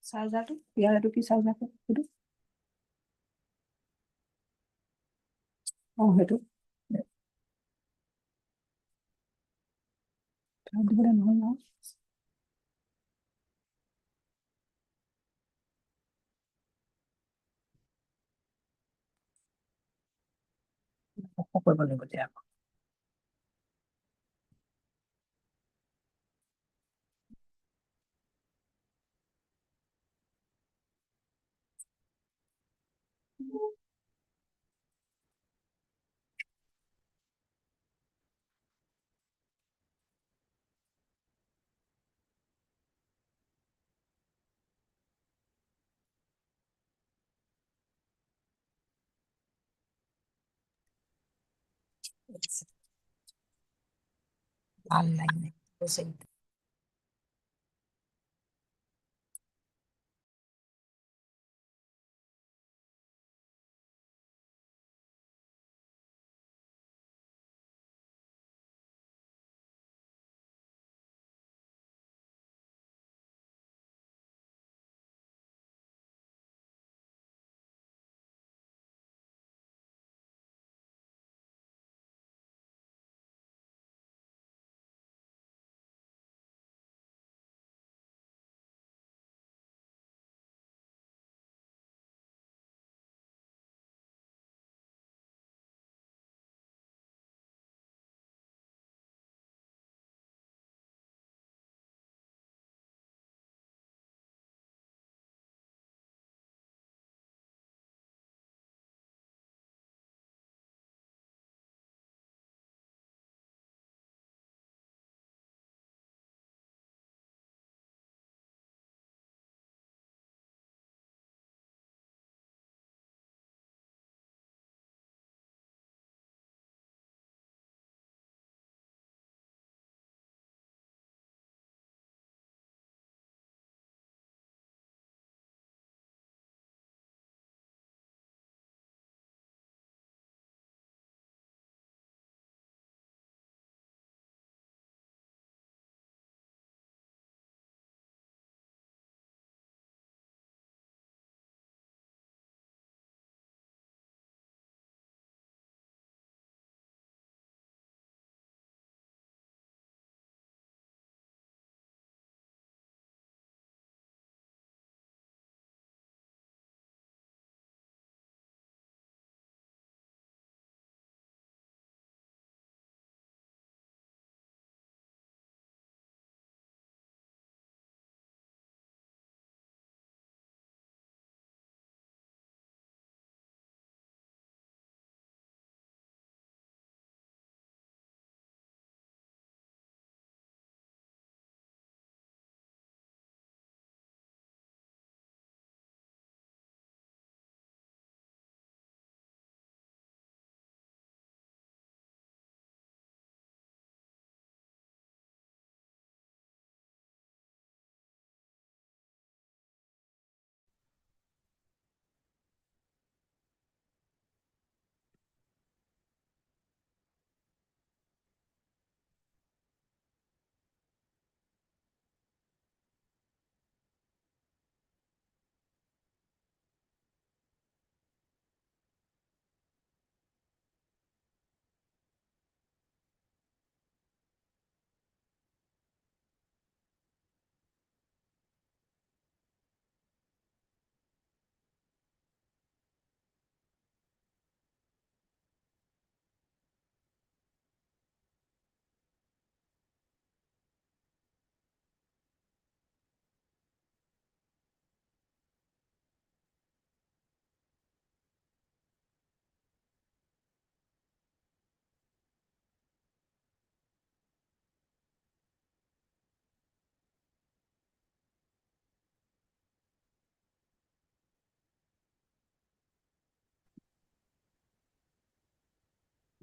চাৰ্জাৰটো ইয়াৰ এইটো কি চাৰ্জাৰটো সেইটো সেইটো দিবলৈ নহয় নহয় কৰিব লাগিব এতিয়া ভাল লাগে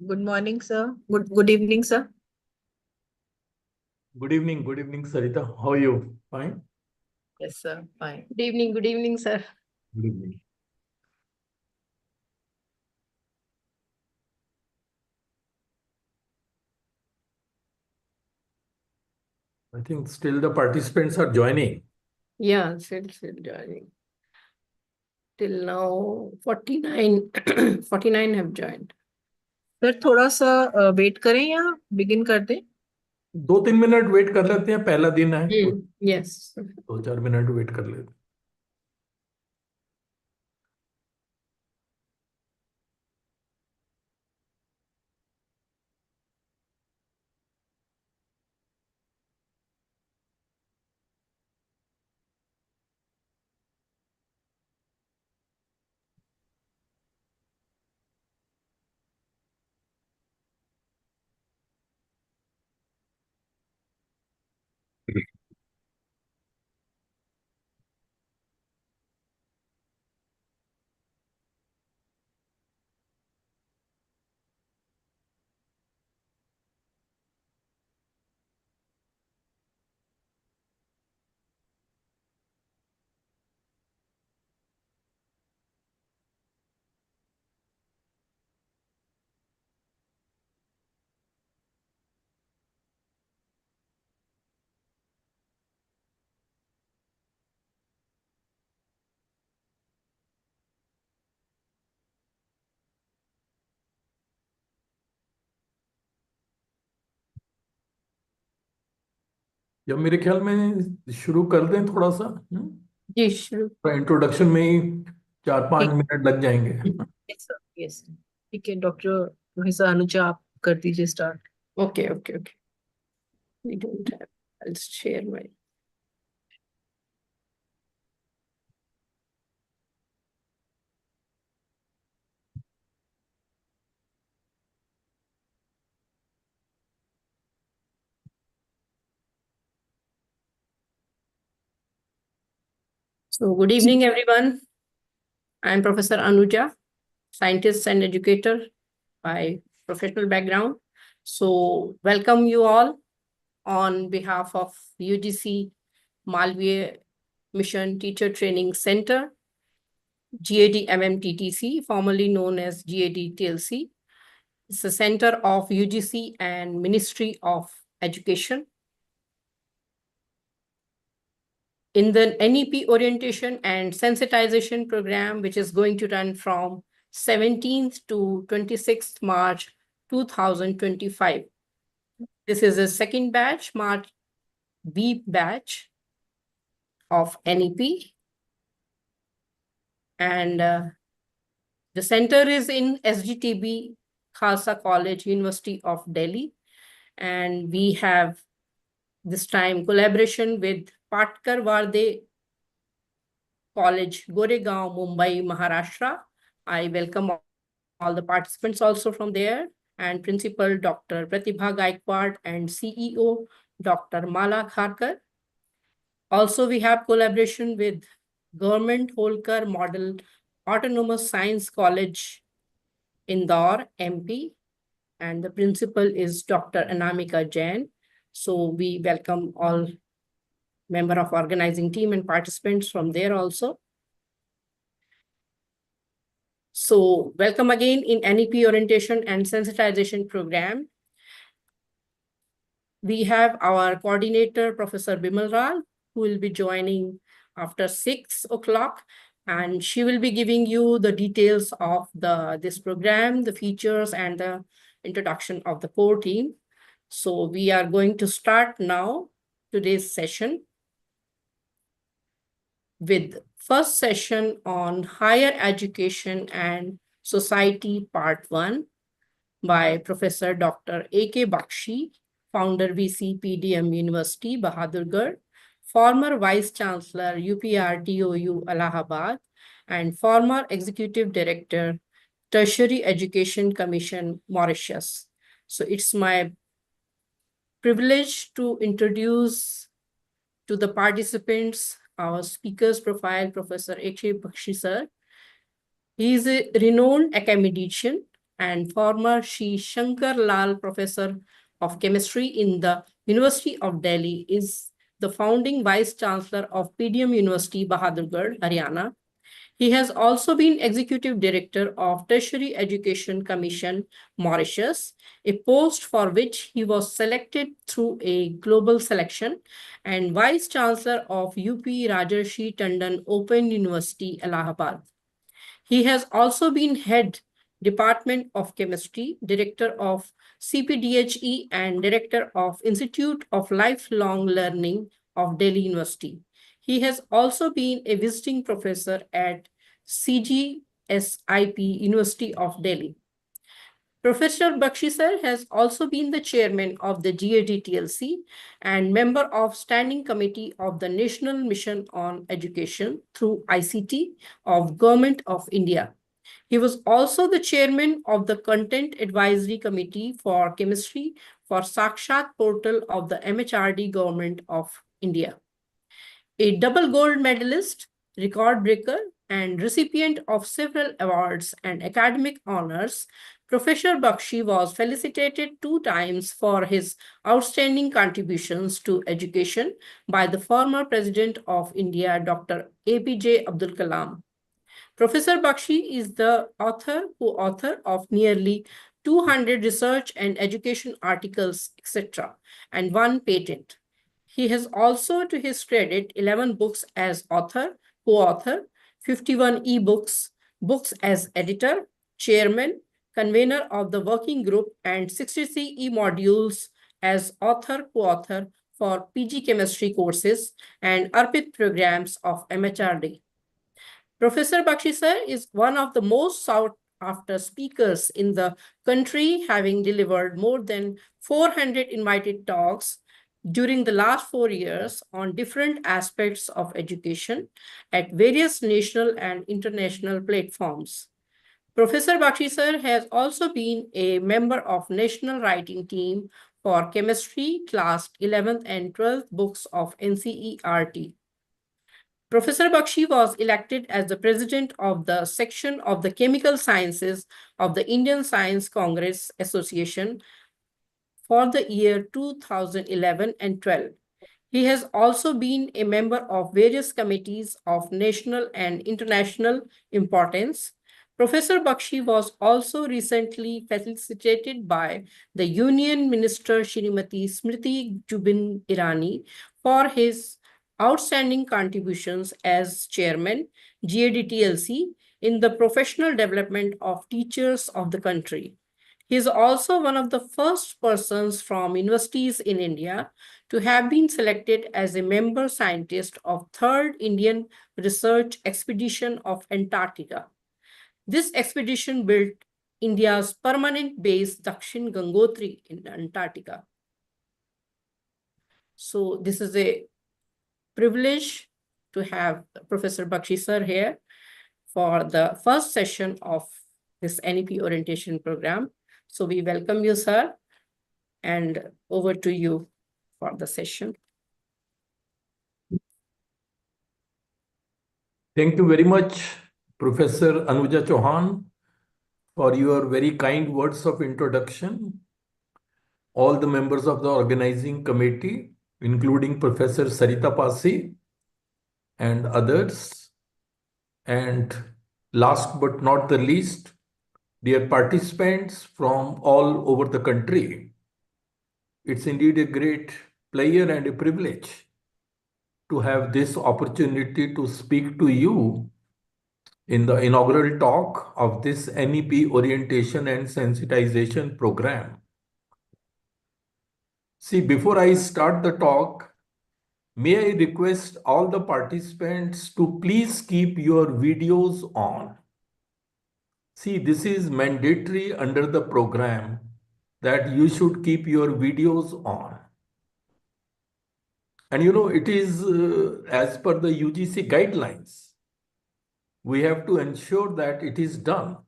Good morning, sir. Good evening, sir. Good evening, Sarita. How are you? Fine? Yes, sir. Fine. Good evening, sir. Good evening. I think still the participants are joining. Yeah, still joining. Till now, 49, 49 have joined. Sir थोड़ा सा wait करें या begin कर दें? 2-3 minute wait कर लेते हैं, पहला दिन है। Yes. 2-4 मिनट वेट कर लेते हैं। जब मेरे ख्याल में शुरू कर दें थोड़ा सा। जी शुरू। इंट्रोडक्शन में ही 4-5 मिनट लग जाएंगे। Yes sir, yes. ठीक है डॉक्टर प्रोफेसर अनुजा, आप कर दीजिए start. Okay. We don't have. I'll share my. So, good evening, everyone. I'm Professor Anuja, scientist and educator by professional background. So, welcome you all on behalf of UGC Malviya Mission Teacher Training Center, GAD-MMTTC, formerly known as GAD-TLC. It's a center of UGC and Ministry of Education. In the NEP orientation and sensitization program, which is going to run from 17th to 26th March 2025. This is a second batch, March-B batch of NEP. And the center is in SGTB, Khalsa College, University of Delhi. And we have this time collaboration with Patkar Varde College, Goregaon, Mumbai, Maharashtra. I welcome all the participants also from there, and Principal Dr. Pratibha Gaikwad and CEO Dr. Mala Kharkar. Also, we have collaboration with Government Holkar Model Autonomous Science College, Indore, MP, and the principal is Dr. Anamika Jain. So we welcome all member of organizing team and participants from there also. So welcome again in NEP orientation and sensitization program. We have our coordinator, Professor Bimal Ral, who will be joining after 6 o'clock, and she will be giving you the details of this program, the features, and the introduction of the core team. So we are going to start now today's session with first session on higher education and society part 1 by Professor Dr. A.K. Bakshi, founder VC PDM University, Bahadurgarh, former Vice Chancellor UPRTOU Allahabad, and former Executive Director, Tertiary Education Commission, Mauritius. So it's my privilege to introduce to the participants our speaker's profile, Professor A.K. Bakshi sir. He is a renowned academician and former Shri Shankar Lal Professor of Chemistry in the University of Delhi, is the founding Vice Chancellor of PDM University, Bahadurgarh, Haryana. He has also been Executive Director of Tertiary Education Commission, Mauritius, a post for which he was selected through a global selection, and Vice Chancellor of UP Rajarshi Tandon Open University, Allahabad. He has also been Head Department of Chemistry, Director of CPDHE, and Director of Institute of Lifelong Learning of Delhi University. He has also been a visiting professor at CGSIP, University of Delhi. Professor Bakshi sir has also been the chairman of the GAD-TLC and member of Standing Committee of the National Mission on Education through ICT of Government of India. He was also the chairman of the Content Advisory Committee for Chemistry for Sakshat portal of the MHRD Government of India. A double gold medalist, record breaker, and recipient of several awards and academic honors, Professor Bakshi was felicitated 2 times for his outstanding contributions to education by the former President of India, Dr. APJ Abdul Kalam. Professor Bakshi is the co-author of nearly 200 research and education articles, etc., and 1 patent. He has also, to his credit, 11 books as author, co-author, 51 e-books, books as editor, chairman, convener of the working group, and 63 e-modules as author, co-author for PG chemistry courses and ARPIT programs of MHRD. Professor Bakshi sir is one of the most sought after speakers in the country, having delivered more than 400 invited talks during the last 4 years on different aspects of education at various national and international platforms. Professor Bakshi sir has also been a member of National Writing Team for Chemistry, class 11th and 12th books of NCERT. Professor Bakshi was elected as the president of the section of the Chemical Sciences of the Indian Science Congress Association for the year 2011 and 12. He has also been a member of various committees of national and international importance. Professor Bakshi was also recently felicitated by the Union Minister Shrimati Smriti Jubin Irani for his outstanding contributions as chairman, GAD-TLC, in the professional development of teachers of the country. He is also one of the first persons from universities in India to have been selected as a member scientist of 3rd Indian Research Expedition of Antarctica. This expedition built India's permanent base, Dakshin Gangotri, in Antarctica. So this is a privilege to have Professor Bakshi sir here for the first session of this NEP orientation program. So we welcome you, sir, and over to you for the session. Thank you very much, Professor Anuja Chauhan, for your very kind words of introduction. All the members of the organizing committee, including Professor Sarita Pasi and others. And last but not the least, dear participants from all over the country. It's indeed a great pleasure and a privilege to have this opportunity to speak to you in the inaugural talk of this NEP orientation and sensitization program. See, before I start the talk, may I request all the participants to please keep your videos on. See, this is mandatory under the program that you should keep your videos on. And you know, it is as per the UGC guidelines. We have to ensure that it is done.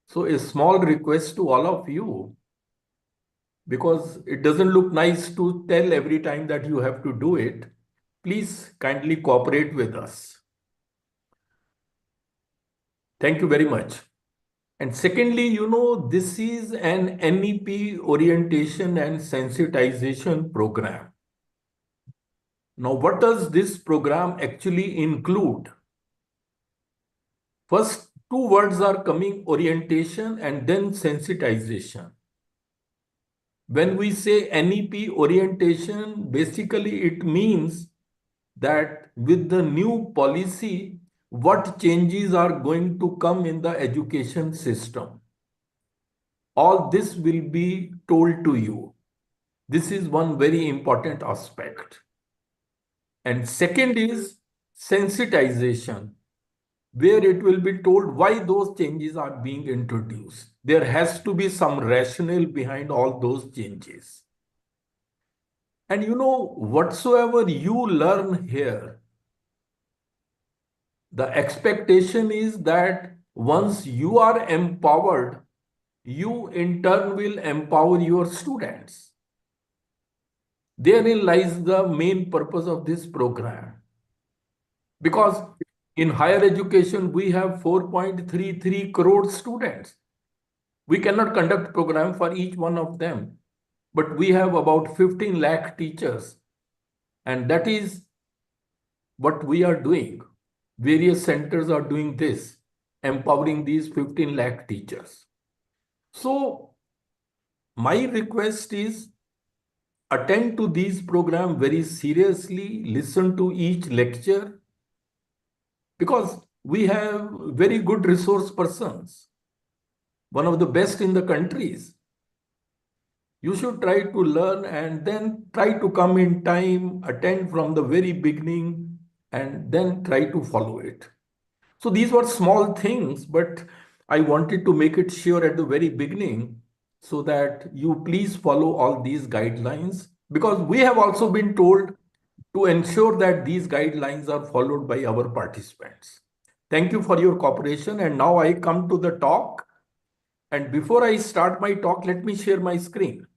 So a small request to all of you, because it doesn't look nice to tell every time that you have to do it. Please kindly cooperate with us. Thank you very much. And secondly, this is an NEP orientation and sensitization program. Now, what does this program actually include? First, two words are coming, orientation and then sensitization. When we say NEP orientation, basically it means that with the new policy, what changes are going to come in the education system. All this will be told to you. This is one very important aspect. And second is sensitization, where it will be told why those changes are being introduced. There has to be some rationale behind all those changes. And whatsoever you learn here, the expectation is that once you are empowered, you in turn will empower your students. Therein lies the main purpose of this program. Because in higher education, we have 4.33 crore students. We cannot conduct program for each one of them, but we have about 15 lakh teachers. And that is what we are doing. Various centers are doing this, empowering these 15 lakh teachers. So my request is attend to these programs very seriously, listen to each lecture, because we have very good resource persons, one of the best in the countries. You should try to learn and then try to come in time, attend from the very beginning, and then try to follow it. So these were small things, but I wanted to make it sure at the very beginning so that you please follow all these guidelines, because we have also been told to ensure that these guidelines are followed by our participants. Thank you for your cooperation. And now I come to the talk. And before I start my talk, let me share my screen.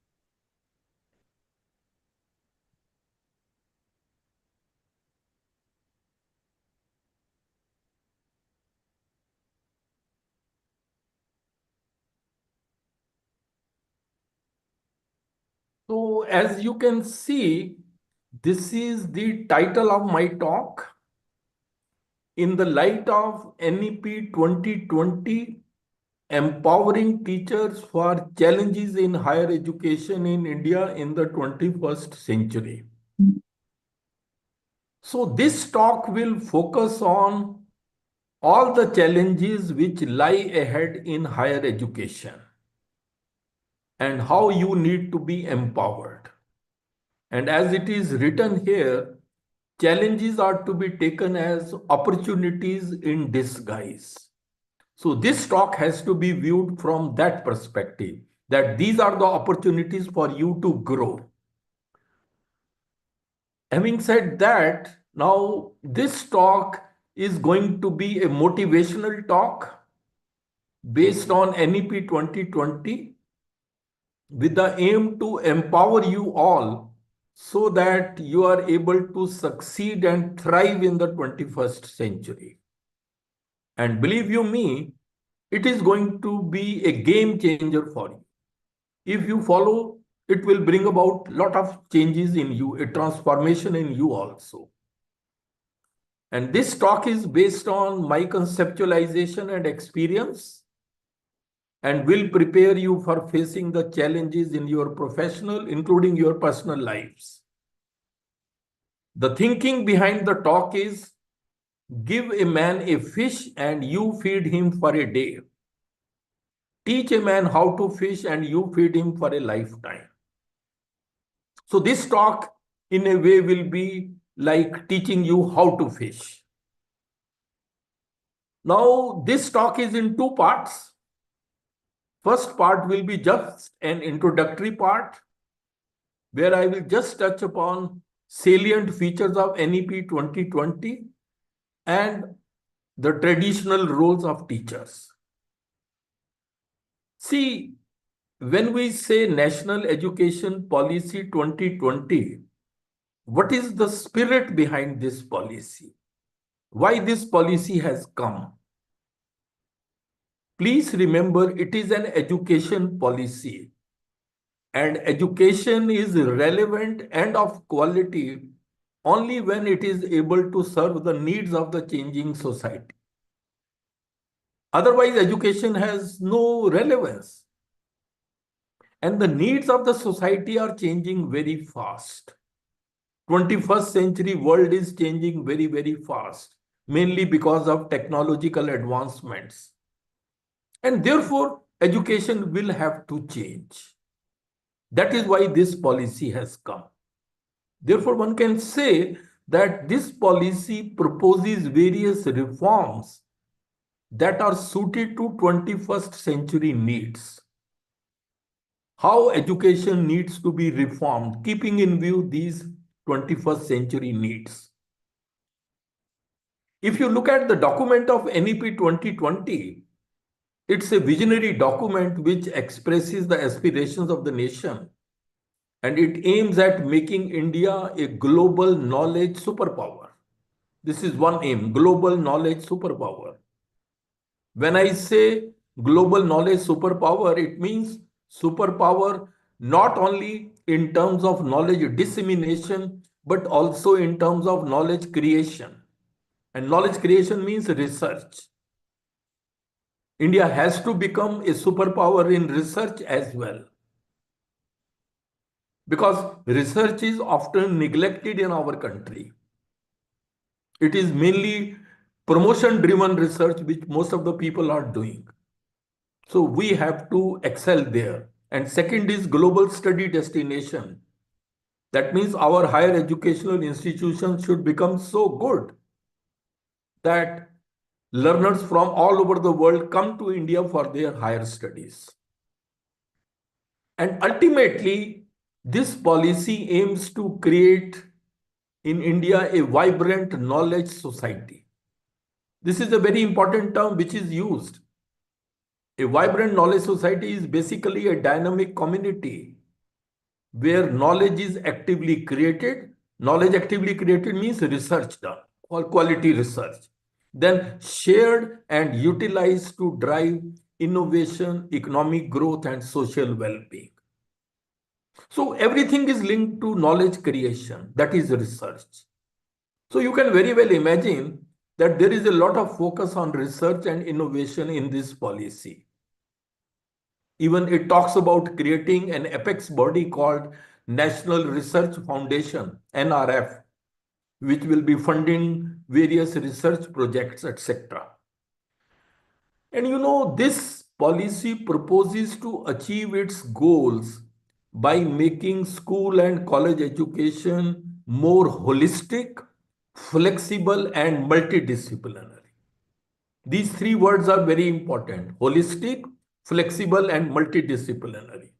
So as you can see, this is the title of my talk. In the light of NEP 2020, Empowering Teachers for Challenges in Higher Education in India in the 21st Century. So this talk will focus on all the challenges which lie ahead in higher education and how you need to be empowered. And as it is written here, challenges are to be taken as opportunities in disguise. So this talk has to be viewed from that perspective, that these are the opportunities for you to grow. Having said that, now this talk is going to be a motivational talk based on NEP 2020 with the aim to empower you all so that you are able to succeed and thrive in the 21st century. And believe you me, it is going to be a game changer for you. If you follow, it will bring about a lot of changes in you, a transformation in you also. And this talk is based on my conceptualization and experience and will prepare you for facing the challenges in your professional, including your personal lives. The thinking behind the talk is, give a man a fish and you feed him for a day. Teach a man how to fish and you feed him for a lifetime. So this talk in a way will be like teaching you how to fish. Now this talk is in two parts. First part will be just an introductory part where I will just touch upon salient features of NEP 2020 and the traditional roles of teachers. See, when we say National Education Policy 2020, what is the spirit behind this policy? Why this policy has come? Please remember, it is an education policy. And education is relevant and of quality only when it is able to serve the needs of the changing society. Otherwise, education has no relevance. And the needs of the society are changing very fast. 21st century world is changing very, very fast, mainly because of technological advancements. And therefore, education will have to change. That is why this policy has come. Therefore, one can say that this policy proposes various reforms that are suited to 21st century needs. How education needs to be reformed, keeping in view these 21st century needs. If you look at the document of NEP 2020, it's a visionary document which expresses the aspirations of the nation, and it aims at making India a global knowledge superpower. This is one aim, global knowledge superpower. When I say global knowledge superpower, it means superpower not only in terms of knowledge dissemination, but also in terms of knowledge creation. And knowledge creation means research. India has to become a superpower in research as well. Because research is often neglected in our country. It is mainly promotion-driven research which most of the people are doing. So we have to excel there. And second is global study destination. That means our higher educational institutions should become so good that learners from all over the world come to India for their higher studies. And ultimately, this policy aims to create in India a vibrant knowledge society. This is a very important term which is used. A vibrant knowledge society is basically a dynamic community where knowledge is actively created. Knowledge actively created means research done, or quality research, then shared and utilized to drive innovation, economic growth, and social well-being. So everything is linked to knowledge creation, that is research. So you can very well imagine that there is a lot of focus on research and innovation in this policy. Even it talks about creating an apex body called National Research Foundation, NRF, which will be funding various research projects, etc. And you know, this policy proposes to achieve its goals by making school and college education more holistic, flexible, and multidisciplinary. These three words are very important: holistic, flexible, and multidisciplinary.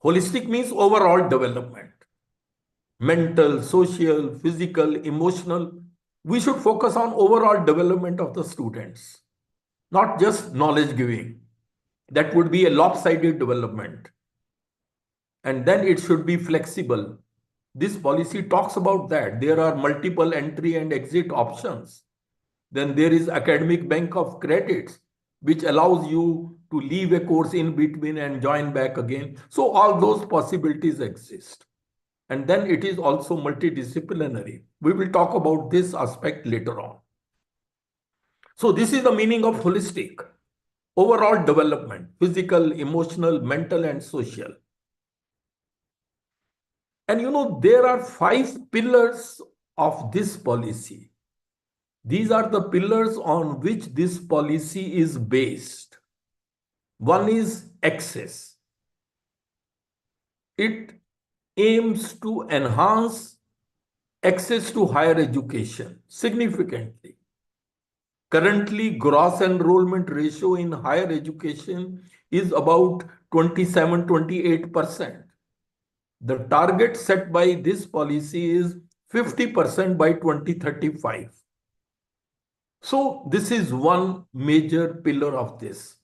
Holistic means overall development. Mental, social, physical, emotional. We should focus on overall development of the students, not just knowledge giving. That would be a lopsided development. And then it should be flexible. This policy talks about that. There are multiple entry and exit options. Then there is academic bank of credits, which allows you to leave a course in between and join back again. So all those possibilities exist. And then it is also multidisciplinary. We will talk about this aspect later on. So this is the meaning of holistic. Overall development, physical, emotional, mental, and social. And you know, there are 5 pillars of this policy. These are the pillars on which this policy is based. One is access. It aims to enhance access to higher education significantly. Currently, gross enrollment ratio in higher education is about 27-28%. The target set by this policy is 50% by 2035. So this is one major pillar of this.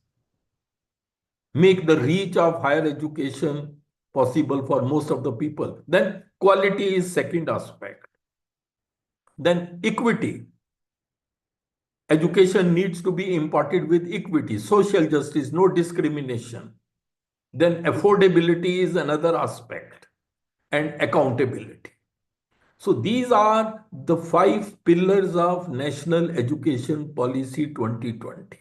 Make the reach of higher education possible for most of the people. Then quality is second aspect. Then equity. education needs to be imparted with equity, social justice, no discrimination. Then affordability is another aspect, and accountability. So these are the 5 pillars of National Education Policy 2020.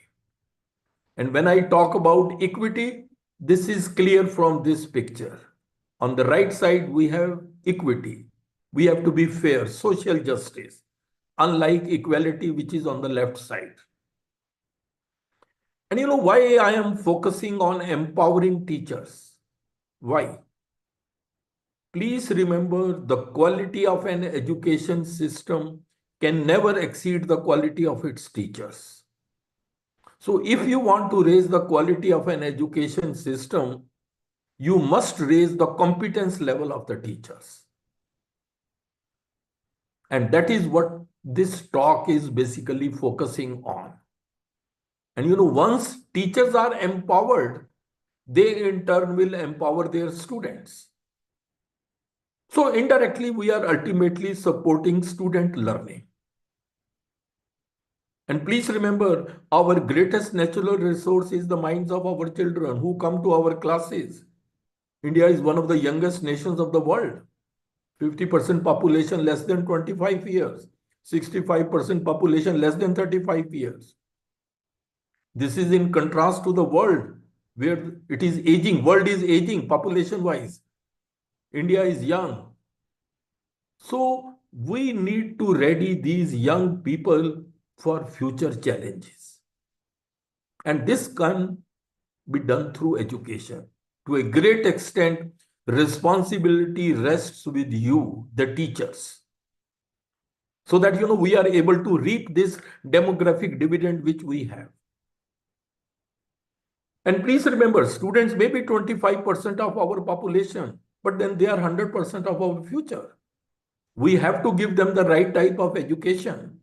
And when I talk about equity, this is clear from this picture. On the right side, we have equity. We have to be fair, social justice, unlike equality, which is on the left side. And you know why I am focusing on empowering teachers? Why? Please remember, the quality of an education system can never exceed the quality of its teachers. So if you want to raise the quality of an education system, you must raise the competence level of the teachers. And that is what this talk is basically focusing on. And you know, once teachers are empowered, they in turn will empower their students. So indirectly, we are ultimately supporting student learning. And please remember, our greatest natural resource is the minds of our children who come to our classes. India is one of the youngest nations of the world. 50% population less than 25 years. 65% population less than 35 years. This is in contrast to the world where it is aging. World is aging population-wise. India is young. So we need to ready these young people for future challenges. And this can be done through education. To a great extent, responsibility rests with you, the teachers. So that, you know, we are able to reap this demographic dividend which we have. And please remember, students may be 25% of our population, but then they are 100% of our future. We have to give them the right type of education.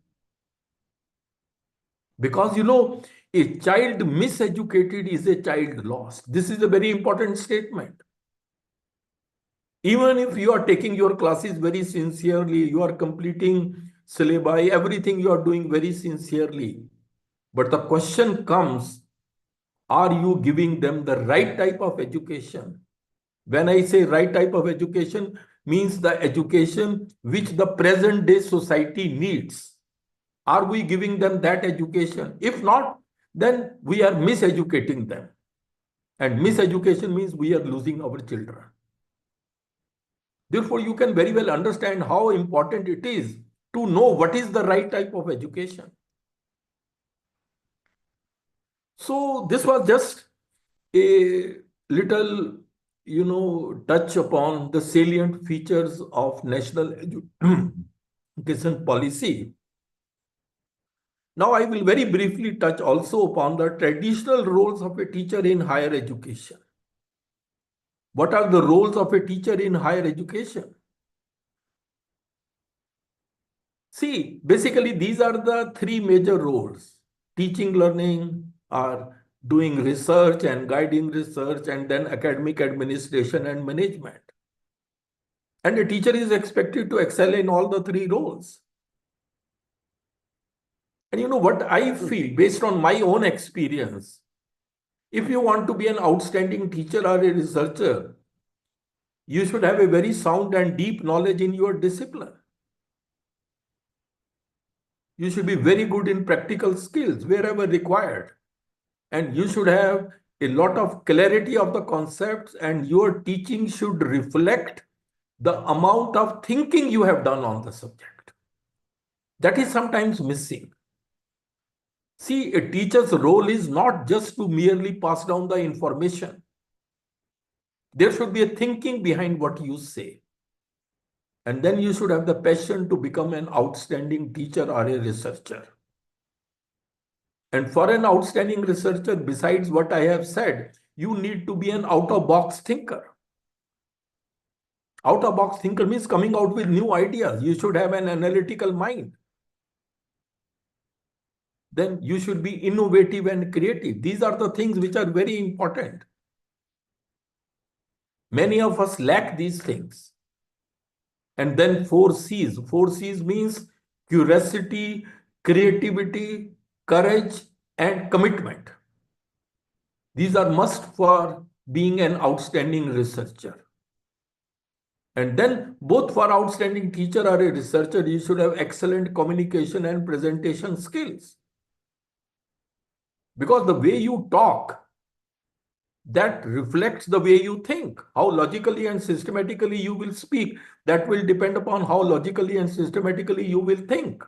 Because, you know, a child miseducated is a child lost. This is a very important statement. Even if you are taking your classes very sincerely, you are completing syllabi, everything you are doing very sincerely. But the question comes, are you giving them the right type of education? When I say right type of education, means the education which the present day society needs. Are we giving them that education? If not, then we are miseducating them. And miseducation means we are losing our children. Therefore, you can very well understand how important it is to know what is the right type of education. So this was just a little, you know, touch upon the salient features of national education policy. Now, I will very briefly touch also upon the traditional roles of a teacher in higher education. What are the roles of a teacher in higher education? See, basically, these are the 3 major roles: teaching, learning, or doing research and guiding research, and then academic administration and management. And a teacher is expected to excel in all the 3 roles. And you know what I feel, based on my own experience, if you want to be an outstanding teacher or a researcher, you should have a very sound and deep knowledge in your discipline. You should be very good in practical skills wherever required. And you should have a lot of clarity of the concepts, and your teaching should reflect the amount of thinking you have done on the subject. That is sometimes missing. See, a teacher's role is not just to merely pass down the information. There should be a thinking behind what you say. And then you should have the passion to become an outstanding teacher or a researcher. And for an outstanding researcher, besides what I have said, you need to be an out-of-box thinker. Out-of-box thinker means coming out with new ideas. You should have an analytical mind. Then you should be innovative and creative. These are the things which are very important. Many of us lack these things. And then 4 C's. 4 C's means curiosity, creativity, courage, and commitment. These are must for being an outstanding researcher. And then both for outstanding teacher or a researcher, you should have excellent communication and presentation skills. Because the way you talk, that reflects the way you think. How logically and systematically you will speak, that will depend upon how logically and systematically you will think.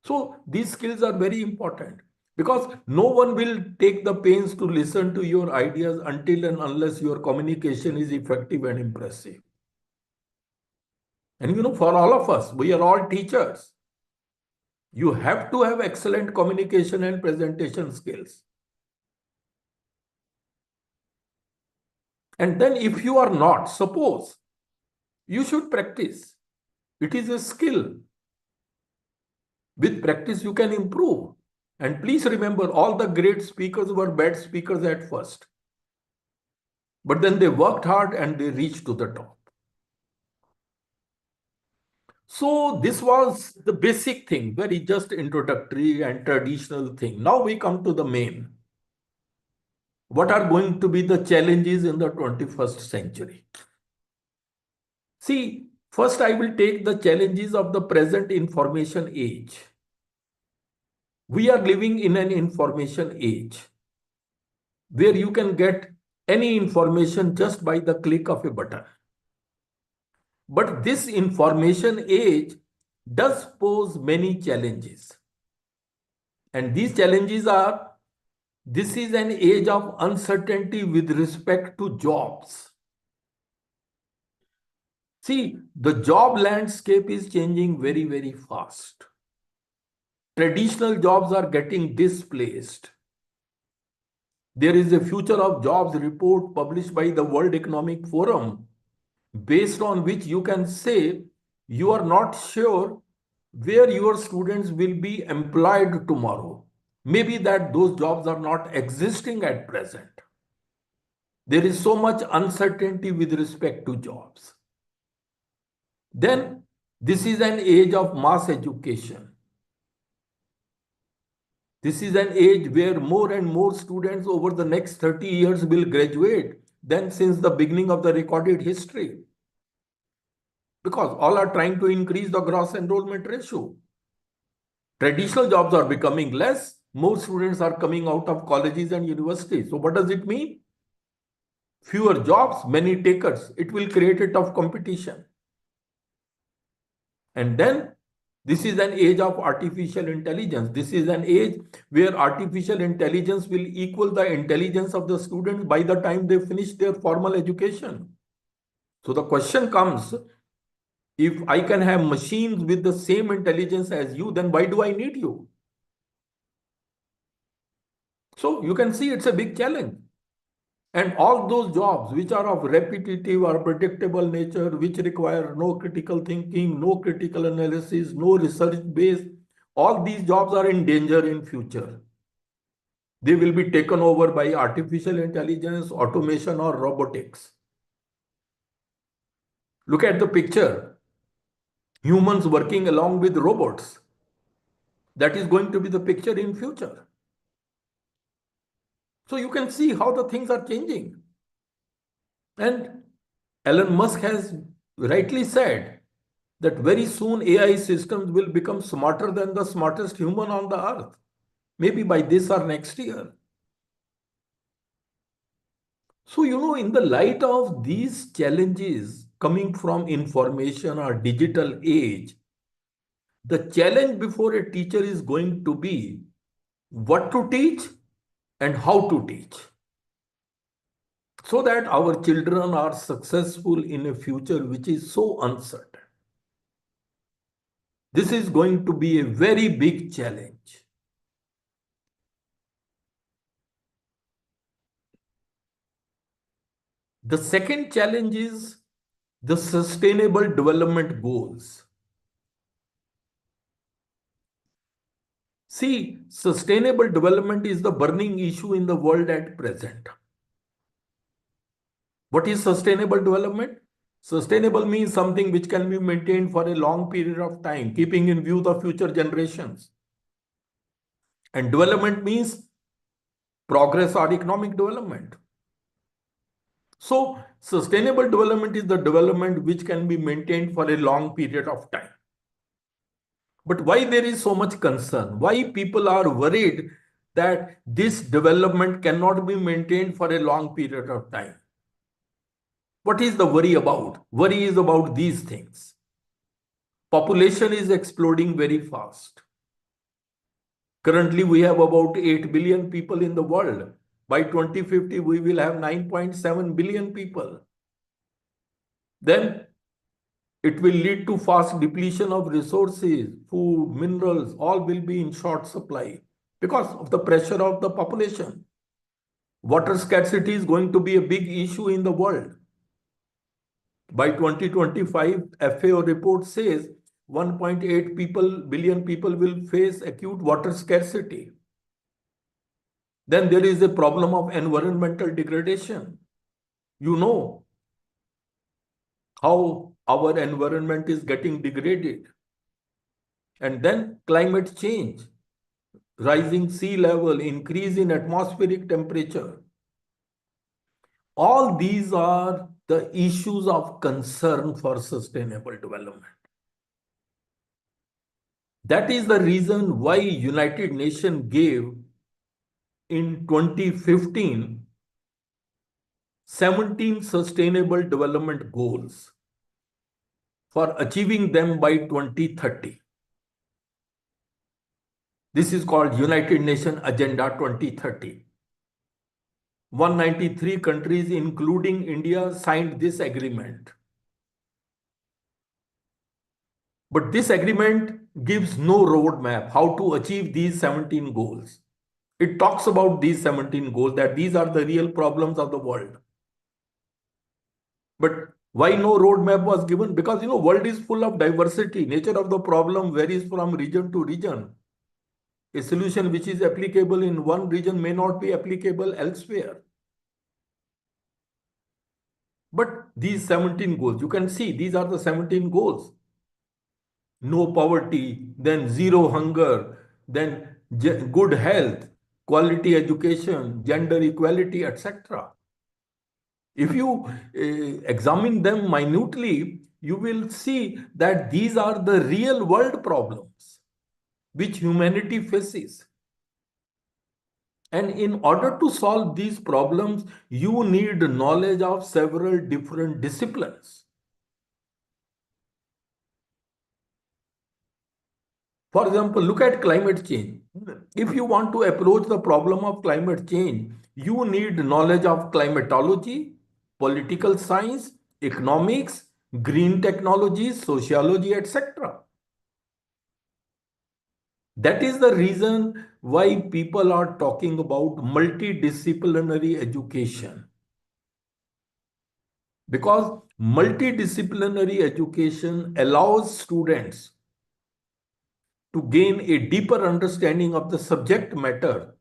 So these skills are very important, because no one will take the pains to listen to your ideas until and unless your communication is effective and impressive. And for all of us, we are all teachers. You have to have excellent communication and presentation skills. And then if you are not, suppose you should practice. It is a skill. With practice, you can improve. And please remember, all the great speakers were bad speakers at first. But then they worked hard and they reached to the top. So this was the basic thing, very just introductory and traditional thing. Now we come to the main. What are going to be the challenges in the 21st century? See, first I will take the challenges of the present information age. We are living in an information age where you can get any information just by the click of a button. But this information age does pose many challenges. And these challenges are, this is an age of uncertainty with respect to jobs. See, the job landscape is changing very, very fast. Traditional jobs are getting displaced. There is a future of jobs report published by the World Economic Forum, based on which you can say you are not sure where your students will be employed tomorrow. Maybe that those jobs are not existing at present. There is so much uncertainty with respect to jobs. Then this is an age of mass education. This is an age where more and more students over the next 30 years will graduate than since the beginning of the recorded history. Because all are trying to increase the gross enrollment ratio. Traditional jobs are becoming less. More students are coming out of colleges and universities. So what does it mean? Fewer jobs, many takers. It will create a tough competition. And then this is an age of artificial intelligence. This is an age where artificial intelligence will equal the intelligence of the students by the time they finish their formal education. So the question comes, if I can have machines with the same intelligence as you, then why do I need you? So you can see it's a big challenge. And all those jobs which are of repetitive or predictable nature, which require no critical thinking, no critical analysis, no research base, all these jobs are in danger in future. They will be taken over by artificial intelligence, automation, or robotics. Look at the picture. Humans working along with robots. That is going to be the picture in future. So you can see how the things are changing. And Elon Musk has rightly said that very soon AI systems will become smarter than the smartest human on the earth. Maybe by this or next year. So, in the light of these challenges coming from information or digital age, the challenge before a teacher is going to be what to teach and how to teach, so that our children are successful in a future which is so uncertain. This is going to be a very big challenge. The second challenge is the Sustainable Development Goals. See, sustainable development is the burning issue in the world at present. What is sustainable development? Sustainable means something which can be maintained for a long period of time, keeping in view the future generations. And development means progress or economic development. So sustainable development is the development which can be maintained for a long period of time. But why there is so much concern? Why people are worried that this development cannot be maintained for a long period of time? What is the worry about? Worry is about these things. Population is exploding very fast. Currently, we have about 8 billion people in the world. By 2050, we will have 9.7 billion people. Then it will lead to fast depletion of resources, food, minerals, all will be in short supply because of the pressure of the population. Water scarcity is going to be a big issue in the world. By 2025, FAO report says 1.8 billion people will face acute water scarcity. Then there is a problem of environmental degradation. You know how our environment is getting degraded. And then climate change, rising sea level, increase in atmospheric temperature. All these are the issues of concern for sustainable development. That is the reason why United Nations gave in 2015 17 sustainable development goals for achieving them by 2030. This is called United Nations Agenda 2030. 193 countries, including India, signed this agreement. But this agreement gives no roadmap how to achieve these 17 goals. It talks about these 17 goals, that these are the real problems of the world. But why no roadmap was given? Because, world is full of diversity. Nature of the problem varies from region to region. A solution which is applicable in one region may not be applicable elsewhere. But these 17 goals, you can see these are the 17 goals. No poverty, then zero hunger, then good health, quality education, gender equality, etc. If you examine them minutely, you will see that these are the real world problems which humanity faces. And in order to solve these problems, you need knowledge of several different disciplines. For example, look at climate change. If you want to approach the problem of climate change, you need knowledge of climatology, political science, economics, green technologies, sociology, etc. That is the reason why people are talking about multidisciplinary education. Because multidisciplinary education allows students to gain a deeper understanding of the subject matter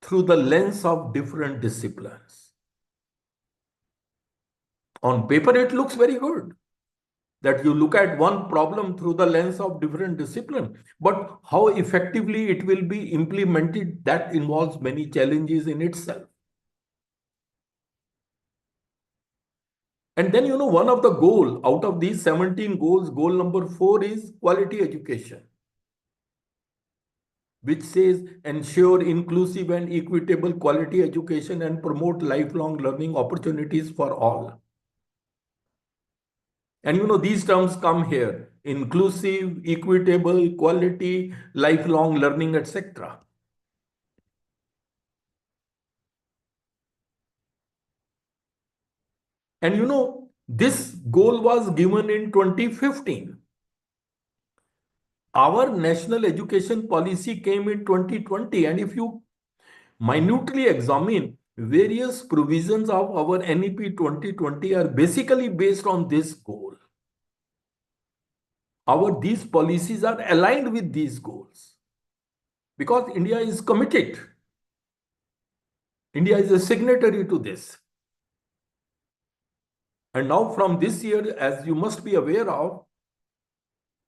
through the lens of different disciplines. On paper, it looks very good that you look at one problem through the lens of different discipline, but how effectively it will be implemented, that involves many challenges in itself. And then, one of the goals out of these 17 goals, goal number 4 is quality education, which says ensure inclusive and equitable quality education and promote lifelong learning opportunities for all. And these terms come here: inclusive, equitable, quality, lifelong learning, etc. And this goal was given in 2015. Our national education policy came in 2020. And if you minutely examine, various provisions of our NEP 2020 are basically based on this goal. These policies are aligned with these goals because India is committed. India is a signatory to this. And now from this year, as you must be aware of,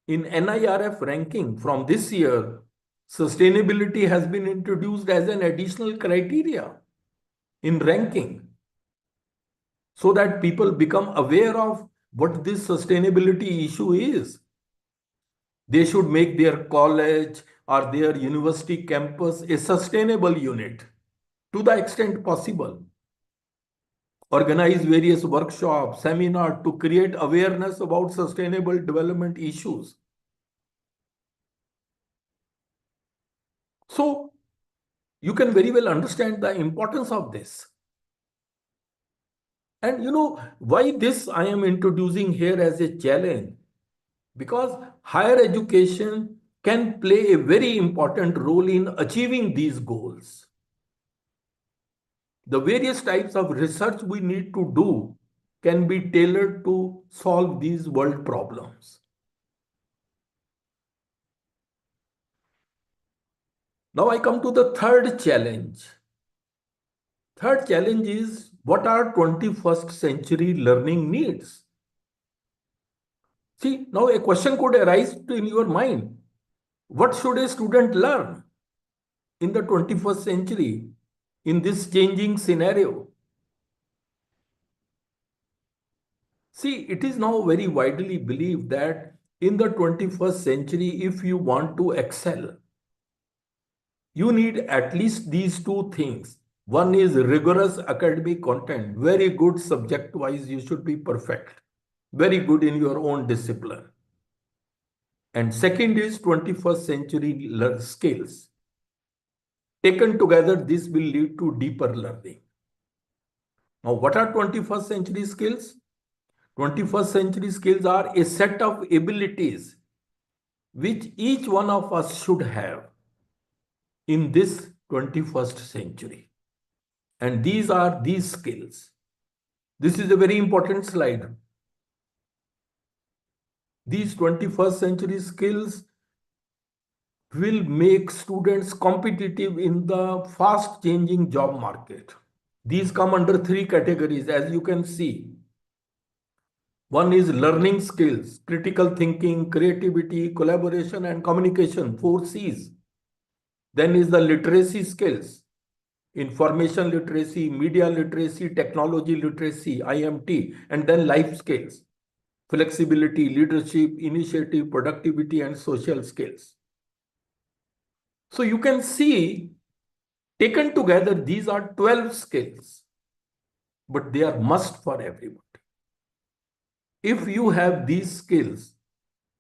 in NIRF ranking from this year, sustainability has been introduced as an additional criteria in ranking so that people become aware of what this sustainability issue is. They should make their college or their university campus a sustainable unit to the extent possible. Organize various workshops, seminars to create awareness about sustainable development issues. So you can very well understand the importance of this. And you know why this I am introducing here as a challenge? Because higher education can play a very important role in achieving these goals. The various types of research we need to do can be tailored to solve these world problems. Now I come to the third challenge. Third challenge is, what are 21st century learning needs? See, now a question could arise in your mind. What should a student learn in the 21st century in this changing scenario? See, it is now very widely believed that in the 21st century, if you want to excel, you need at least these two things. One is rigorous academic content, very good subject-wise, you should be perfect, very good in your own discipline. And second is 21st century skills. Taken together, this will lead to deeper learning. Now, what are 21st century skills? 21st century skills are a set of abilities which each one of us should have in this 21st century. And these are these skills. This is a very important slide. These 21st century skills will make students competitive in the fast changing job market. These come under three categories, as you can see. One is learning skills, critical thinking, creativity, collaboration, and communication, 4 C's. Then is the literacy skills, information literacy, media literacy, technology literacy, IMT, and then life skills, flexibility, leadership, initiative, productivity, and social skills. So you can see, taken together, these are 12 skills, but they are must for everybody. If you have these skills,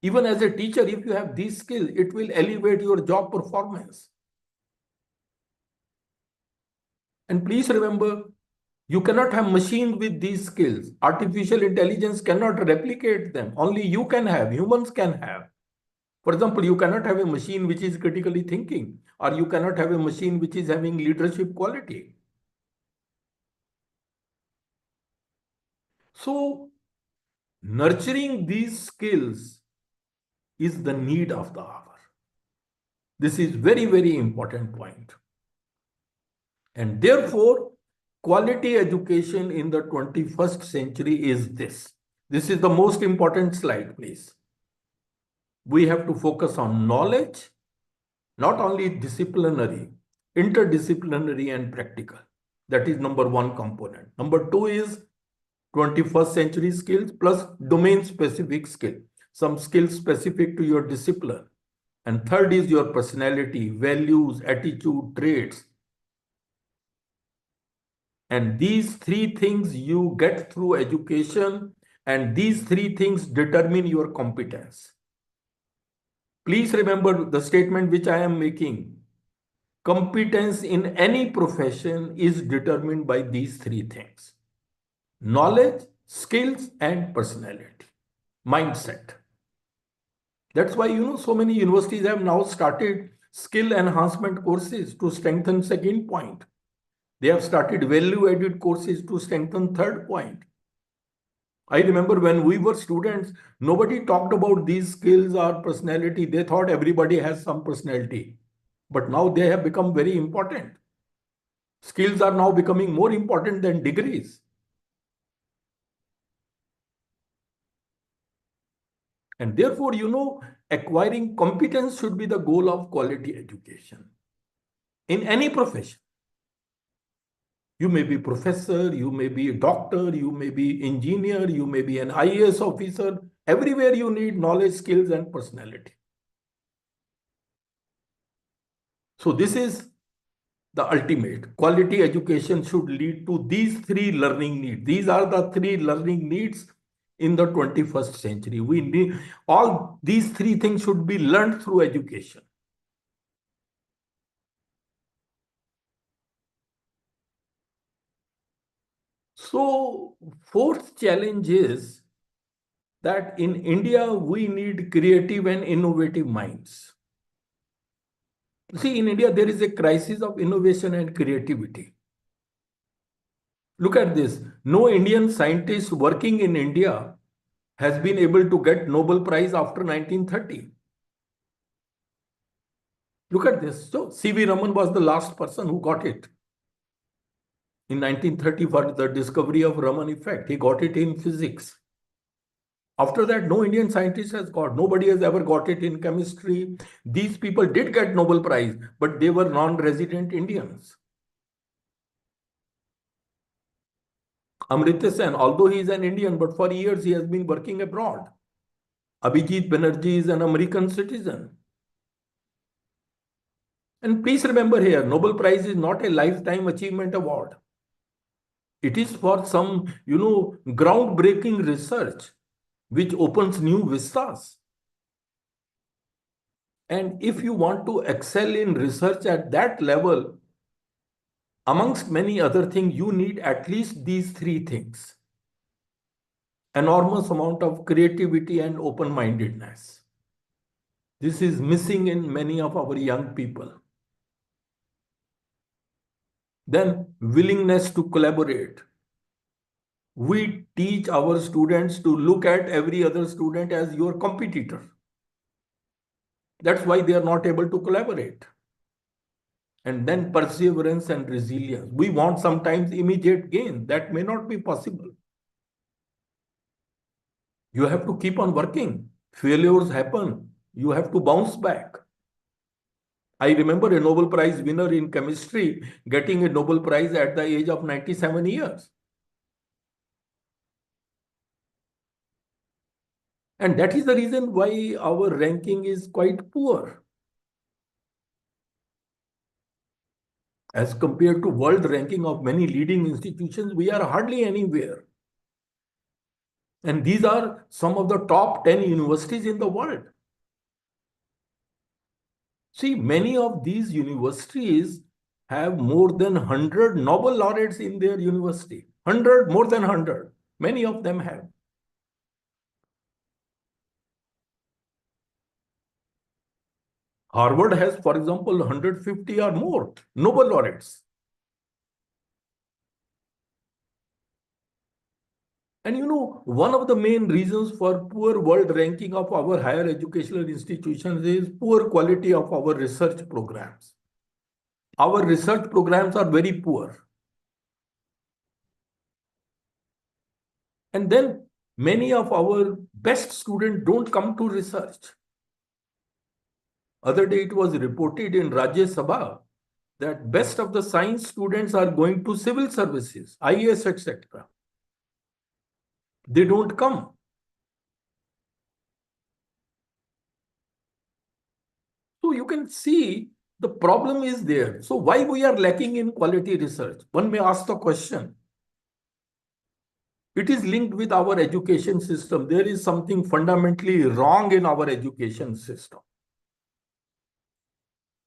even as a teacher, if you have these skills, it will elevate your job performance. And please remember, you cannot have machines with these skills. Artificial intelligence cannot replicate them. Only you can have, humans can have. For example, you cannot have a machine which is critically thinking, or you cannot have a machine which is having leadership quality. So, nurturing these skills is the need of the hour. This is very, very important point. And therefore, quality education in the 21st century is this. This is the most important slide, please. We have to focus on knowledge, not only disciplinary, interdisciplinary and practical. That is number one component. Number two is 21st century skills plus domain specific skill, some skills specific to your discipline. And third is your personality, values, attitude, traits. And these three things you get through education, and these three things determine your competence. Please remember the statement which I am making. Competence in any profession is determined by these three things: knowledge, skills, and personality, mindset. That's why, so many universities have now started skill enhancement courses to strengthen second point. They have started value-added courses to strengthen third point. I remember when we were students, nobody talked about these skills or personality. They thought everybody has some personality. But now they have become very important. Skills are now becoming more important than degrees. And therefore, acquiring competence should be the goal of quality education in any profession. You may be professor, you may be a doctor, you may be engineer, you may be an IAS officer. Everywhere you need knowledge, skills, and personality. So this is the ultimate. Quality education should lead to these three learning needs. These are the three learning needs in the 21st century. We need all these three things should be learned through education. So fourth challenge is that in India, we need creative and innovative minds. See, in India, there is a crisis of innovation and creativity. Look at this. No Indian scientist working in India has been able to get Nobel Prize after 1930. Look at this. So C.V. Raman was the last person who got it. In 1930 for the discovery of Raman effect. He got it in physics. After that, no Indian scientist has got. Nobody has ever got it in chemistry. These people did get Nobel Prize, but they were non-resident Indians. Amrita Sen, although he is an Indian, but for years he has been working abroad. Abhijit Banerjee is an American citizen. And please remember here, Nobel Prize is not a lifetime achievement award. It is for some, groundbreaking research which opens new vistas. And if you want to excel in research at that level, amongst many other things, you need at least these three things. Enormous amount of creativity and open-mindedness. This is missing in many of our young people. Then willingness to collaborate. We teach our students to look at every other student as your competitor. That's why they are not able to collaborate. And then perseverance and resilience. We want sometimes immediate gain. That may not be possible. You have to keep on working. Failures happen. You have to bounce back. I remember a Nobel Prize winner in chemistry getting a Nobel Prize at the age of 97 years. And that is the reason why our ranking is quite poor. As compared to world ranking of many leading institutions, we are hardly anywhere. And these are some of the top 10 universities in the world. See, many of these universities have more than 100 Nobel laureates in their university. 100, more than 100. Many of them have. Harvard has, for example, 150 or more Nobel laureates. And one of the main reasons for poor world ranking of our higher educational institutions is poor quality of our research programs. Our research programs are very poor. And then many of our best students don't come to research. Other day it was reported in Rajya Sabha that best of the science students are going to civil services, IAS, etc. They don't come. So you can see the problem is there. So why we are lacking in quality research? One may ask the question. It is linked with our education system. There is something fundamentally wrong in our education system.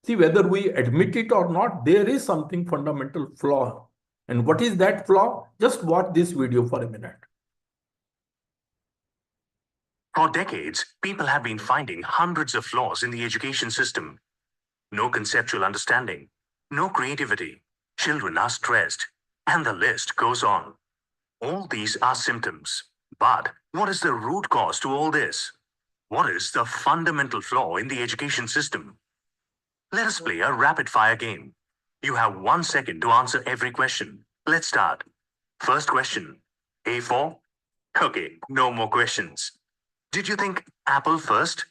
See, whether we admit it or not, there is something fundamental flaw. And what is that flaw? Just watch this video for a minute. For decades, people have been finding hundreds of flaws in the education system. No conceptual understanding, no creativity, children are stressed, and the list goes on. All these are symptoms. But what is the root cause to all this? What is the fundamental flaw in the education system? Let us play a rapid-fire game. You have 1 second to answer every question. Let's start. First question. A4? Okay, no more questions. Did you think apple first?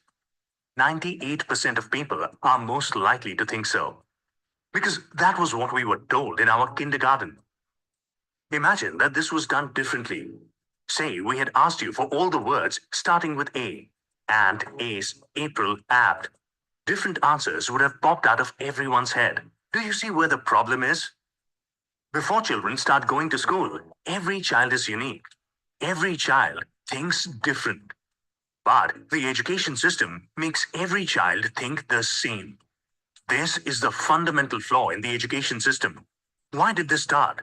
98% of people are most likely to think so, because that was what we were told in our kindergarten. Imagine that this was done differently. Say we had asked you for all the words starting with A, ant, ace, April, apt. Different answers would have popped out of everyone's head. Do you see where the problem is? Before children start going to school, every child is unique. Every child thinks different. But the education system makes every child think the same. This is the fundamental flaw in the education system. Why did this start?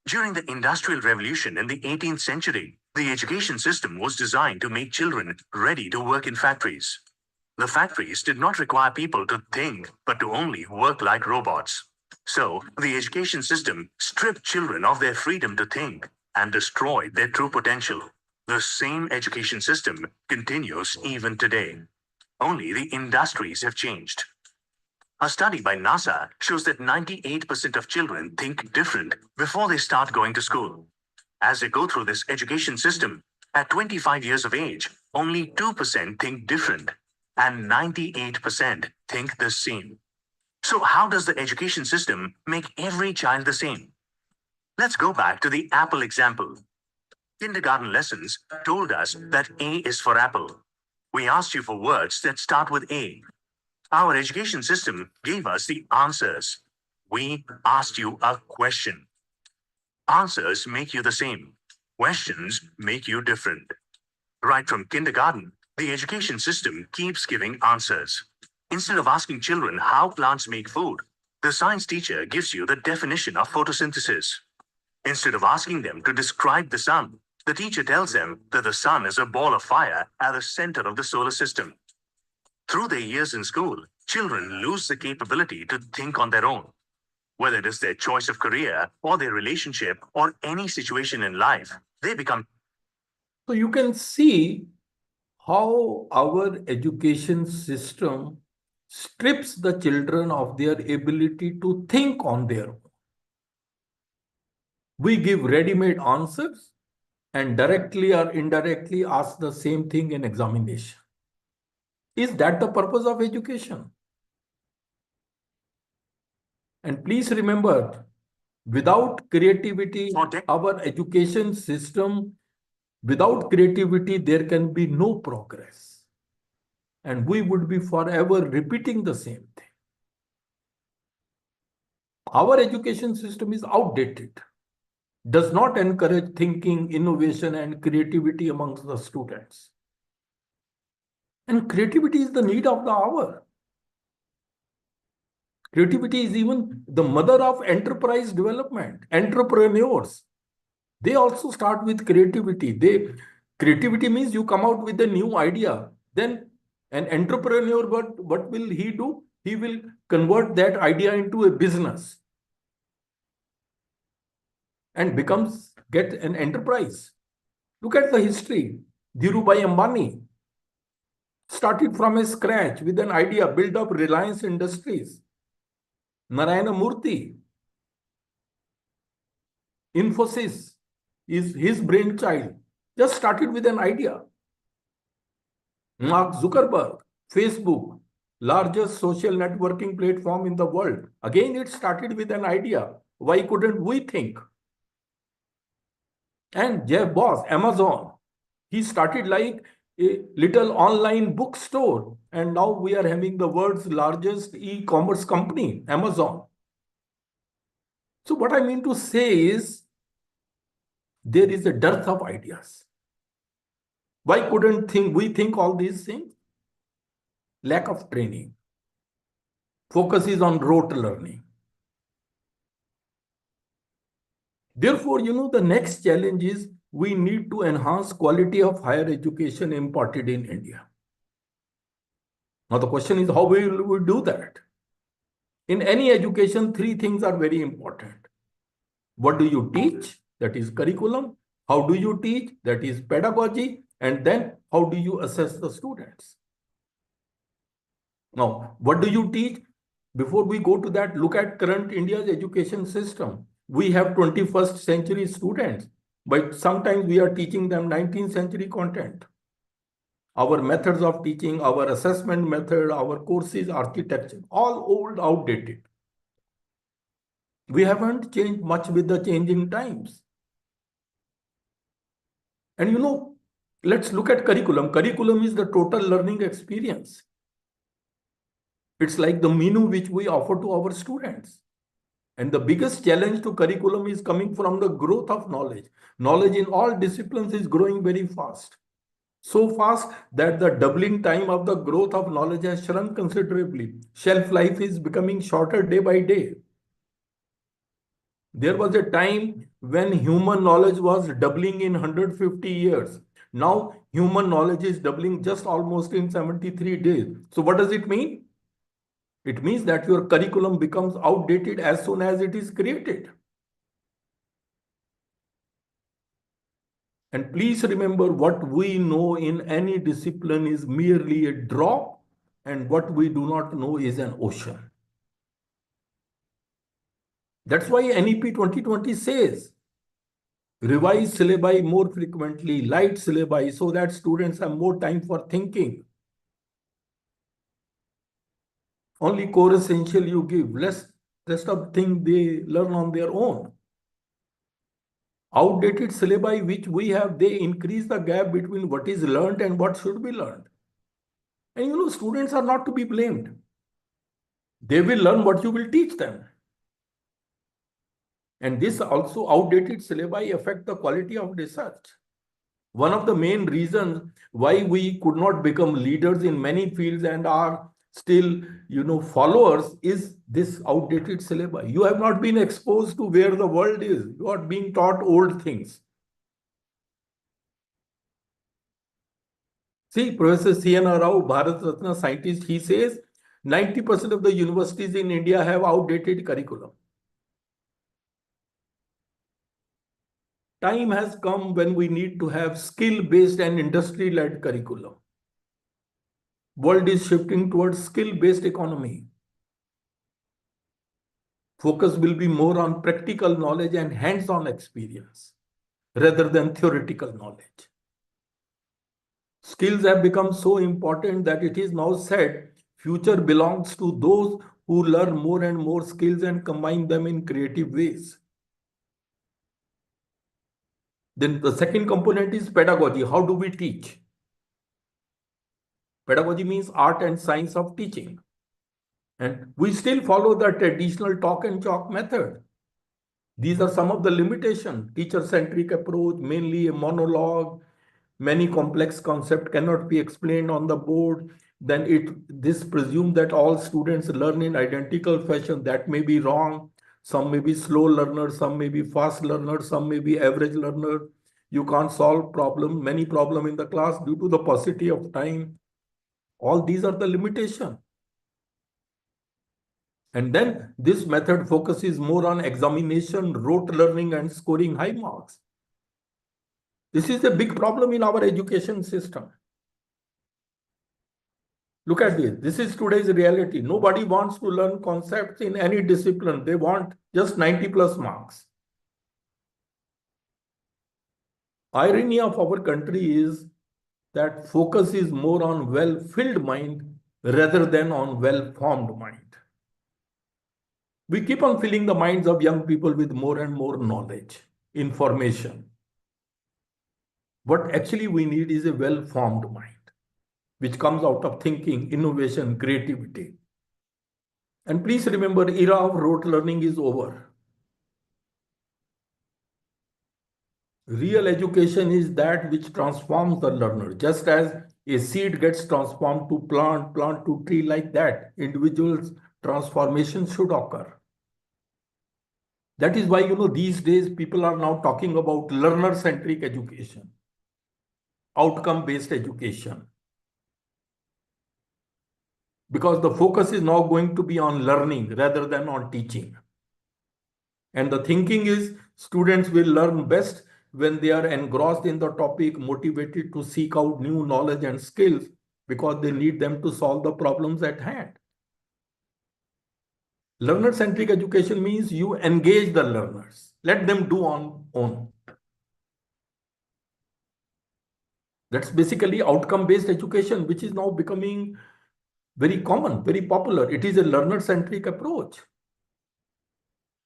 During the Industrial Revolution in the 18th century, the education system was designed to make children ready to work in factories. The factories did not require people to think, but to only work like robots. So, the education system stripped children of their freedom to think and destroyed their true potential. The same education system continues even today. Only the industries have changed. A study by NASA shows that 98% of children think different before they start going to school. As they go through this education system, at 25 years of age, only 2% think different, and 98% think the same. So how does the education system make every child the same? Let's go back to the apple example. Kindergarten lessons told us that A is for apple. We asked you for words that start with A. Our education system gave us the answers. We asked you a question. Answers make you the same. Questions make you different. Right from kindergarten, the education system keeps giving answers. Instead of asking children how plants make food, the science teacher gives you the definition of photosynthesis. Instead of asking them to describe the sun, the teacher tells them that the sun is a ball of fire at the center of the solar system. Through their years in school, children lose the capability to think on their own. Whether it is their choice of career or their relationship or any situation in life, they become. So you can see how our education system strips the children of their ability to think on their own. We give ready-made answers and directly or indirectly ask the same thing in examination. Is that the purpose of education? And please remember, without creativity, our education system, without creativity, there can be no progress. And we would be forever repeating the same thing. Our education system is outdated, does not encourage thinking, innovation, and creativity amongst the students. And creativity is the need of the hour. Creativity is even the mother of enterprise development. Entrepreneurs, they also start with creativity. Creativity means you come out with a new idea. Then an entrepreneur, what will he do? He will convert that idea into a business and get an enterprise. Look at the history. Dhirubhai Ambani started from a scratch with an idea, built up Reliance Industries. Narayana Murthy, Infosys is his brainchild, just started with an idea. Mark Zuckerberg, Facebook, largest social networking platform in the world. Again, it started with an idea. Why couldn't we think? And Jeff Bezos, Amazon, he started like a little online bookstore. And now we are having the world's largest e-commerce company, Amazon. So what I mean to say is, there is a dearth of ideas. Why couldn't we think all these things? Lack of training. Focus is on rote learning. Therefore, the next challenge is we need to enhance quality of higher education imparted in India. Now, the question is, how will we do that? In any education, three things are very important. What do you teach? That is curriculum. How do you teach? That is pedagogy. And then how do you assess the students? Now, what do you teach? Before we go to that, look at current India's education system. We have 21st century students, but sometimes we are teaching them 19th century content. our methods of teaching, our assessment method, our courses, architecture, all old, outdated. We haven't changed much with the changing times. And let's look at curriculum. Curriculum is the total learning experience. It's like the menu which we offer to our students. And the biggest challenge to curriculum is coming from the growth of knowledge. Knowledge in all disciplines is growing very fast. So fast that the doubling time of the growth of knowledge has shrunk considerably. Shelf life is becoming shorter day by day. There was a time when human knowledge was doubling in 150 years. Now, human knowledge is doubling just almost in 73 days. So what does it mean? It means that your curriculum becomes outdated as soon as it is created. And please remember, what we know in any discipline is merely a drop, and what we do not know is an ocean. That's why NEP 2020 says, revise syllabi more frequently, light syllabi, so that students have more time for thinking. Only core essential you give, less rest of things they learn on their own. Outdated syllabi which we have, they increase the gap between what is learned and what should be learned. And students are not to be blamed. They will learn what you will teach them. And this also, outdated syllabi affect the quality of research. One of the main reasons why we could not become leaders in many fields and are still, followers is this outdated syllabi. You have not been exposed to where the world is. You are being taught old things. See, Professor C.N. Rao, Bharat Ratna scientist, he says 90% of the universities in India have outdated curriculum. Time has come when we need to have skill-based and industry-led curriculum. World is shifting towards skill-based economy. Focus will be more on practical knowledge and hands-on experience rather than theoretical knowledge. Skills have become so important that it is now said future belongs to those who learn more and more skills and combine them in creative ways. Then the second component is pedagogy. How do we teach? Pedagogy means art and science of teaching. And we still follow the traditional talk and chalk method. These are some of the limitations. Teacher-centric approach, mainly a monologue. Many complex concepts cannot be explained on the board. Then this presumes that all students learn in identical fashion. That may be wrong. Some may be slow learners, some may be fast learners, some may be average learners. You can't solve many problems in the class due to the paucity of time. All these are the limitations. And then this method focuses more on examination, rote learning, and scoring high marks. This is a big problem in our education system. Look at this. This is today's reality. Nobody wants to learn concepts in any discipline. They want just 90+ marks. Irony of our country is that focus is more on well-filled mind rather than on well-formed mind. We keep on filling the minds of young people with more and more knowledge, information. What actually we need is a well-formed mind, which comes out of thinking, innovation, creativity. And please remember, era of rote learning is over. Real education is that which transforms the learner, just as a seed gets transformed to plant to tree, like that. Individuals' transformation should occur. That is why, these days people are now talking about learner-centric education, outcome-based education. Because the focus is now going to be on learning rather than on teaching. And the thinking is students will learn best when they are engrossed in the topic, motivated to seek out new knowledge and skills because they need them to solve the problems at hand. Learner-centric education means you engage the learners. Let them do on own. That's basically outcome-based education, which is now becoming very common, very popular. It is a learner-centric approach.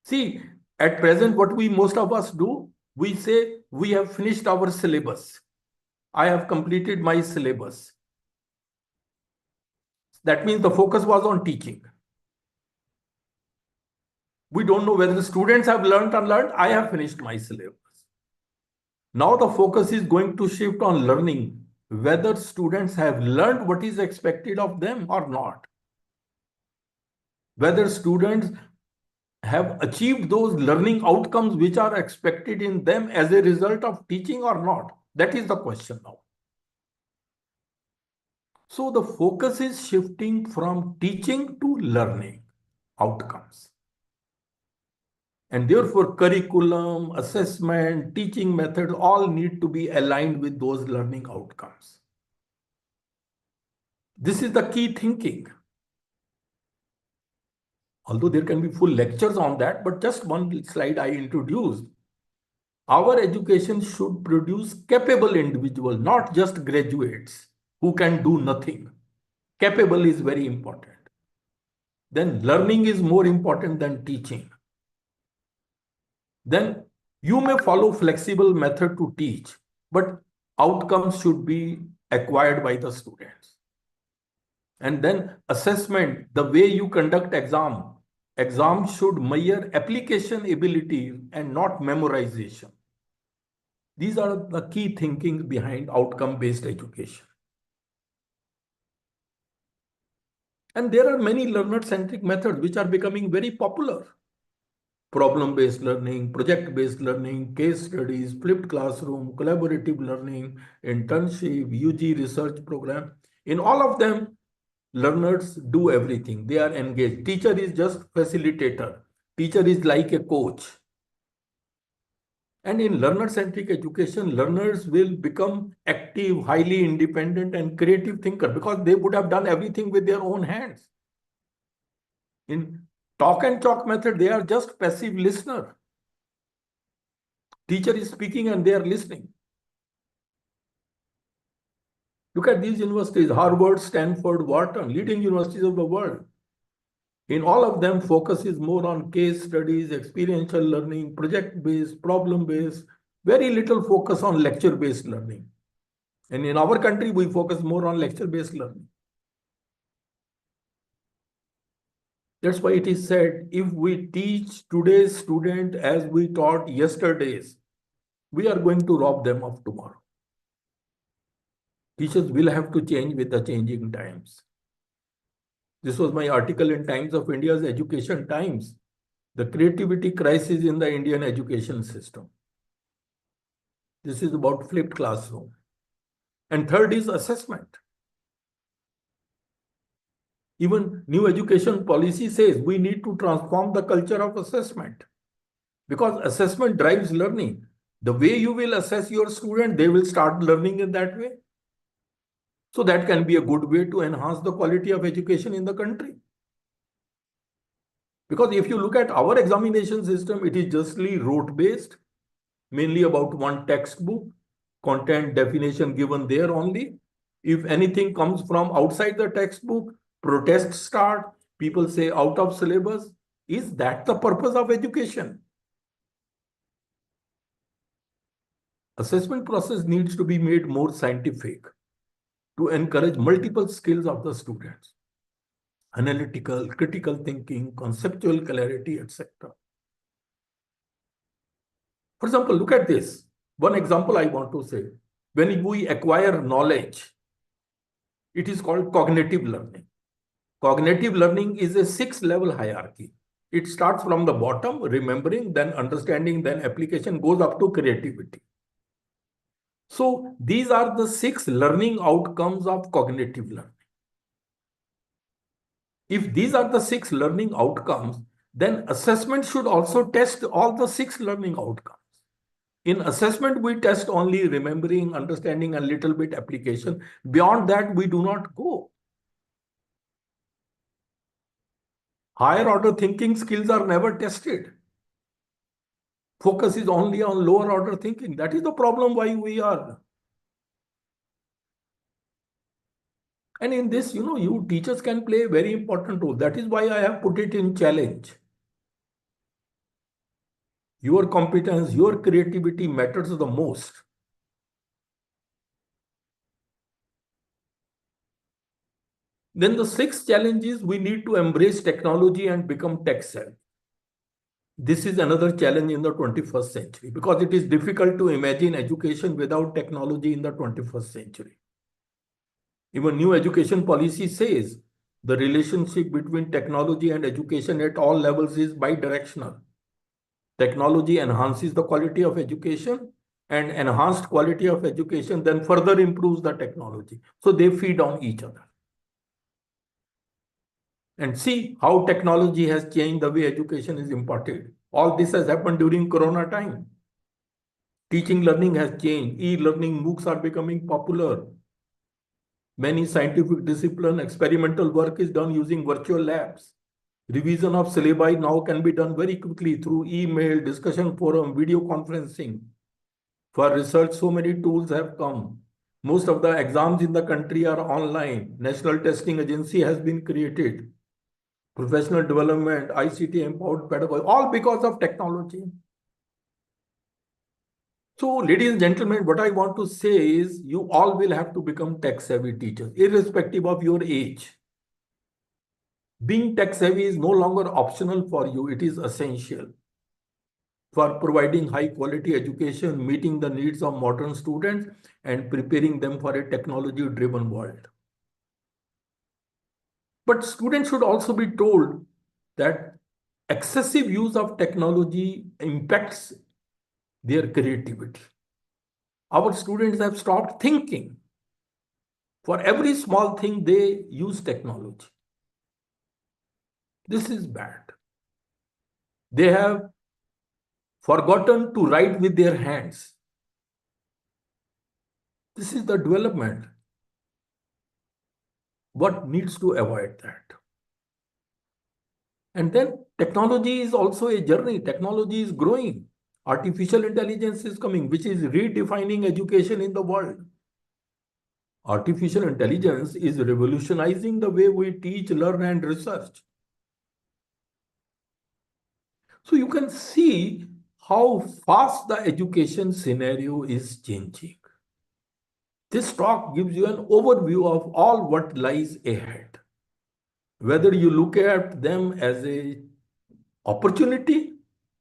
See, at present, what most of us do, we say we have finished our syllabus. I have completed my syllabus. That means the focus was on teaching. We don't know whether the students have learned or unlearned. I have finished my syllabus. Now the focus is going to shift on learning, whether students have learned what is expected of them or not. Whether students have achieved those learning outcomes which are expected in them as a result of teaching or not. That is the question now. So the focus is shifting from teaching to learning outcomes. And therefore, curriculum, assessment, teaching method all need to be aligned with those learning outcomes. This is the key thinking. Although there can be full lectures on that, but just one slide I introduced. Our education should produce capable individuals, not just graduates who can do nothing. Capable is very important. Then learning is more important than teaching. Then you may follow flexible method to teach, but outcomes should be acquired by the students. And then assessment, the way you conduct exam should measure application ability and not memorization. These are the key thinking behind outcome-based education. And there are many learner-centric methods which are becoming very popular. Problem-based learning, project-based learning, case studies, flipped classroom, collaborative learning, internship, UG research program. In all of them, learners do everything. They are engaged. Teacher is just facilitator. Teacher is like a coach. And in learner-centric education, learners will become active, highly independent, and creative thinker because they would have done everything with their own hands. In talk and talk method, they are just passive listener. Teacher is speaking and they are listening. Look at these universities, Harvard, Stanford, Wharton, leading universities of the world. In all of them, focus is more on case studies, experiential learning, project-based, problem-based, very little focus on lecture-based learning. And in our country, we focus more on lecture-based learning. That's why it is said, if we teach today's student as we taught yesterday's, we are going to rob them of tomorrow. Teachers will have to change with the changing times. This was my article in Times of India's Education Times, the creativity crisis in the Indian education system. This is about flipped classroom. And third is assessment. Even new education policy says we need to transform the culture of assessment because assessment drives learning. The way you will assess your student, they will start learning in that way. So that can be a good way to enhance the quality of education in the country. Because if you look at our examination system, it is justly rote-based, mainly about one textbook, content definition given there only. If anything comes from outside the textbook, protests start, people say out of syllabus. Is that the purpose of education? Assessment process needs to be made more scientific to encourage multiple skills of the students. Analytical, critical thinking, conceptual clarity, etc. For example, look at this. One example I want to say. When we acquire knowledge, it is called cognitive learning. Cognitive learning is a 6-level hierarchy. It starts from the bottom, remembering, then understanding, then application, goes up to creativity. So these are the 6 learning outcomes of cognitive learning. If these are the 6 learning outcomes, then assessment should also test all the 6 learning outcomes. In assessment, we test only remembering, understanding, and little bit application. Beyond that, we do not go. Higher order thinking skills are never tested. Focus is only on lower order thinking. That is the problem why we are And in this, you teachers can play a very important role. That is why I have put it in challenge. Your competence, your creativity matters the most. Then the sixth challenge is we need to embrace technology and become tech savvy. This is another challenge in the 21st century because it is difficult to imagine education without technology in the 21st century. Even new education policy says the relationship between technology and education at all levels is bidirectional. Technology enhances the quality of education, and enhanced quality of education then further improves the technology. So they feed on each other. And see how technology has changed the way education is imparted. All this has happened during Corona time. Teaching learning has changed. E-learning MOOCs are becoming popular. Many scientific discipline experimental work is done using virtual labs. Revision of syllabi now can be done very quickly through email, discussion forum, video conferencing. For research, so many tools have come. Most of the exams in the country are online. National Testing Agency has been created. Professional development, ICT empowered pedagogy, all because of technology. So, ladies and gentlemen, what I want to say is you all will have to become tech savvy teachers, irrespective of your age. Being tech savvy is no longer optional for you, it is essential for providing high quality education, meeting the needs of modern students, and preparing them for a technology driven world. But students should also be told that excessive use of technology impacts their creativity. Our students have stopped thinking. For every small thing, they use technology. This is bad. They have forgotten to write with their hands. This is the development. What needs to avoid that? And then technology is also a journey. Technology is growing. Artificial intelligence is coming, which is redefining education in the world. Artificial intelligence is revolutionizing the way we teach, learn, and research. So you can see how fast the education scenario is changing. This talk gives you an overview of all what lies ahead. Whether you look at them as an opportunity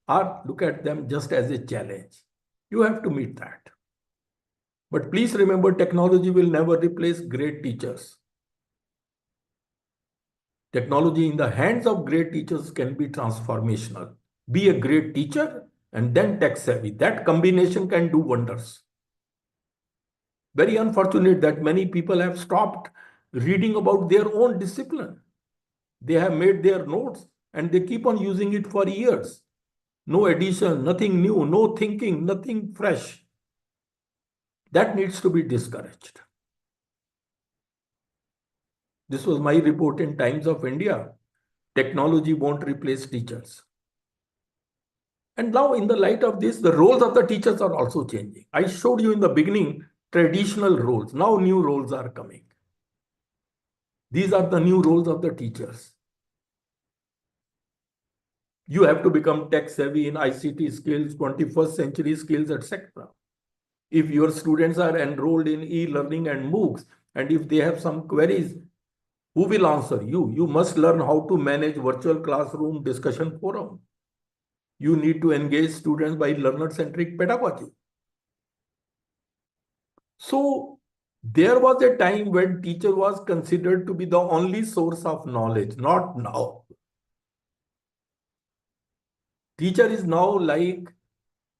or look at them just as a challenge, you have to meet that. But please remember, technology will never replace great teachers. Technology in the hands of great teachers can be transformational. Be a great teacher and then tech savvy. That combination can do wonders. Very unfortunate that many people have stopped reading about their own discipline. They have made their notes and they keep on using it for years. No addition, nothing new, no thinking, nothing fresh. That needs to be discouraged. This was my report in Times of India. Technology won't replace teachers. And now in the light of this, the roles of the teachers are also changing. I showed you in the beginning traditional roles. Now new roles are coming. These are the new roles of the teachers. You have to become tech savvy in ICT skills, 21st century skills, etc. If your students are enrolled in e-learning and MOOCs, and if they have some queries, who will answer you? You must learn how to manage virtual classroom discussion forum. You need to engage students by learner-centric pedagogy. So there was a time when teacher was considered to be the only source of knowledge, not now. Teacher is now like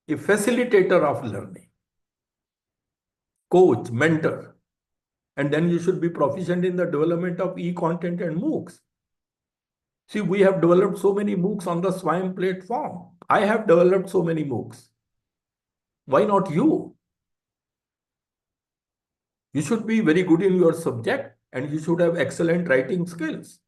a facilitator of learning, coach, mentor, and then you should be proficient in the development of e-content and MOOCs. See, we have developed so many MOOCs on the SWAYAM platform. I have developed so many MOOCs. Why not you? You should be very good in your subject and you should have excellent writing skills.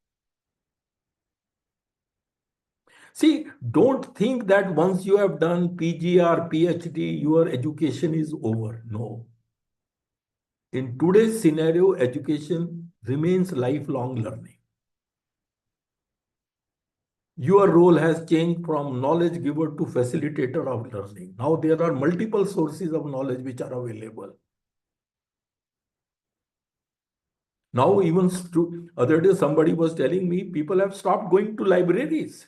See, don't think that once you have done PG or PhD, your education is over. No. In today's scenario, education remains lifelong learning. Your role has changed from knowledge giver to facilitator of learning. Now there are multiple sources of knowledge which are available. Now even other day somebody was telling me people have stopped going to libraries.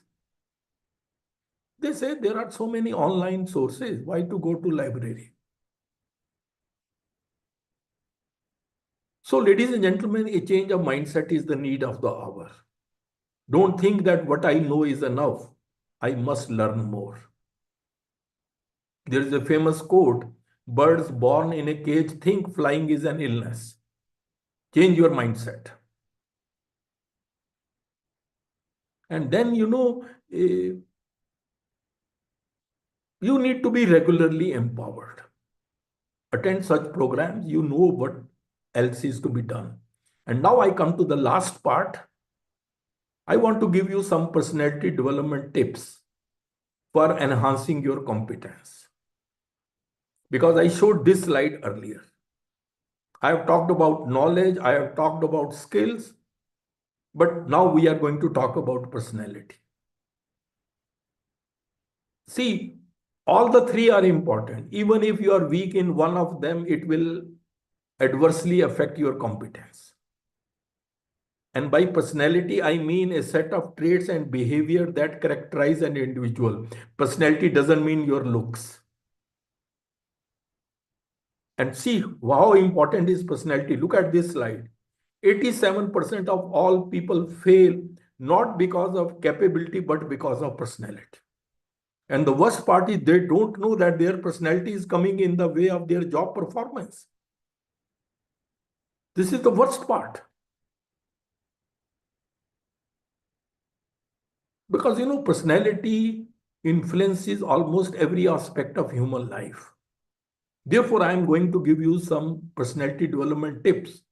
They say there are so many online sources. Why to go to library? So ladies and gentlemen, a change of mindset is the need of the hour. Don't think that what I know is enough. I must learn more. There is a famous quote, birds born in a cage think flying is an illness. Change your mindset. And then, you need to be regularly empowered. Attend such programs, you know what else is to be done. And now I come to the last part. I want to give you some personality development tips for enhancing your competence. Because I showed this slide earlier. I have talked about knowledge, I have talked about skills, but now we are going to talk about personality. See, all the three are important. Even if you are weak in one of them, it will adversely affect your competence. And by personality, I mean a set of traits and behavior that characterize an individual. Personality doesn't mean your looks. And see how important is personality. Look at this slide. 87% of all people fail not because of capability, but because of personality. And the worst part is they don't know that their personality is coming in the way of their job performance. This is the worst part. Because, personality influences almost every aspect of human life. Therefore, I am going to give you some personality development tips.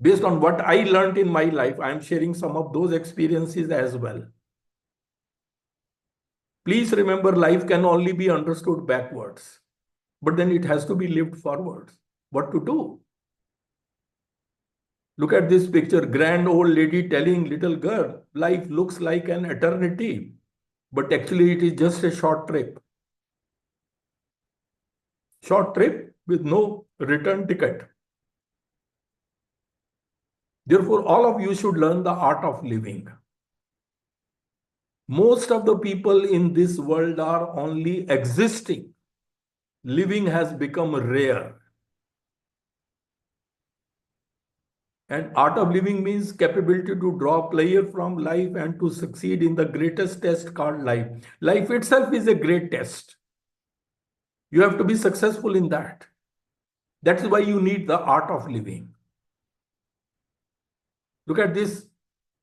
Based on what I learned in my life, I am sharing some of those experiences as well. Please remember, life can only be understood backwards, but then it has to be lived forwards. What to do? Look at this picture, grand old lady telling little girl, life looks like an eternity, but actually it is just a short trip. Short trip with no return ticket. Therefore, all of you should learn the art of living. Most of the people in this world are only existing. Living has become rare. And art of living means capability to draw pleasure from life and to succeed in the greatest test called life. Life itself is a great test. You have to be successful in that. That's why you need the art of living. Look at this.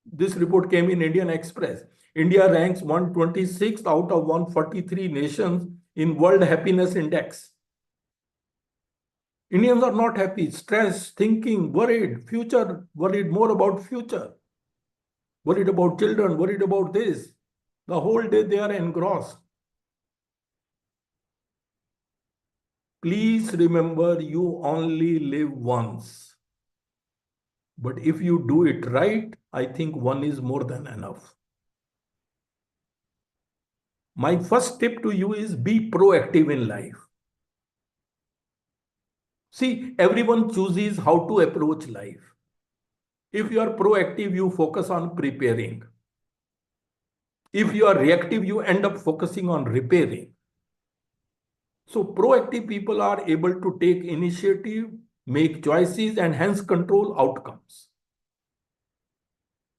This report came in Indian Express. India ranks 126th out of 143 nations in World Happiness Index. Indians are not happy, stressed, thinking, worried, future, worried more about future, worried about children, worried about this. The whole day they are engrossed. Please remember, you only live once. But if you do it right, I think one is more than enough. My first tip to you is be proactive in life. See, everyone chooses how to approach life. If you are proactive, you focus on preparing. If you are reactive, you end up focusing on repairing. So proactive people are able to take initiative, make choices, and hence control outcomes.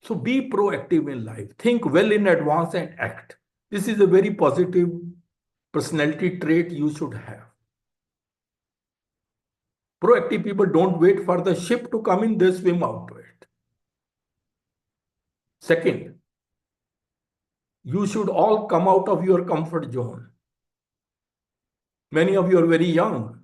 So be proactive in life. Think well in advance and act. This is a very positive personality trait you should have. Proactive people don't wait for the ship to come in, they swim out to it. Second, you should all come out of your comfort zone. Many of you are very young.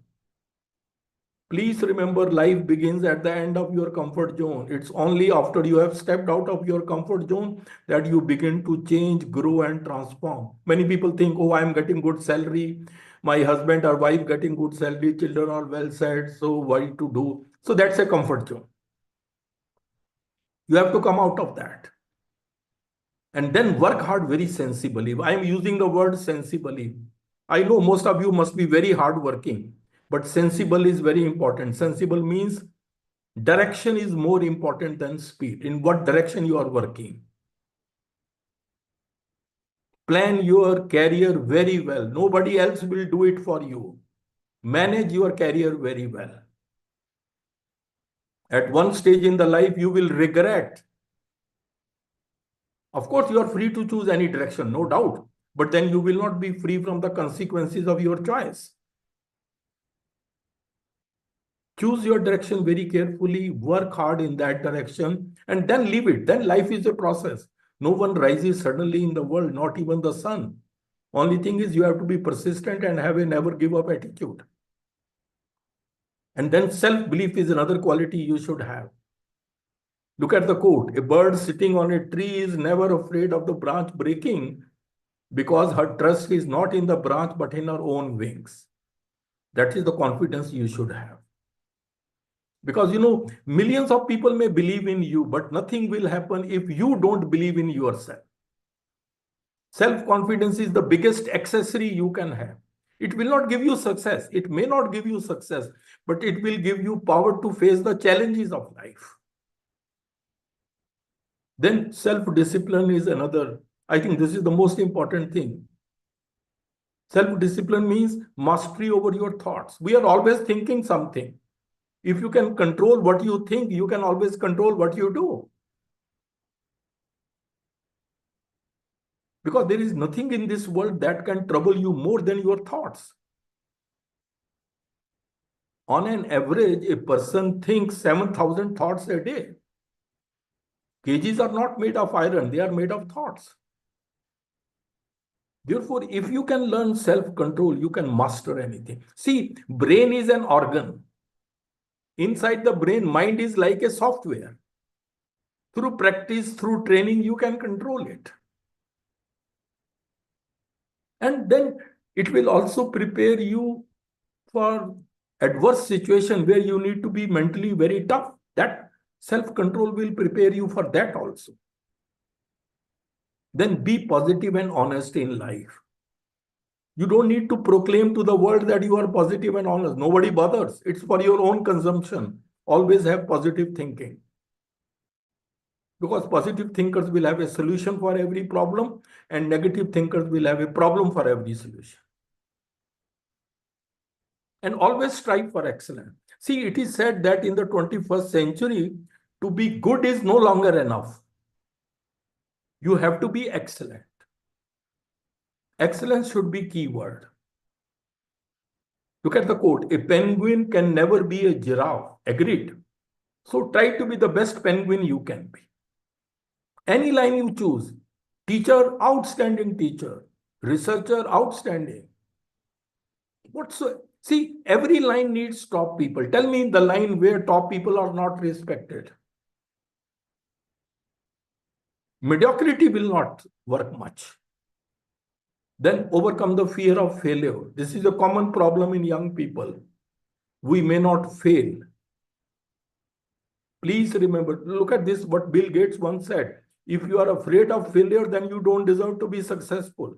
Please remember, life begins at the end of your comfort zone. It's only after you have stepped out of your comfort zone that you begin to change, grow, and transform. Many people think, oh, I'm getting good salary. My husband or wife getting good salary, children are well set, so why to do? So that's a comfort zone. You have to come out of that. And then work hard very sensibly. I am using the word sensibly. I know most of you must be very hardworking, but sensible is very important. Sensible means direction is more important than speed. In what direction you are working. Plan your career very well. Nobody else will do it for you. Manage your career very well. At one stage in the life, you will regret. Of course, you are free to choose any direction, no doubt. But then you will not be free from the consequences of your choice. Choose your direction very carefully, work hard in that direction, and then leave it. Then life is a process. No one rises suddenly in the world, not even the sun. Only thing is you have to be persistent and have a never give up attitude. And then self-belief is another quality you should have. Look at the quote. A bird sitting on a tree is never afraid of the branch breaking because her trust is not in the branch but in her own wings. That is the confidence you should have. Because, you know, millions of people may believe in you, but nothing will happen if you don't believe in yourself. Self-confidence is the biggest accessory you can have. It will not give you success. It may not give you success, but it will give you power to face the challenges of life. Then self-discipline is another. I think this is the most important thing. Self-discipline means mastery over your thoughts. We are always thinking something. If you can control what you think, you can always control what you do. Because there is nothing in this world that can trouble you more than your thoughts. On an average, a person thinks 7,000 thoughts a day. Cages are not made of iron, they are made of thoughts. Therefore, if you can learn self-control, you can master anything. See, brain is an organ. Inside the brain, mind is like a software. Through practice, through training, you can control it. And then it will also prepare you for adverse situation where you need to be mentally very tough. That self-control will prepare you for that also. Then be positive and honest in life. You don't need to proclaim to the world that you are positive and honest. Nobody bothers. It's for your own consumption. Always have positive thinking. Because positive thinkers will have a solution for every problem and negative thinkers will have a problem for every solution. And always strive for excellence. See, it is said that in the 21st century, to be good is no longer enough. You have to be excellent. Excellence should be keyword. Look at the quote. A penguin can never be a giraffe. Agreed. So try to be the best penguin you can be. Any line you choose. Teacher, outstanding teacher. Researcher, outstanding. See, every line needs top people. Tell me the line where top people are not respected. Mediocrity will not work much. Then overcome the fear of failure. This is a common problem in young people. We may not fail. Please remember, look at this, what Bill Gates once said. If you are afraid of failure, then you don't deserve to be successful.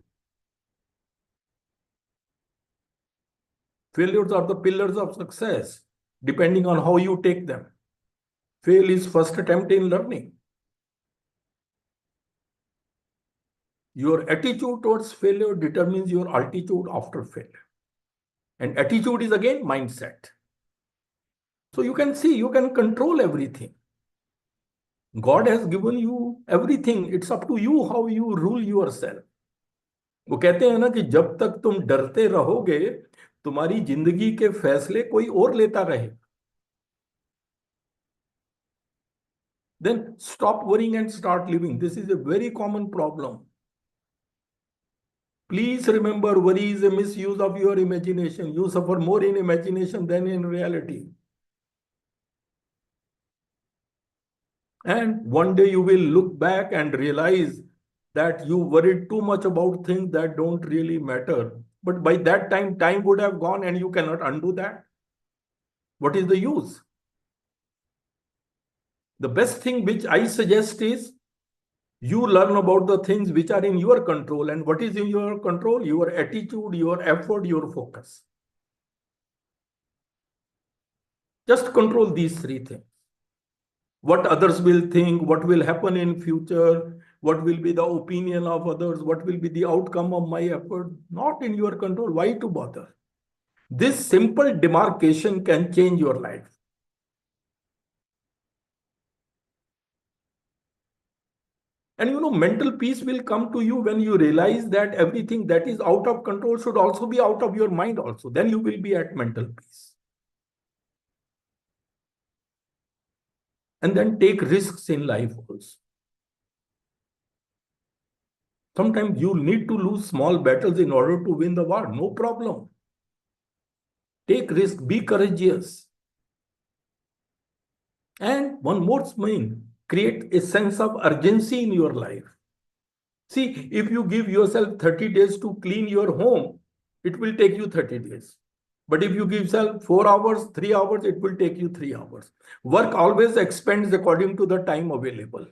Failures are the pillars of success, depending on how you take them. Fail is first attempt in learning. Your attitude towards failure determines your altitude after failure. And attitude is again mindset. So you can see, you can control everything. God has given you everything. It's up to you how you rule yourself. वो कहते हैं ना कि जब तक तुम डरते रहोगे, तुम्हारी जिंदगी के फैसले कोई और लेता रहेगा. Then stop worrying and start living. This is a very common problem. Please remember, worry is a misuse of your imagination. You suffer more in imagination than in reality. And one day you will look back and realize that you worried too much about things that don't really matter. But by that time, time would have gone and you cannot undo that. What is the use? The best thing which I suggest is you learn about the things which are in your control. And what is in your control? Your attitude, your effort, your focus. Just control these three things. What others will think, what will happen in future, what will be the opinion of others, what will be the outcome of my effort, not in your control. Why to bother? This simple demarcation can change your life. And you know, mental peace will come to you when you realize that everything that is out of control should also be out of your mind also. Then you will be at mental peace. And then take risks in life also. Sometimes you need to lose small battles in order to win the war. No problem. Take risk, be courageous. And one more thing, create a sense of urgency in your life. See, if you give yourself 30 days to clean your home, it will take you 30 days. But if you give yourself 4 hours, 3 hours, it will take you 3 hours. Work always expands according to the time available.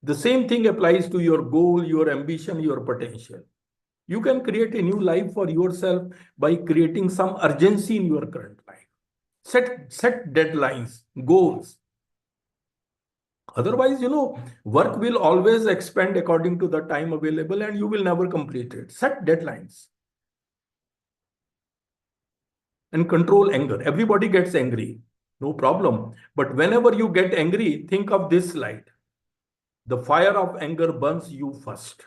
The same thing applies to your goal, your ambition, your potential. You can create a new life for yourself by creating some urgency in your current life. Set deadlines, goals. Otherwise, you know, work will always expand according to the time available and you will never complete it. Set deadlines. And control anger. Everybody gets angry. No problem. But whenever you get angry, think of this slide. The fire of anger burns you first.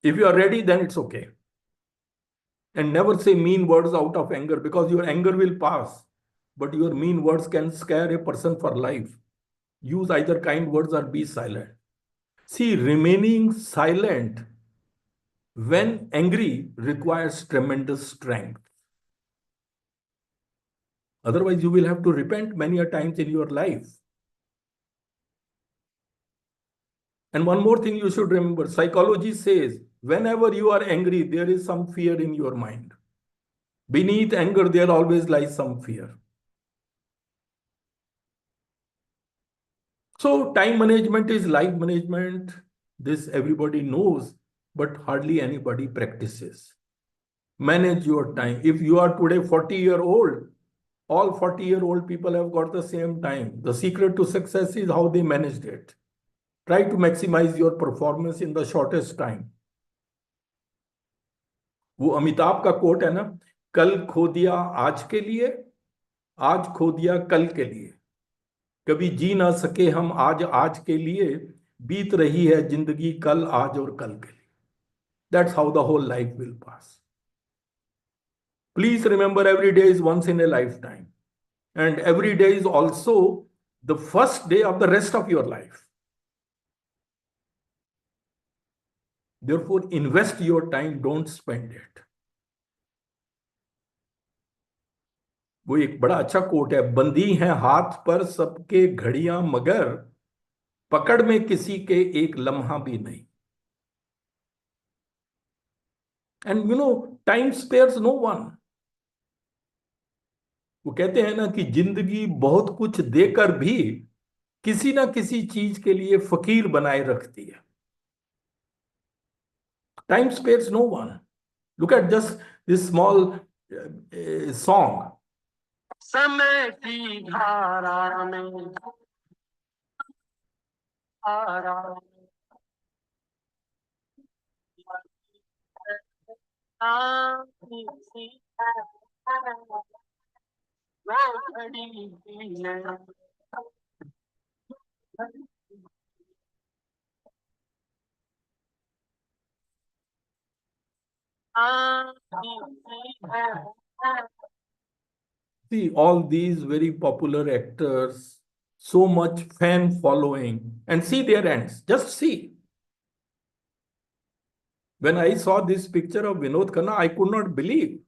If you are ready, then it's okay. And never say mean words out of anger because your anger will pass. But your mean words can scare a person for life. Use either kind words or be silent. See, remaining silent when angry requires tremendous strength. Otherwise, you will have to repent many a times in your life. And one more thing you should remember, psychology says, whenever you are angry, there is some fear in your mind. Beneath anger, there always lies some fear. So time management is life management. This everybody knows, but hardly anybody practices. Manage your time. If you are today 40-year-old, all 40-year-old people have got the same time. The secret to success is how they managed it. Try to maximize your performance in the shortest time. वो अमिताभ का coat है ना, कल खो दिया आज के लिए, आज खो दिया कल के लिए, कभी जी ना सके हम आज के लिए, बीत रही है जिंदगी कल आज और कल के लिए. That's how the whole life will pass. Please remember, every day is once in a lifetime. And every day is also the first day of the rest of your life. Therefore, invest your time, don't spend it. वो एक बड़ा अच्छा coat है, बंदी हैं हाथ पर सबके घड़ियां मगर पकड़ में किसी के एक लम्हा भी नहीं. And you know, time spares no one. वो कहते हैं ना कि जिंदगी बहुत कुछ देकर भी किसी ना किसी चीज के लिए फकीर बनाए रखती है. Time spares no one. Look at just this small song. समय की धारा में धारा See, all these very popular actors, so much fan following, and see their ends. Just see. When I saw this picture of Vinod Khanna, I could not believe.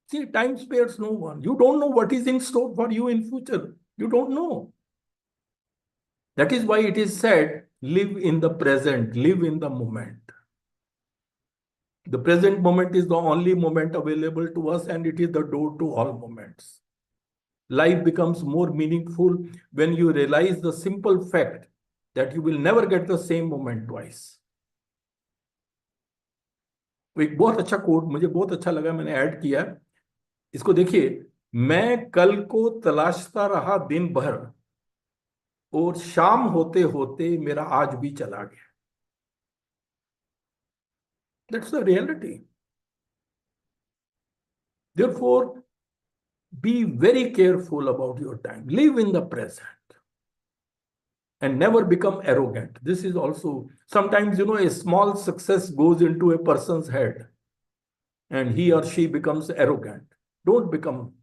See, time spares no one. You don't know what is in store for you in future. You don't know. That is why it is said, live in the present, live in the moment. The present moment is the only moment available to us, and it is the door to all moments. Life becomes more meaningful when you realize the simple fact that you will never get the same moment twice. एक बहुत अच्छा coat मुझे बहुत अच्छा लगा, मैंने add किया इसको। देखिए, मैं कल को तलाशता रहा दिन भर और शाम होते होते मेरा आज भी चला गया। That's the reality. Therefore, be very careful about your time. Live in the present and never become arrogant. This is also, sometimes, a small success goes into a person's head and he or she becomes arrogant. Don't become.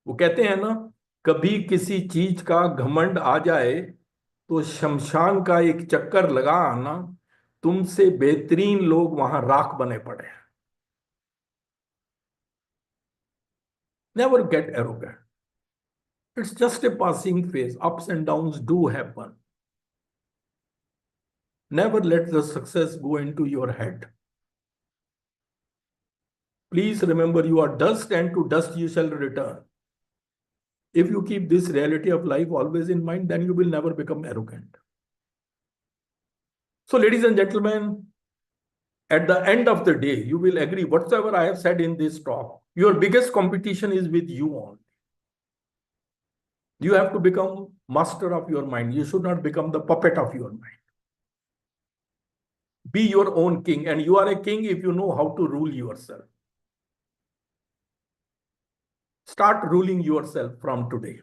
वो कहते हैं ना, कभी किसी चीज का घमंड आ जाए तो शमशान का एक चक्कर लगा आना, तुमसे बेहतरीन लोग वहां राख बने पड़े। Never get arrogant. It's just a passing phase. Ups and downs do happen. Never let the success go into your head. Please remember, you are dust and to dust you shall return. If you keep this reality of life always in mind, then you will never become arrogant. So, ladies and gentlemen, at the end of the day, you will agree whatsoever I have said in this talk. Your biggest competition is with you only. You have to become master of your mind. You should not become the puppet of your mind. Be your own king, and you are a king if you know how to rule yourself. Start ruling yourself from today.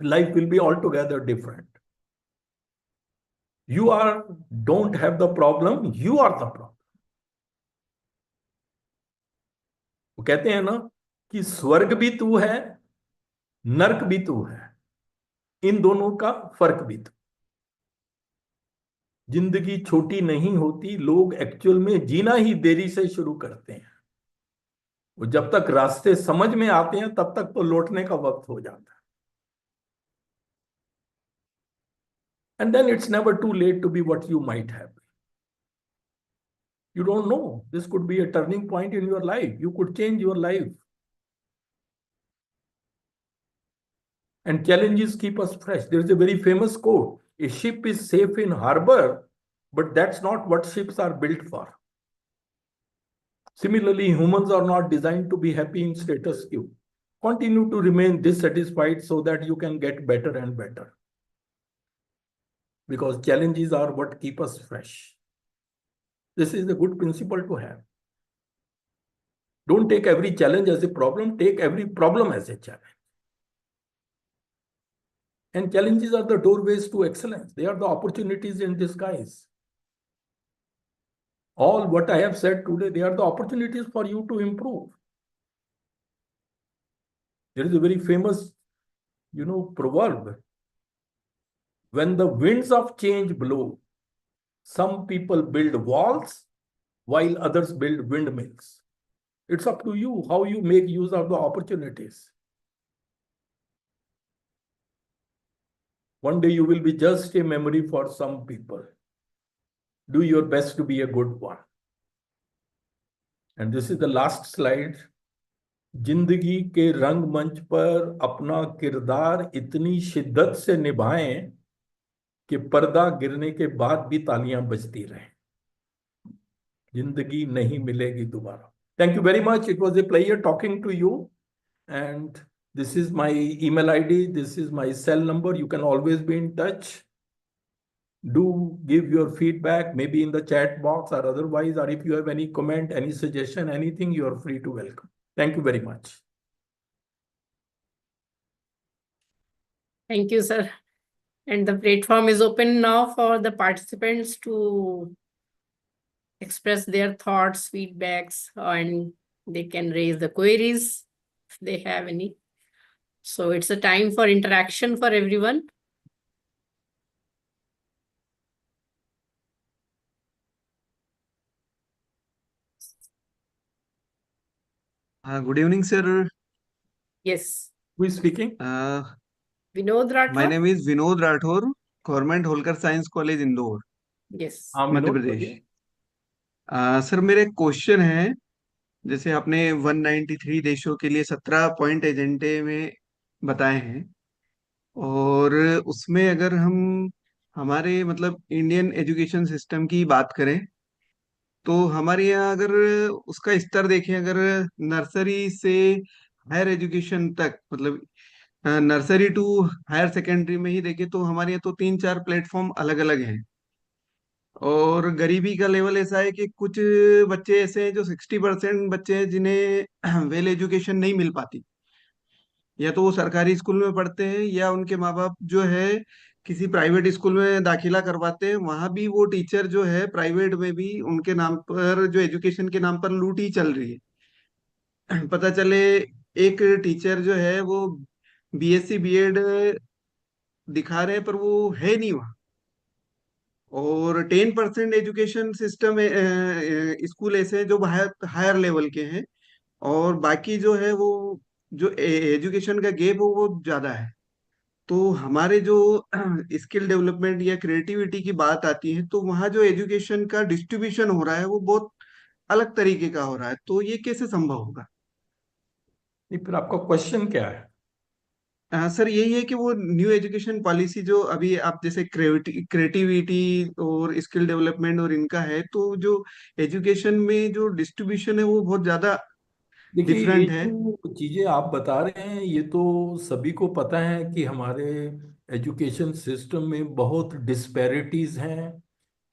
Life will be altogether different. You don't have the problem, you are the problem. वो कहते हैं ना कि स्वर्ग भी तू है, नरक भी तू है, इन दोनों का फर्क भी तू। जिंदगी छोटी नहीं होती, लोग एक्चुअल में जीना ही देरी से शुरू करते हैं। वो जब तक रास्ते समझ में आते हैं तब तक तो लौटने का वक्त हो जाता है। And then it's never too late to be what you might have been. You don't know. This could be a turning point in your life. You could change your life. And challenges keep us fresh. There is a very famous quote: a ship is safe in harbor, but that's not what ships are built for. Similarly, humans are not designed to be happy in status quo. Continue to remain dissatisfied so that you can get better and better. Because challenges are what keep us fresh. This is a good principle to have. Don't take every challenge as a problem, take every problem as a challenge. And challenges are the doorways to excellence. They are the opportunities in disguise. All what I have said today, they are the opportunities for you to improve. There is a very famous, proverb. When the winds of change blow, some people build walls while others build windmills. It's up to you how you make use of the opportunities. One day you will be just a memory for some people. Do your best to be a good one. And this is the last slide. जिंदगी के रंगमंच पर अपना किरदार इतनी शिद्दत से निभाएं कि पर्दा गिरने के बाद भी तालियां बजती रहें। जिंदगी नहीं मिलेगी दोबारा। Thank you very much. It was a pleasure talking to you. And this is my email ID. This is my cell number. You can always be in touch. Do give your feedback, maybe in the chat box or otherwise, or if you have any comment, any suggestion, anything, you are free to welcome. Thank you very much. Thank you, sir. And the platform is open now for the participants to express their thoughts, feedbacks, and they can raise the queries if they have any. So it's a time for interaction for everyone. Good evening, sir. Yes. Who is speaking? Vinod Rathore? My name is Vinod Rathore, Government Holkar Science College, Indore. Yes. Madhya Pradesh. Sir, मेरे question है, जैसे आपने 193 देशों के लिए 17 point एजेंडे में बताए हैं, और उसमें अगर हम हमारे मतलब इंडियन एजुकेशन सिस्टम की बात करें, तो हमारे यहाँ अगर उसका स्तर देखें, अगर नर्सरी से हायर एजुकेशन तक, मतलब नर्सरी टू हायर सेकेंडरी में ही देखें, तो हमारे यहाँ तो 3-4 प्लेटफॉर्म अलग अलग हैं। और गरीबी का लेवल ऐसा है कि कुछ बच्चे ऐसे हैं जो 60% बच्चे हैं जिन्हें वेल एजुकेशन नहीं मिल पाती, या तो वो सरकारी स्कूल में पढ़ते हैं या उनके माँ बाप जो है किसी प्राइवेट स्कूल में दाखिला करवाते हैं। वहां भी वो टीचर जो है प्राइवेट में भी उनके नाम पर, जो एजुकेशन के नाम पर लूट ही चल रही है। पता चले एक टीचर जो है वो बीएससी बीएड दिखा रहे हैं, पर वो है नहीं वहाँ। और 10% एजुकेशन सिस्टम स्कूल ऐसे हैं जो हायर लेवल के हैं, और बाकी जो है वो जो एजुकेशन का गैप हो वो ज्यादा है। तो हमारे जो स्किल डेवलपमेंट या क्रिएटिविटी की बात आती है, तो वहाँ जो एजुकेशन का डिस्ट्रीब्यूशन हो रहा है वो बहुत अलग तरीके का हो रहा है। तो ये कैसे संभव होगा? नहीं, फिर आपका क्वेश्चन क्या है? सर यही है कि वो न्यू एजुकेशन पॉलिसी जो अभी आप जैसे क्रिएटिविटी और स्किल डेवलपमेंट और इनका है, तो जो एजुकेशन में जो डिस्ट्रीब्यूशन है वो बहुत ज्यादा देखिए, ये डिफरेंट है। जो चीजें आप बता रहे हैं ये तो सभी को पता है कि हमारे एजुकेशन सिस्टम में बहुत डिस्पैरिटीज हैं।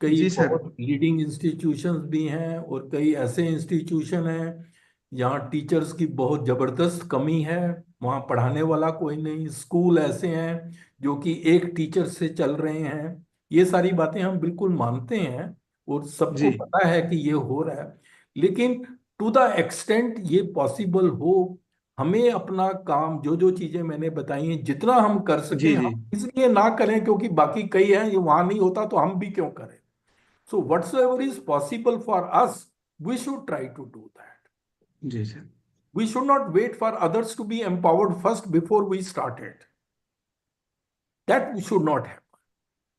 कई जी सर। बहुत लीडिंग इंस्टीट्यूशंस भी हैं और कई ऐसे इंस्टीट्यूशन हैं जहाँ टीचर्स की बहुत जबरदस्त कमी है, वहाँ पढ़ाने वाला कोई नहीं। स्कूल ऐसे हैं जो कि एक टीचर से चल रहे हैं। ये सारी बातें हम बिल्कुल मानते हैं और सबको जी पता है कि ये हो रहा है। लेकिन टू द एक्सटेंट ये पॉसिबल हो, हमें अपना काम, जो जो चीजें मैंने बताई हैं, जितना हम कर सकें, जी जी। हम इसलिए ना करें क्योंकि बाकी कई हैं ये वहां नहीं होता, तो हम भी क्यों करें? So whatsoever is possible for us, we should try to do that. जी sir. We should not wait for others to be empowered first before we start it. That should not happen.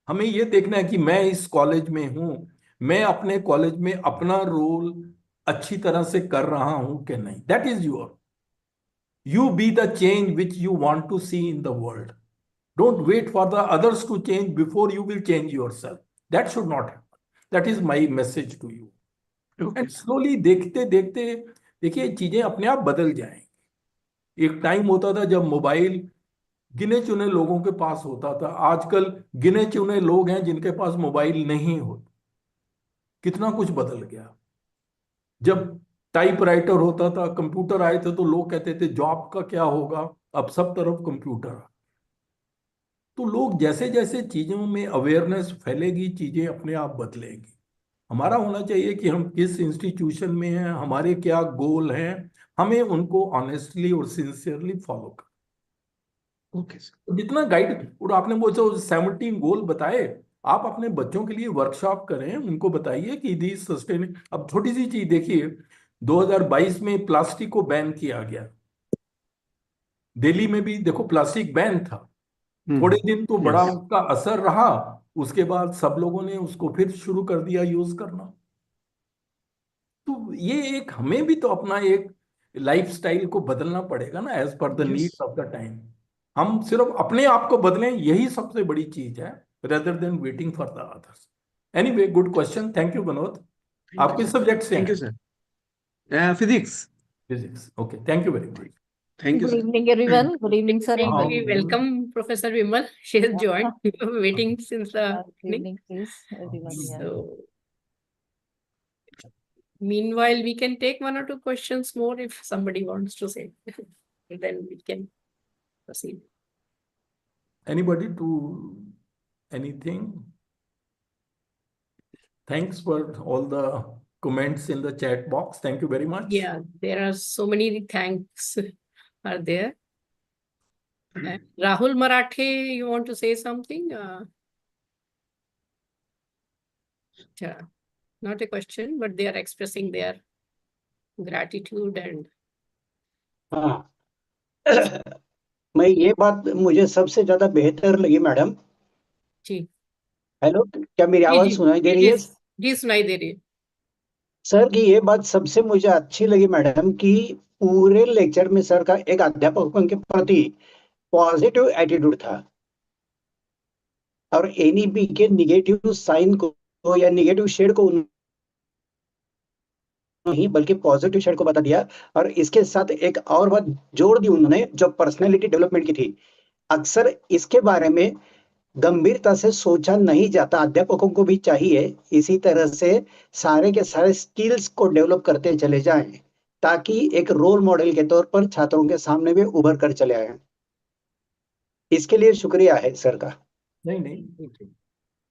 हमें ये देखना है कि मैं इस college में हूं, मैं अपने कॉलेज में अपना रोल अच्छी तरह से कर रहा हूं कि नहीं। That is your, you be the change which you want to see in the world. Don't wait for the others to change before you will change yourself. That should not happen. That is my message to you. Okay And slowly देखते देखते देखिए चीजें अपने आप बदल जाएंगी। एक time होता था जब मोबाइल गिने चुने लोगों के पास होता था, आजकल गिने चुने लोग हैं जिनके पास मोबाइल नहीं होता। कितना कुछ बदल गया। जब टाइपराइटर होता था, कंप्यूटर आए थे, तो लोग कहते थे जॉब का क्या होगा, अब सब तरफ कंप्यूटर। तो लोग जैसे जैसे चीजों में अवेयरनेस फैलेगी, चीजें अपने आप बदलेगी। हमारा होना चाहिए कि हम किस इंस्टीट्यूशन में हैं, हमारे क्या गोल हैं, हमें उनको ऑनेस्टली और सिंसियरली फॉलो कर। Okay sir. तो जितना गाइड, और आपने वो जो 17 गोल बताए, आप अपने बच्चों के लिए वर्कशॉप करें, उनको बताइए कि दी सस्टेन। अब छोटी सी चीज देखिए, 2022 में प्लास्टिक को बैन किया गया। दिल्ली में भी देखो प्लास्टिक बैन था। थोड़े दिन तो बड़ा यस। उसका असर रहा, उसके बाद सब लोगों ने उसको फिर शुरू कर दिया यूज करना। तो ये एक, हमें भी तो अपना एक लाइफस्टाइल को बदलना पड़ेगा ना, एज पर the yes. Needs of the time. हम सिर्फ अपने आप को बदलें, यही सबसे बड़ी चीज है, rather than waiting for the others. Anyway, good question, thank you Vinod. Thank आप यू किस सर। सब्जेक्ट से थैंक यू हैं? Sir. Physics. Physics, okay, thank you very much. Thank you Good sir. evening, everyone. Good evening, sir. Evening, हाँ, we welcome Professor Vimal. She has joined. We were waiting since the Good beginning. evening, please, everyone. Yeah. So, meanwhile, we can take one or two questions more if somebody wants to say. Then we can proceed. anybody to anything? Thanks for all the comments in the chat box. Thank you very much. Yeah, there are so many thanks are there. Rahul Marathe, you want to say something? Yeah, not a question, but they are expressing their gratitude and हाँ मैं ये बात मुझे सबसे ज्यादा बेहतर लगी madam. जी hello, क्या मेरी जी आवाज जी सुनाई दे जी रही है? जी सुनाई दे रही है। सर की ये बात सबसे मुझे अच्छी लगी मैडम कि पूरे लेक्चर में सर का एक अध्यापकों के प्रति पॉजिटिव एटीट्यूड था और एनईपी के निगेटिव साइन को या निगेटिव शेड को नहीं बल्कि पॉजिटिव शेड को बता दिया। और इसके साथ एक और बात जोड़ दी उन्होंने जो पर्सनैलिटी डेवलपमेंट की थी। अक्सर इसके बारे में गंभीरता से सोचा नहीं जाता, अध्यापकों को भी चाहिए इसी तरह से सारे के सारे स्किल्स को डेवलप करते चले जाएं ताकि एक रोल मॉडल के तौर पर छात्रों के सामने भी उभर कर चले आए। इसके लिए शुक्रिया है सर का। नहीं नहीं देखिए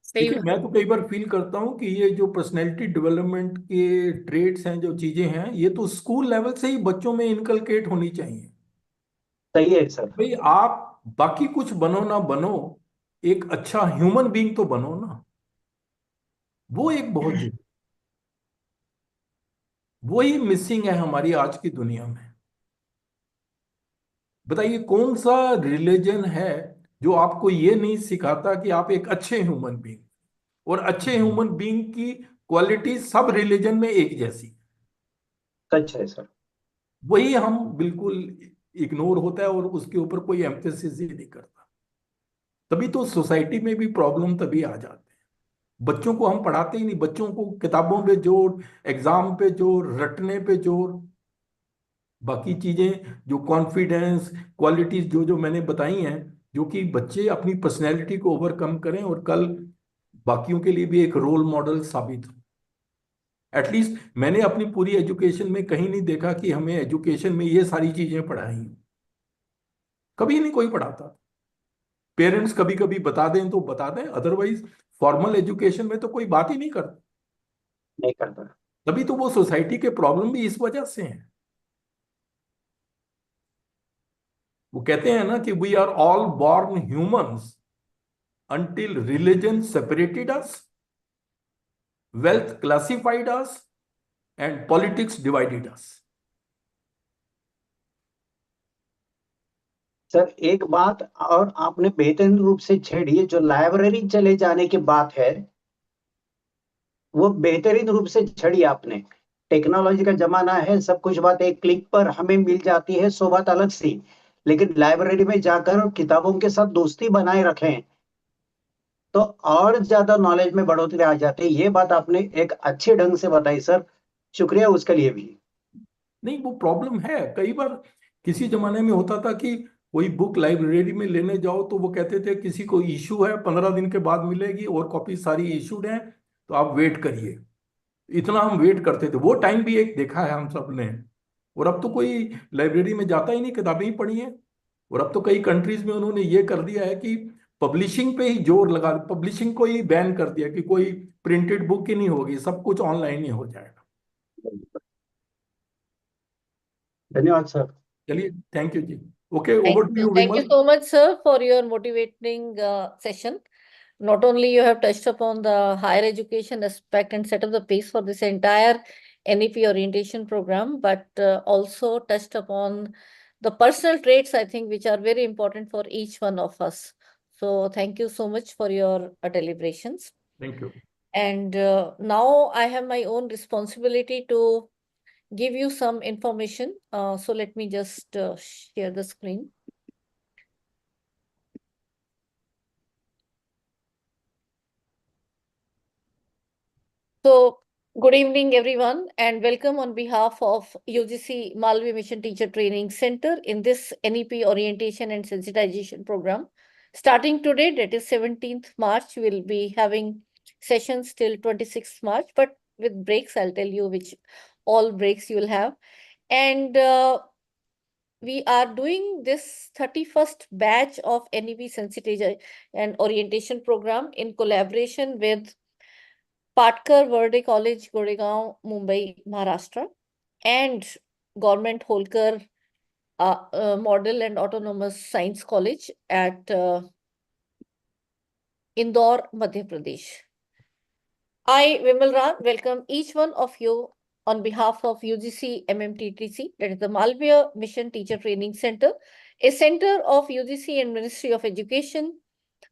सही देखिए, मैं तो कई बार फील करता हूँ कि ये जो पर्सनैलिटी डेवलपमेंट के ट्रेड्स हैं, जो चीजें हैं, ये तो स्कूल लेवल से ही बच्चों में इनकलकेट होनी चाहिए। सही है सर। भाई आप बाकी कुछ बनो ना बनो, एक अच्छा ह्यूमन बीइंग तो बनो ना। वो एक बहुत जरूरी, वही मिसिंग है हमारी आज की दुनिया में। बताइए कौन सा रिलीजन है जो आपको ये नहीं सिखाता कि आप एक अच्छे ह्यूमन बीइंग, और अच्छे ह्यूमन बीइंग की क्वालिटी सब रिलीजन में एक जैसी। सच है सर। वही हम बिल्कुल इग्नोर होता है और उसके ऊपर कोई एम्फेसिस ही नहीं करता। तभी तो सोसाइटी में भी प्रॉब्लम तभी आ जाते हैं। बच्चों को हम पढ़ाते ही नहीं, बच्चों को किताबों पे जोर, एग्जाम पे जोर, रटने पे जोर, बाकी चीजें जो कॉन्फिडेंस क्वालिटीज जो जो मैंने बताई हैं, जो कि बच्चे अपनी पर्सनैलिटी को ओवरकम करें और कल बाकियों के लिए भी एक रोल मॉडल साबित हो। एटलीस्ट मैंने अपनी पूरी एजुकेशन में कहीं नहीं देखा कि हमें एजुकेशन में ये सारी चीजें पढ़ाई, कभी नहीं कोई पढ़ाता। पेरेंट्स कभी कभी बता दें तो बता दें, अदरवाइज फॉर्मल एजुकेशन में तो कोई बात ही नहीं करता। नहीं करता। तभी तो वो सोसाइटी के प्रॉब्लम भी इस वजह से हैं। वो कहते हैं ना कि we are all born humans until religion separated us, wealth classified us, and politics divided us. Sir एक बात और आपने बेहतरीन रूप से छेड़ी है, जो लाइब्रेरी चले जाने की बात है वो बेहतरीन रूप से छड़ी आपने। टेक्नोलॉजी का जमाना है, सब कुछ बात एक क्लिक पर हमें मिल जाती है, सो बात अलग सी। लेकिन लाइब्रेरी में जाकर किताबों के साथ दोस्ती बनाए रखें तो और ज्यादा नॉलेज में बढ़ोतरी आ जाती है। ये बात आपने एक अच्छे ढंग से बताई सर, शुक्रिया उसके लिए भी। नहीं वो प्रॉब्लम है। कई बार किसी जमाने में होता था कि कोई बुक लाइब्रेरी में लेने जाओ तो वो कहते थे किसी को इशू है, 15 दिन के बाद मिलेगी और कॉपी सारी इशूड है, तो आप वेट करिए। इतना हम वेट करते थे, वो टाइम भी एक देखा है हम सब ने। और अब तो कोई लाइब्रेरी में जाता ही नहीं, किताबें ही पढ़ी हैं। और अब तो कई कंट्रीज में उन्होंने ये कर दिया है कि पब्लिशिंग पे ही जोर लगा, पब्लिशिंग को ही बैन कर दिया कि कोई प्रिंटेड बुक ही नहीं होगी, सब कुछ ऑनलाइन ही हो जाएगा। धन्यवाद सर। चलिए, thank you ji. Okay, over to you Thank you Vimal. so much, sir, for your motivating session. Not only you have touched upon the higher education aspect and set up the pace for this entire NEP orientation program, but also touched upon the personal traits, I think, which are very important for each one of us. So thank you so much for your deliberations. Thank you. And now I have my own responsibility to give you some information. So let me just share the screen. So, good evening, everyone, and welcome on behalf of UGC Malvi Mission Teacher Training Center in this NEP orientation and sensitization program. Starting today, that is 17th March, we'll be having sessions till 26th March, but with breaks, I'll tell you which all breaks you will have. And we are doing this 31st batch of NEP sensitization and orientation program in collaboration with Patkar Verde College, Goregaon, Mumbai, Maharashtra, and Government Holkar Model and Autonomous Science College at Indore, Madhya Pradesh. I, Vimal Ram, welcome each one of you on behalf of UGC-MMTTC, that is the Malviya Mission Teacher Training Center, a center of UGC and Ministry of Education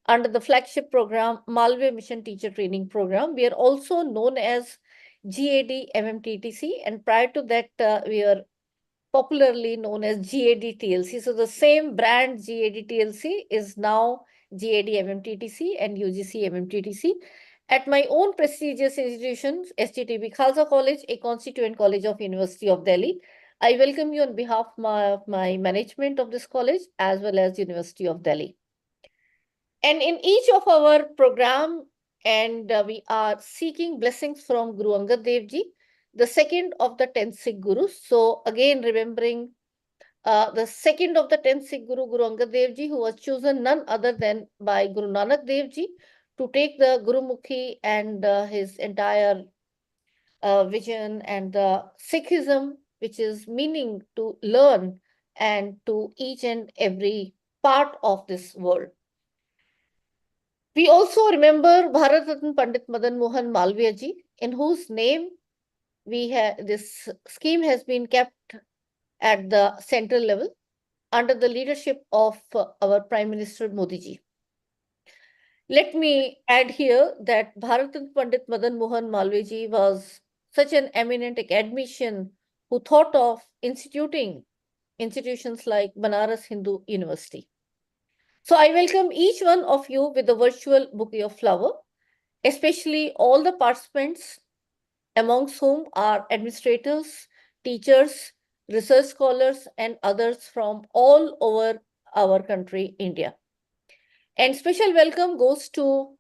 under the flagship program, Malviya Mission Teacher Training Program. We are also known as GAD-MMTTC, and prior to that, we were popularly known as GAD-TLC. So the same brand GAD-TLC is now GAD-MMTTC and UGC-MMTTC. At my own prestigious institution, SGTB Khalsa College, a constituent college of University of Delhi, I welcome you on behalf of my management of this college as well as University of Delhi. And in each of our program, and we are seeking blessings from Guru Angad Dev Ji, the second of the 10 Sikh Gurus. So again, remembering the second of the 10 Sikh Guru, Guru Angad Dev Ji, who was chosen none other than by Guru Nanak Dev Ji to take the Gurumukhi and his entire vision and the Sikhism, which is meaning to learn and to each and every part of this world. We also remember Bharat Ratna Pandit Madan Mohan Malviya ji, in whose name we have this scheme has been kept at the central level under the leadership of our Prime Minister Modi ji. Let me add here that Bharat Ratna Pandit Madan Mohan Malviya ji was such an eminent academician who thought of instituting institutions like Banaras Hindu University. So I welcome each one of you with a virtual bouquet of flower, especially all the participants, amongst whom are administrators, teachers, research scholars, and others from all over our country, India. And special welcome goes to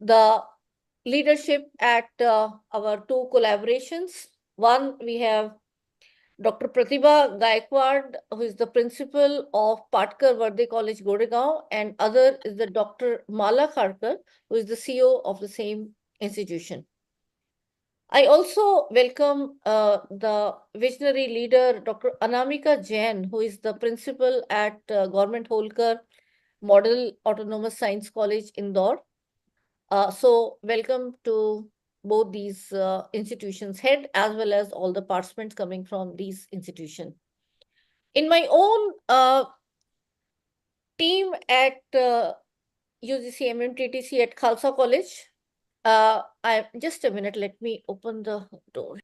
the leadership at our two collaborations. One, we have Dr. Pratibha Gaikwad, who is the principal of Patkar Varde College, Goregaon, and other is the Dr. Mala Kharkar, who is the CEO of the same institution. I also welcome the visionary leader, Dr. Anamika Jain, who is the principal at Government Holkar Model Autonomous Science College, Indore. So welcome to both these institutions head as well as all the participants coming from these institutions. In my own team at UGC-MMTTC at Khalsa College, just a minute, let me open the door.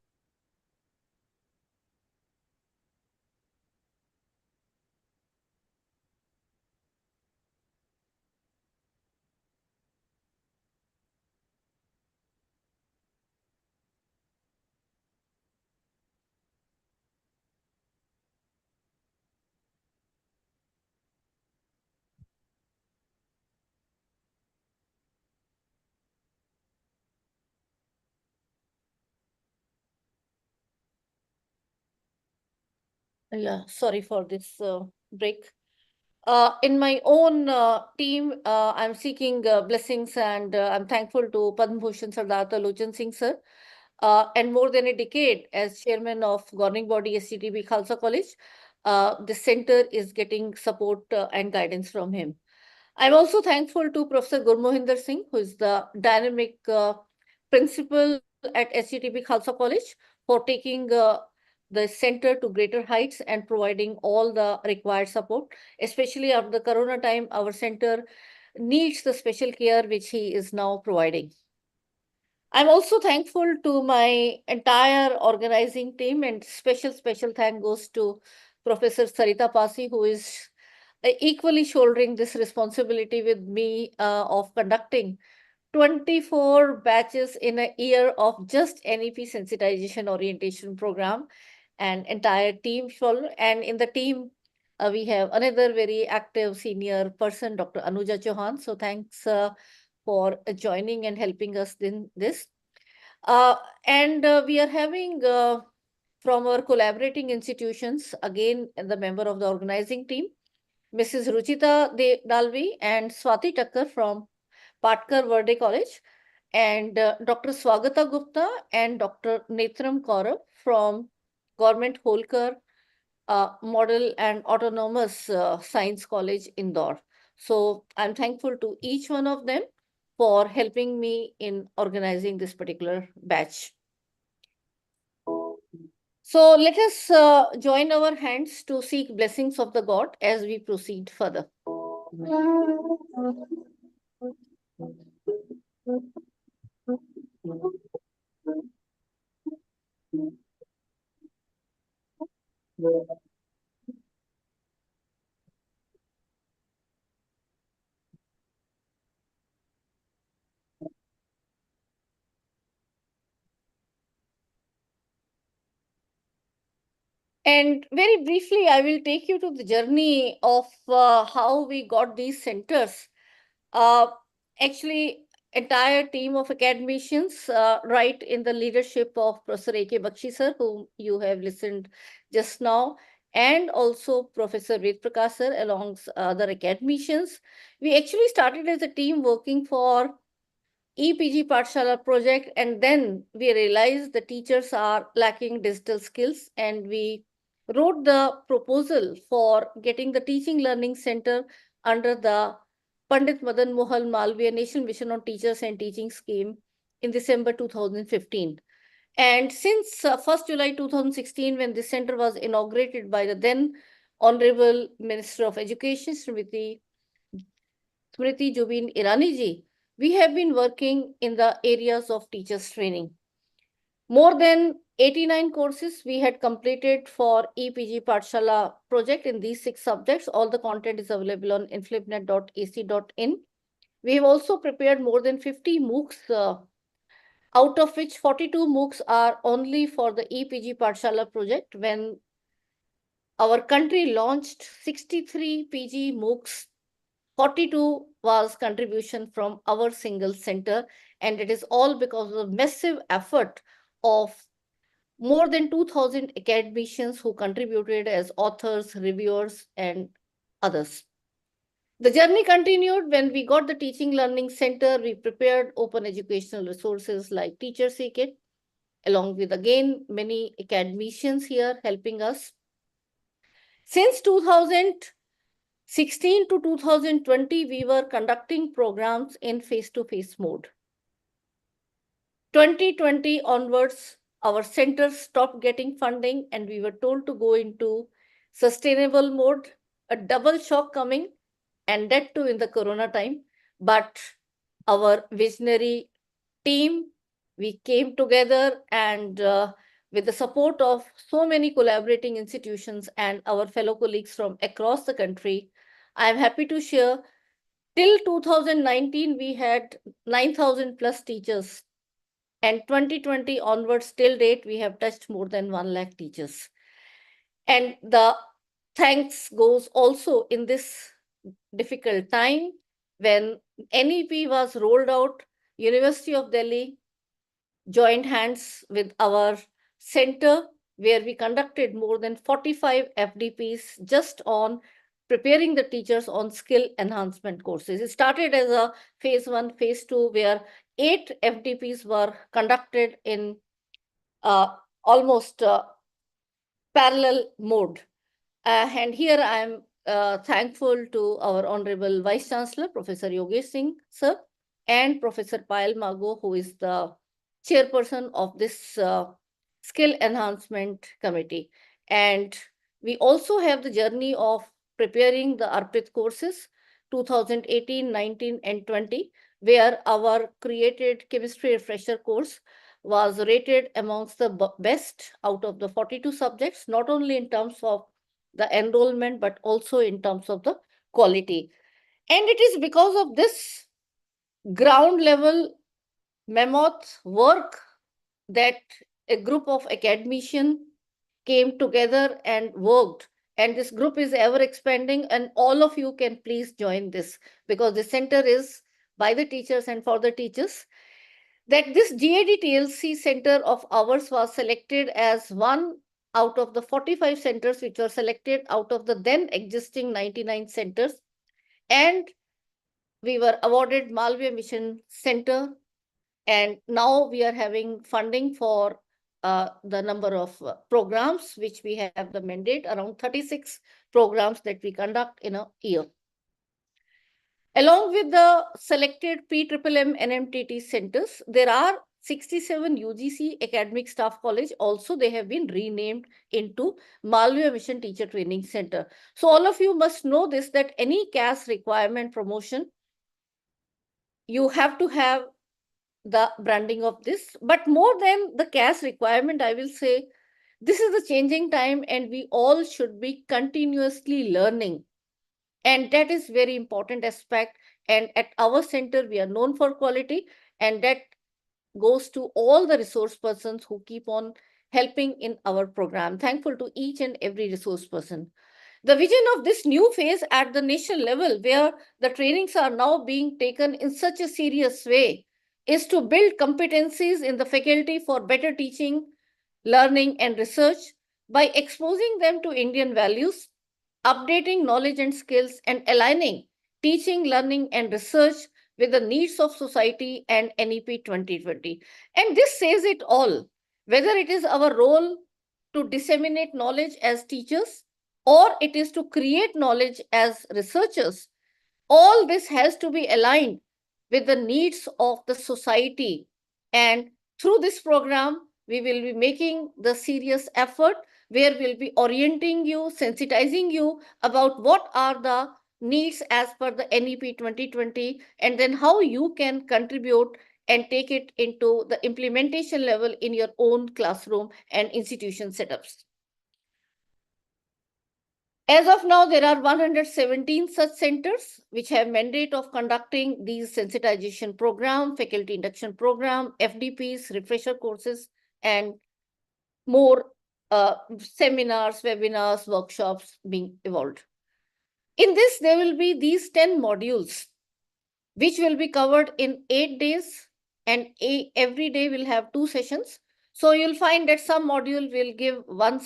Yeah, sorry for this break. In my own team, I'm seeking blessings and I'm thankful to Padma Bhushan Sardar Lochan Singh sir. And more than a decade as chairman of governing body SCTB Khalsa College, the center is getting support and guidance from him. I'm also thankful to Professor Gurmohinder Singh, who is the dynamic principal at SCTB Khalsa College, for taking the center to greater heights and providing all the required support. Especially after the Corona time, our center needs the special care which he is now providing. I'm also thankful to my entire organizing team, and special thank goes to Professor Sarita Pasi, who is equally shouldering this responsibility with me of conducting 24 batches in a year of just NEP sensitization orientation program, and entire team follow. And in the team, we have another very active senior person, Dr. Anuja Chauhan. So thanks for joining and helping us in this. And we are having from our collaborating institutions, again, the member of the organizing team, Mrs. Ruchita Dalvi and Swati Takkar from Patkar Varde College, and Dr. Swagata Gupta and Dr. Netram Kaurav from Government Holkar Model and Autonomous Science College, Indore. So I'm thankful to each one of them for helping me in organizing this particular batch. So let us join our hands to seek blessings of the God as we proceed further. And very briefly, I will take you to the journey of how we got these centers. Actually, entire team of academicians, right in the leadership of Professor A.K. Bakshi sir, whom you have listened just now, and also Professor Ved Prakash sir, along other academicians. We actually started as a team working for EPG Pathshala project, and then we realized the teachers are lacking digital skills, and we wrote the proposal for getting the teaching learning center under the Pandit Madan Mohan Malviya National Mission on Teachers and Teaching scheme in December 2015. And since 1st July 2016, when this center was inaugurated by the then Honorable Minister of Education, Smriti Jubin Irani ji, we have been working in the areas of teachers training. More than 89 courses we had completed for EPG Pathshala project in these 6 subjects. All the content is available on inflipnet.ac.in. We have also prepared more than 50 MOOCs, out of which 42 MOOCs are only for the EPG Pathshala project. When our country launched 63 PG MOOCs, 42 was contribution from our single center, and it is all because of the massive effort of more than 2,000 academicians who contributed as authors, reviewers, and others. The journey continued when we got the Teaching Learning Center. We prepared open educational resources like Teacher Kit, along with, again, many academicians here helping us. Since 2016 to 2020, we were conducting programs in face-to-face mode. 2020 onwards, our centers stopped getting funding and we were told to go into sustainable mode, a double shock coming, and that too in the Corona time. But our visionary team, we came together, and with the support of so many collaborating institutions and our fellow colleagues from across the country, I am happy to share, till 2019, we had 9,000 plus teachers. And 2020 onwards, till date, we have touched more than 1 lakh teachers. And the thanks goes also in this difficult time when NEP was rolled out. University of Delhi joined hands with our center, where we conducted more than 45 FDPs just on preparing the teachers on skill enhancement courses. It started as a phase 1, phase 2, where 8 FDPs were conducted in almost parallel mode. And here I am thankful to our Honorable Vice Chancellor, Professor Yogesh Singh, sir, and Professor Payal Mago, who is the chairperson of this Skill Enhancement Committee. And we also have the journey of preparing the ARPIT courses, 2018, 19, and 20, where our created chemistry refresher course was rated amongst the best out of the 42 subjects, not only in terms of the enrollment, but also in terms of the quality. And it is because of this ground level mammoth work that a group of academicians came together and worked. And this group is ever expanding, and all of you can please join this, because the center is by the teachers and for the teachers. That this GAD-TLC center of ours was selected as one out of the 45 centers which were selected out of the then existing 99 centers. And we were awarded Malviya Mission Center. And now we are having funding for the number of programs which we have the mandate, around 36 programs that we conduct in a year. Along with the selected PMMTTC centers, there are 67 UGC academic staff college. Also, they have been renamed into Malviya Mission Teacher Training Center. So all of you must know this, that any CAS requirement promotion, you have to have the branding of this. But more than the CAS requirement, I will say, This is the changing time, and we all should be continuously learning. And that is very important aspect. And at our center, we are known for quality, and that goes to all the resource persons who keep on helping in our program. Thankful to each and every resource person. The vision of this new phase at the national level, where the trainings are now being taken in such a serious way, is to build competencies in the faculty for better teaching, learning, and research by exposing them to Indian values, updating knowledge and skills, and aligning teaching, learning, and research with the needs of society and NEP 2020. And this says it all, whether it is our role to disseminate knowledge as teachers or it is to create knowledge as researchers. All this has to be aligned with the needs of the society. And through this program, we will be making the serious effort where we'll be orienting you, sensitizing you about what are the needs as per the NEP 2020, and then how you can contribute and take it into the implementation level in your own classroom and institution setups. As of now, there are 117 such centers which have mandate of conducting these sensitization program, faculty induction program, FDPs, refresher courses, and more seminars, webinars, workshops being evolved. In this, there will be these 10 modules, which will be covered in 8 days, and every day will have 2 sessions. So you'll find that some module will give 1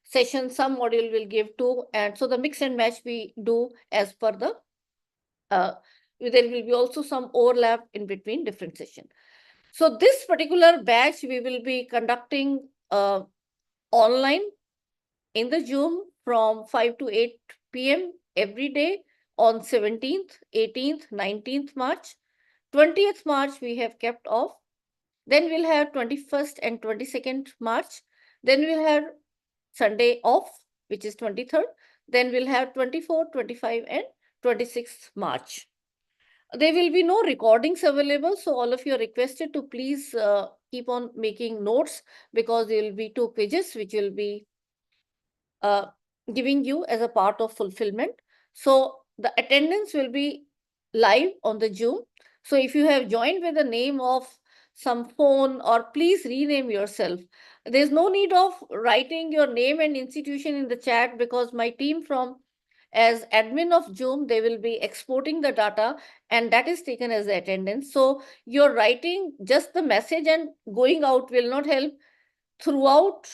session, some module will give 2, and so the mix and match we do as per the, there will be also some overlap in between different sessions. So this particular batch we will be conducting online in the Zoom from 5 to 8 p.m. every day on 17th, 18th, 19th March. 20th March we have kept off. Then we'll have 21st and 22nd March. Then we'll have Sunday off, which is 23rd. Then we'll have 24th, 25th, and 26th March. There will be no recordings available, so all of you are requested to please keep on making notes, because there will be 2 quizzes which will be giving you as a part of fulfillment. So the attendance will be live on the Zoom. So if you have joined with the name of some phone, or please rename yourself. There's no need of writing your name and institution in the chat, because my team from as admin of Zoom, they will be exporting the data, and that is taken as the attendance. So you're writing just the message and going out will not help. Throughout,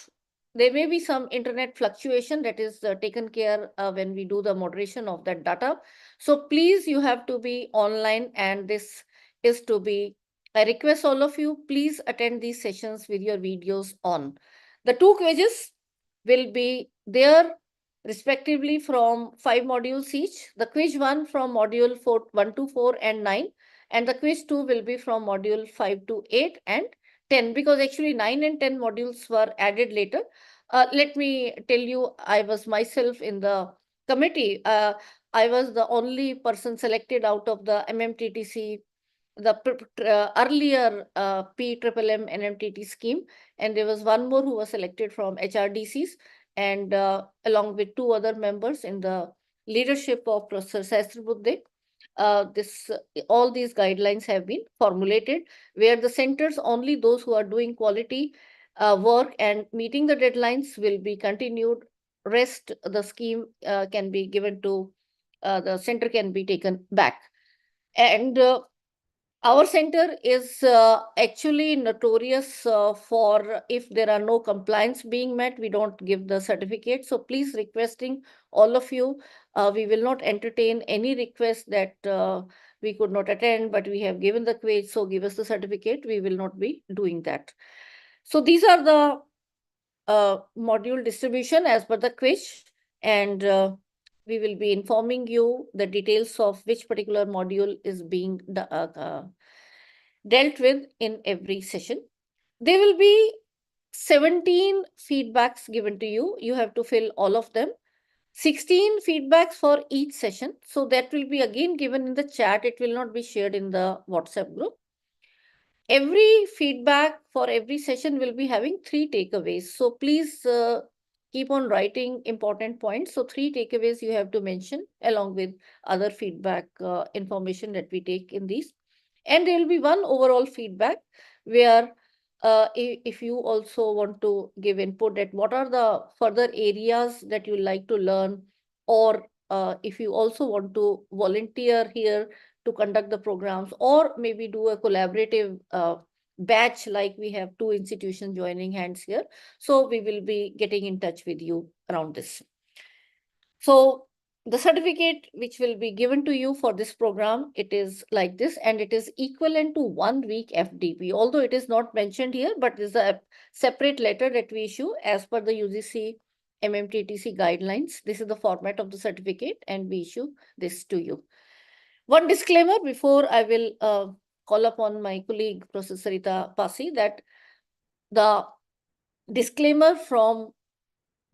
there may be some internet fluctuation that is taken care when we do the moderation of that data. So please, you have to be online, and this is to be, I request all of you, please attend these sessions with your videos on. The 2 quizzes will be there respectively from 5 modules each. The quiz 1 from module 1 to 4 and 9, and the quiz 2 will be from module 5 to 8 and 10, because actually 9 and 10 modules were added later. Let me tell you, I was myself in the committee. I was the only person selected out of the MMTTC, the earlier PMMM NMTT scheme, and there was one more who was selected from HRDCs, and along with 2 other members in the leadership of Professor Sahasrabudhe. All these guidelines have been formulated, where the centers, only those who are doing quality work and meeting the deadlines will be continued. Rest, the scheme can be given to, the center can be taken back. And our center is actually notorious for, if there are no compliance being met, we don't give the certificate. So please, requesting all of you, we will not entertain any request that we could not attend, but we have given the quiz, so give us the certificate. We will not be doing that. So these are the module distribution as per the quiz, and we will be informing you the details of which particular module is being dealt with in every session. There will be 17 feedbacks given to you. You have to fill all of them. 16 feedbacks for each session. So that will be again given in the chat. It will not be shared in the WhatsApp group. every feedback for every session will be having 3 takeaways. So please keep on writing important points. So 3 takeaways you have to mention along with other feedback information that we take in these. And there will be one overall feedback where if you also want to give input that what are the further areas that you like to learn, or if you also want to volunteer here to conduct the programs, or maybe do a collaborative batch, like we have 2 institutions joining hands here. So we will be getting in touch with you around this. So the certificate which will be given to you for this program, it is like this, and it is equivalent to 1 week FDP, although it is not mentioned here, but is a separate letter that we issue as per the UGC-MMTTC guidelines. This is the format of the certificate, and we issue this to you. One disclaimer before I will call upon my colleague, Professor Sarita Pasi, that the disclaimer from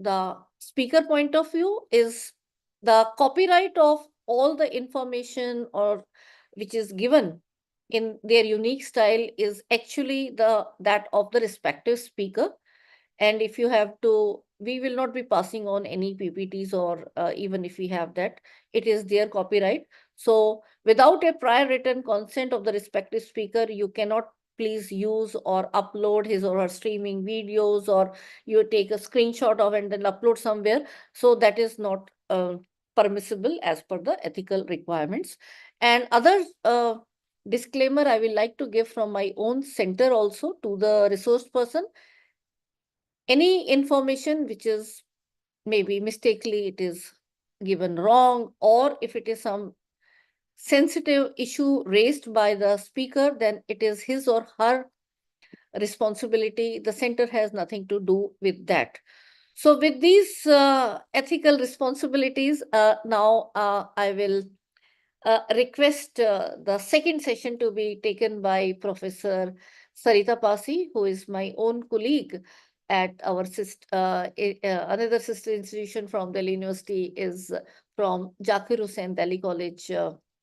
the speaker point of view is the copyright of all the information or which is given in their unique style is actually that of the respective speaker. And if you have to, we will not be passing on any PPTs, or even if we have that, it is their copyright. So without a prior written consent of the respective speaker, you cannot please use or upload his or her streaming videos, or you take a screenshot of and then upload somewhere. So that is not permissible as per the ethical requirements. And other disclaimer I will like to give from my own center also to the resource person. Any information which is maybe mistakenly it is given wrong, or if it is some sensitive issue raised by the speaker, then it is his or her responsibility. The center has nothing to do with that. So with these ethical responsibilities, now I will request the second session to be taken by Professor Sarita Pasi, who is my own colleague at our another sister institution from Delhi University is from Zakir Hussain Delhi College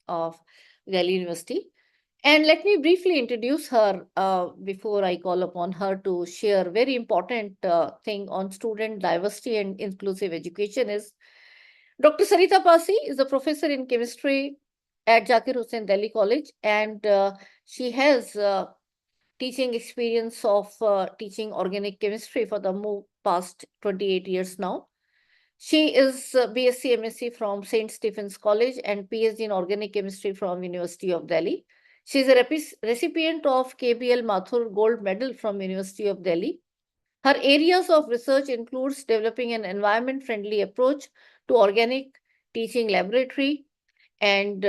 of Delhi University. And let me briefly introduce her before I call upon her to share very important thing on student diversity and inclusive education. Is Dr. Sarita Pasi is a professor in chemistry at Zakir Hussain Delhi College, and she has teaching experience of teaching organic chemistry for the past 28 years now. She is BSc MSc from St. Stephen's College and PhD in organic chemistry from University of Delhi. She is a recipient of KBL Mathur Gold Medal from University of Delhi. Her areas of research includes developing an environment-friendly approach to organic teaching laboratory and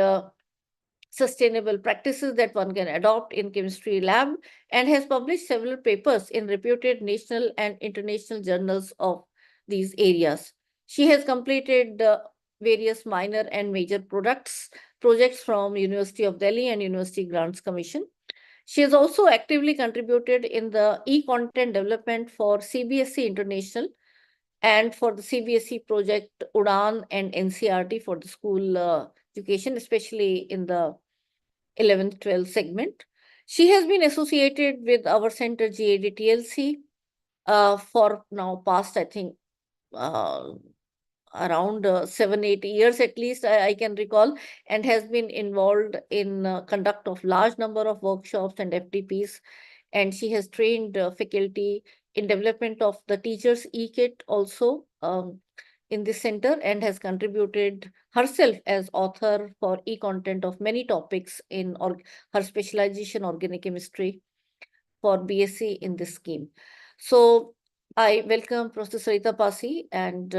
sustainable practices that one can adopt in chemistry lab, and has published several papers in reputed national and international journals of these areas. She has completed various minor and major projects from University of Delhi and University Grants Commission. She has also actively contributed in the e-content development for CBSE International and for the CBSE project UDAN and NCRT for the school education, especially in the 11th, 12th segment. She has been associated with our center GAD-TLC for now past, I think, around 7-8 years at least, I can recall, and has been involved in conduct of large number of workshops and FDPs. And she has trained faculty in development of the teachers e-kit also in this center, and has contributed herself as author for e-content of many topics in her specialization organic chemistry for BSc in this scheme. So I welcome Professor Sarita Pasi, and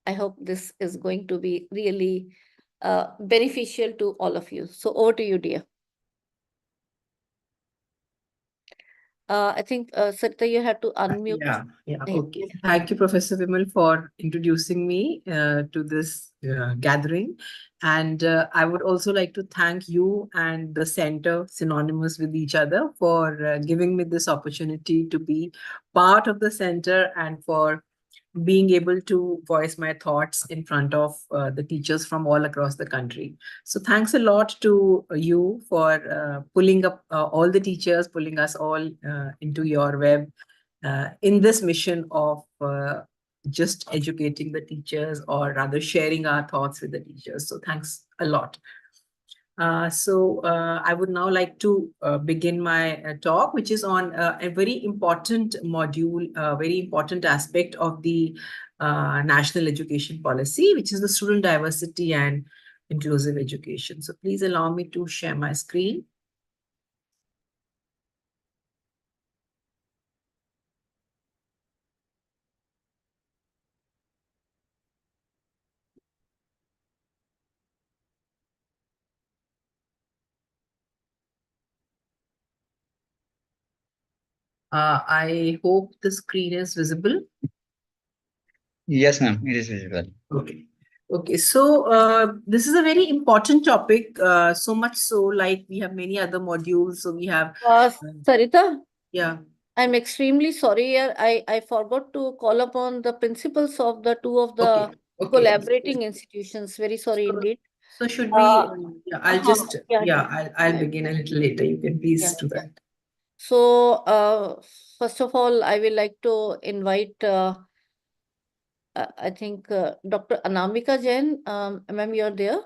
I hope this is going to be really beneficial to all of you. So over to you, dear. I think, Sarita, you have to unmute. Yeah, okay. Thank you, Professor Vimal, for introducing me to this gathering. And I would also like to thank you and the center, synonymous with each other, for giving me this opportunity to be part of the center and for being able to voice my thoughts in front of the teachers from all across the country. So thanks a lot to you for pulling up all the teachers, pulling us all into your web in this mission of just educating the teachers, or rather sharing our thoughts with the teachers. So thanks a lot. I would now like to begin my talk, which is on a very important module, a very important aspect of the national education policy, which is the student diversity and inclusive education. So please allow me to share my screen. I hope the screen is visible. Yes, ma'am, it is visible. Okay. Okay, so this is a very important topic, so much so like we have many other modules. So we have, Sarita, yeah. I'm extremely sorry here. I forgot to call upon the principals of the two of the Okay. collaborating institutions. Very sorry indeed. So should we, yeah, I'll just, yeah. I'll begin a little later. You can please Yeah, do that. So, first of all, I will like to invite, I think, Dr. Anamika Jain. Ma'am, you're there?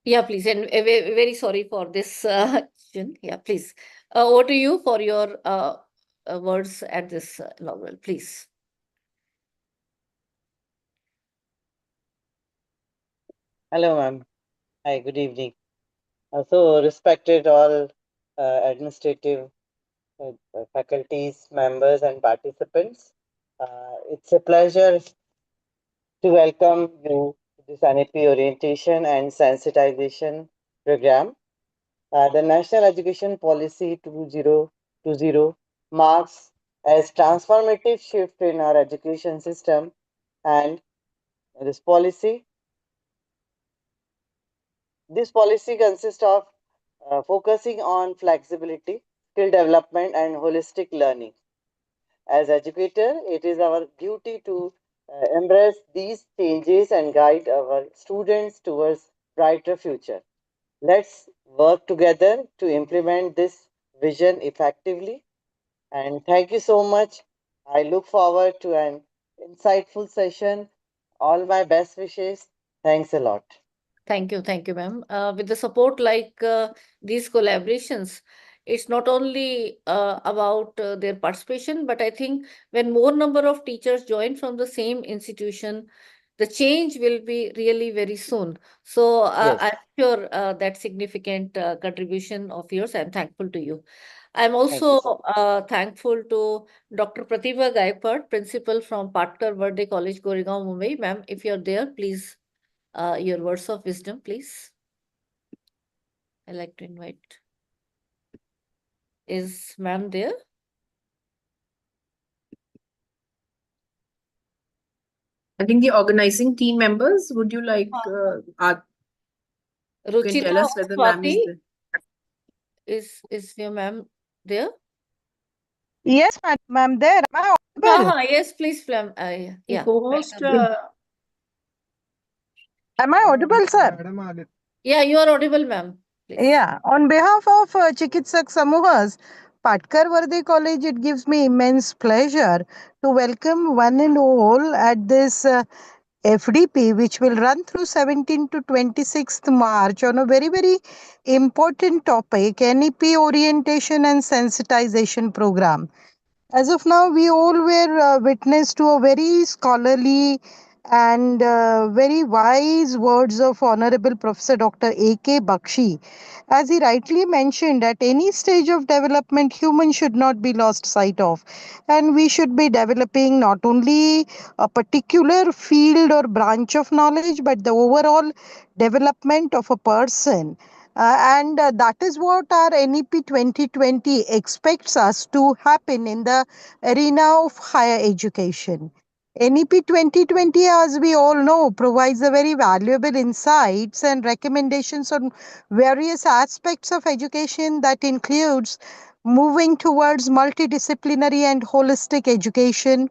Yeah, please. And very sorry for this question. Yeah, please. Over to you for your words at this level, please. Hello, ma'am. Hi, good evening. So, respected all administrative faculties, members, and participants, it's a pleasure to welcome you to this NEP orientation and sensitization program. The National Education Policy 2020 marks a transformative shift in our education system, and this policy consists of focusing on flexibility, skill development, and holistic learning. As educator, it is our duty to embrace these changes and guide our students towards brighter future. Let's work together to implement this vision effectively. And thank you so much. I look forward to an insightful session. All my best wishes. Thanks a lot. Thank you, ma'am. With the support like these collaborations, it's not only about their participation, but I think when more number of teachers join from the same institution, the change will be really very soon. So Yes. I'm sure that significant contribution of yours. I'm thankful to you. I'm also thankful to Dr. Pratibha Gaikwad, principal from Patkar Verde College, Goregaon, Mumbai. Ma'am, if you're there, please. Your words of wisdom, please. I'd like to invite. Is ma'am there? I think the organizing team members, would you like, you can tell us whether ma'am is there? Is your ma'am there? Yes, ma'am, there. Am I audible? Yes, please, ma'am. Yeah. Co-host, Am I audible, sir? Yeah, you are audible, ma'am. Please. Yeah. On behalf of Chikitsak Samuhas, Patkar Verde College, it gives me immense pleasure to welcome one and all at this FDP, which will run through 17th to 26th March on a very, very important topic, NEP orientation and sensitization program. As of now, we all were witness to a very scholarly and very wise words of Honorable Professor Dr. A.K. Bakshi. As he rightly mentioned, at any stage of development, humans should not be lost sight of. And we should be developing not only a particular field or branch of knowledge, but the overall development of a person. That is what our NEP 2020 expects us to happen in the arena of higher education. NEP 2020, as we all know, provides a very valuable insights and recommendations on various aspects of education that includes moving towards multidisciplinary and holistic education,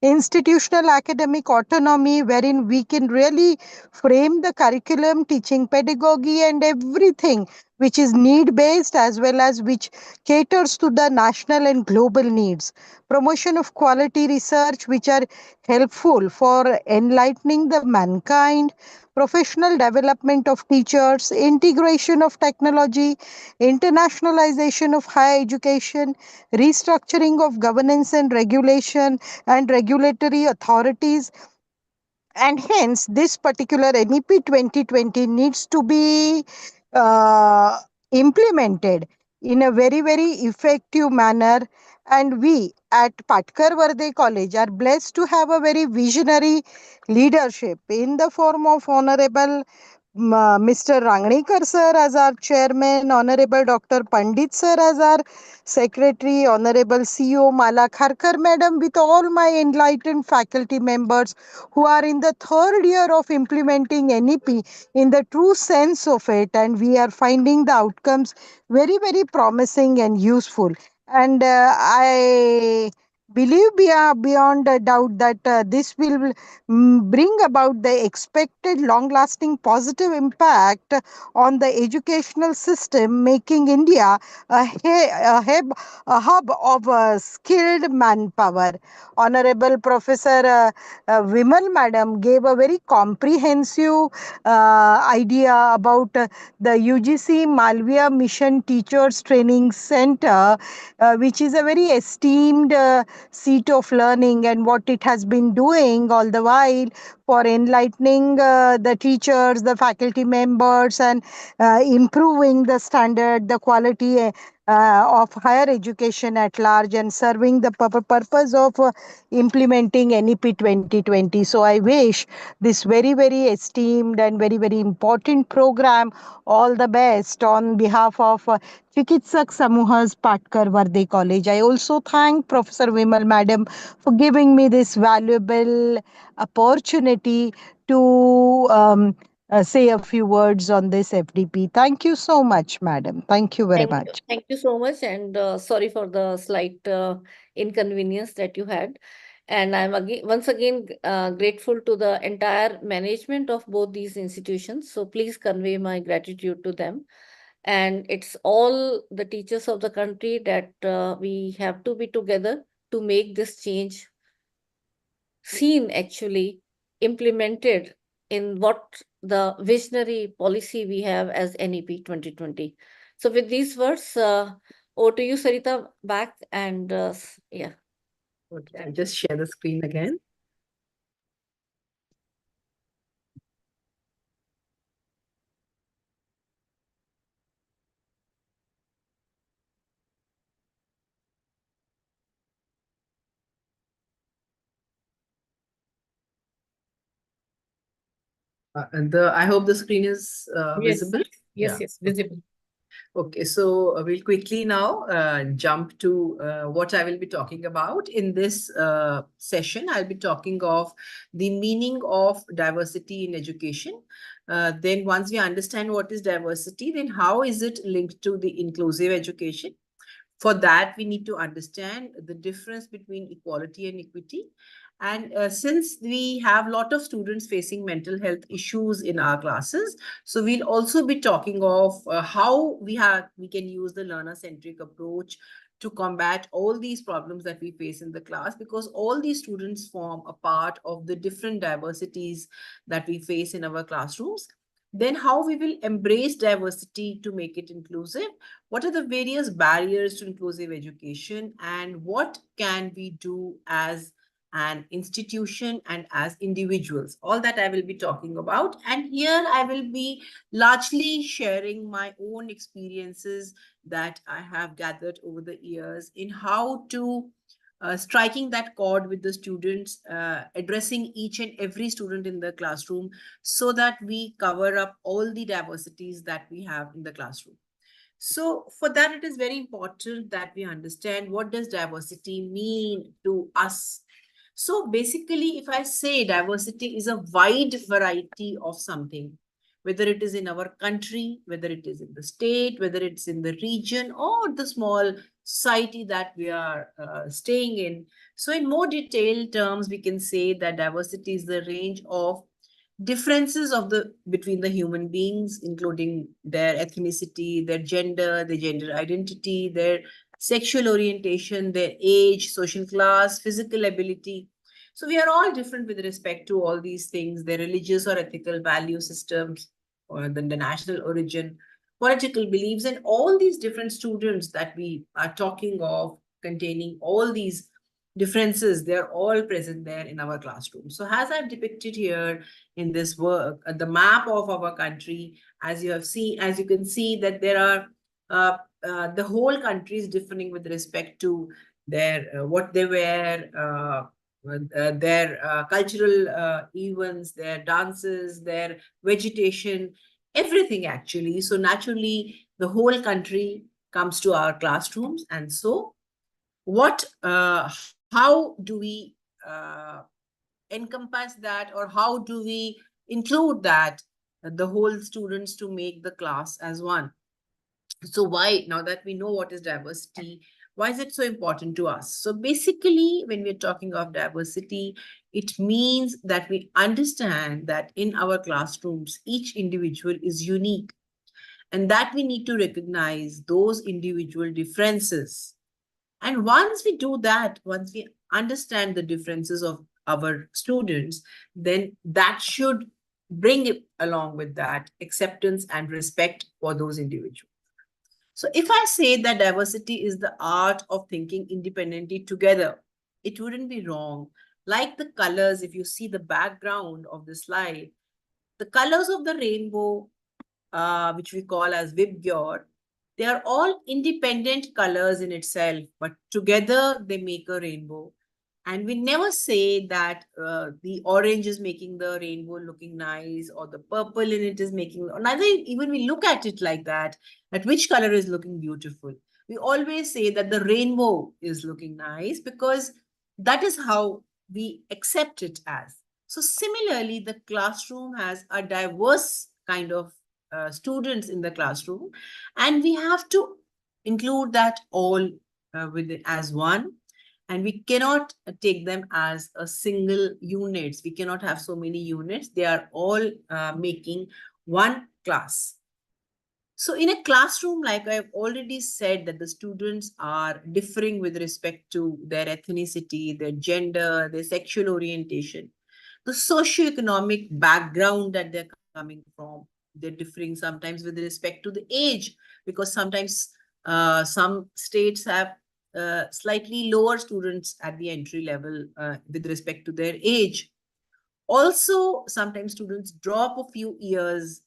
institutional academic autonomy, wherein we can really frame the curriculum, teaching pedagogy and everything which is need based as well as which caters to the national and global needs. Promotion of quality research which are helpful for enlightening the mankind, professional development of teachers, integration of technology, internationalization of higher education, restructuring of governance and regulatory authorities, and hence this particular NEP 2020 needs to be uh, implemented in a very, very effective manner. And we at Patkar Verde College are blessed to have a very visionary leadership in the form of Honorable Mr. Rangnikar sir as our chairman, Honorable Dr. Pandit sir as our secretary, Honorable CEO Mala Kharkar madam, with all my enlightened faculty members who are in the third year of implementing NEP in the true sense of it, and we are finding the outcomes very, very promising and useful. And I believe beyond a doubt that this will bring about the expected long lasting positive impact on the educational system, making India a hub of skilled manpower. Honorable Professor Vimal Madam gave a very comprehensive idea about the UGC Malviya Mission Teachers Training Center, which is a very esteemed seat of learning, and what it has been doing all the while for enlightening the teachers, the faculty members, and improving the standard, the quality of higher education at large, and serving the purpose of implementing NEP 2020. So I wish this very, very esteemed and very, very important program all the best on behalf of Chikitsak Samuha's Patkar Verde College. I also thank Professor Vimal Madam for giving me this valuable opportunity to say a few words on this FDP. Thank you so much, Madam. Thank you very much. Thank you so much, and sorry for the slight inconvenience that you had. And I'm once again grateful to the entire management of both these institutions. So please convey my gratitude to them. And it's all the teachers of the country that we have to be together to make this change seen, actually implemented in what the visionary policy we have as NEP 2020. So with these words, over to you, Sarita, back, and yeah. Okay, I'll just share the screen again. I hope the screen is visible. Yes, visible. Okay, so we'll quickly now jump to what I will be talking about. In this session, I'll be talking of the meaning of diversity in education. Then once we understand what is diversity, then how is it linked to the inclusive education? For that, we need to understand the difference between equality and equity. And since we have a lot of students facing mental health issues in our classes, so we'll also be talking of how we can use the learner-centric approach to combat all these problems that we face in the class, because all these students form a part of the different diversities that we face in our classrooms. Then how we will embrace diversity to make it inclusive. What are the various barriers to inclusive education, and what can we do as an institution and as individuals? All that I will be talking about. And here I will be largely sharing my own experiences that I have gathered over the years in how to striking that chord with the students, addressing each and every student in the classroom so that we cover up all the diversities that we have in the classroom. So for that, it is very important that we understand what does diversity mean to us. So basically, if I say diversity is a wide variety of something, whether it is in our country, whether it is in the state, whether it's in the region or the small society that we are staying in. So in more detailed terms, we can say that diversity is the range of differences of the between the human beings, including their ethnicity, their gender identity, their sexual orientation, their age, social class, physical ability. So we are all different with respect to all these things, their religious or ethical value systems, or the national origin, political beliefs, and all these different students that we are talking of, containing all these differences, they're all present there in our classroom. So as I've depicted here in this work, the map of our country, as you can see that there are the whole country is differing with respect to their what they wear, their cultural events, their dances, their vegetation, everything actually. So naturally, the whole country comes to our classrooms. And so how do we encompass that, or how do we include that, the whole students, to make the class as one? So why, now that we know what is diversity, why is it so important to us? So basically, when we're talking of diversity, it means that we understand that in our classrooms, each individual is unique, and that we need to recognize those individual differences. And once we do that, once we understand the differences of our students, then that should bring it along with that acceptance and respect for those individuals. So if I say that diversity is the art of thinking independently together, it wouldn't be wrong. Like the colors, if you see the background of the slide, the colors of the rainbow, which we call as Vibgyor, they are all independent colors in itself, but together they make a rainbow. And we never say that the orange is making the rainbow looking nice, or the purple in it is making, or neither even we look at it like that, at which color is looking beautiful. We always say that the rainbow is looking nice because that is how we accept it as. So similarly, the classroom has a diverse kind of students in the classroom, and we have to include that all with it as one. And we cannot take them as a single units. We cannot have so many units. They are all making one class. So in a classroom, like I've already said, that the students are differing with respect to their ethnicity, their gender, their sexual orientation, the socioeconomic background that they're coming from. They're differing sometimes with respect to the age, because sometimes some states have slightly lower students at the entry level with respect to their age. Also, sometimes students drop a few years,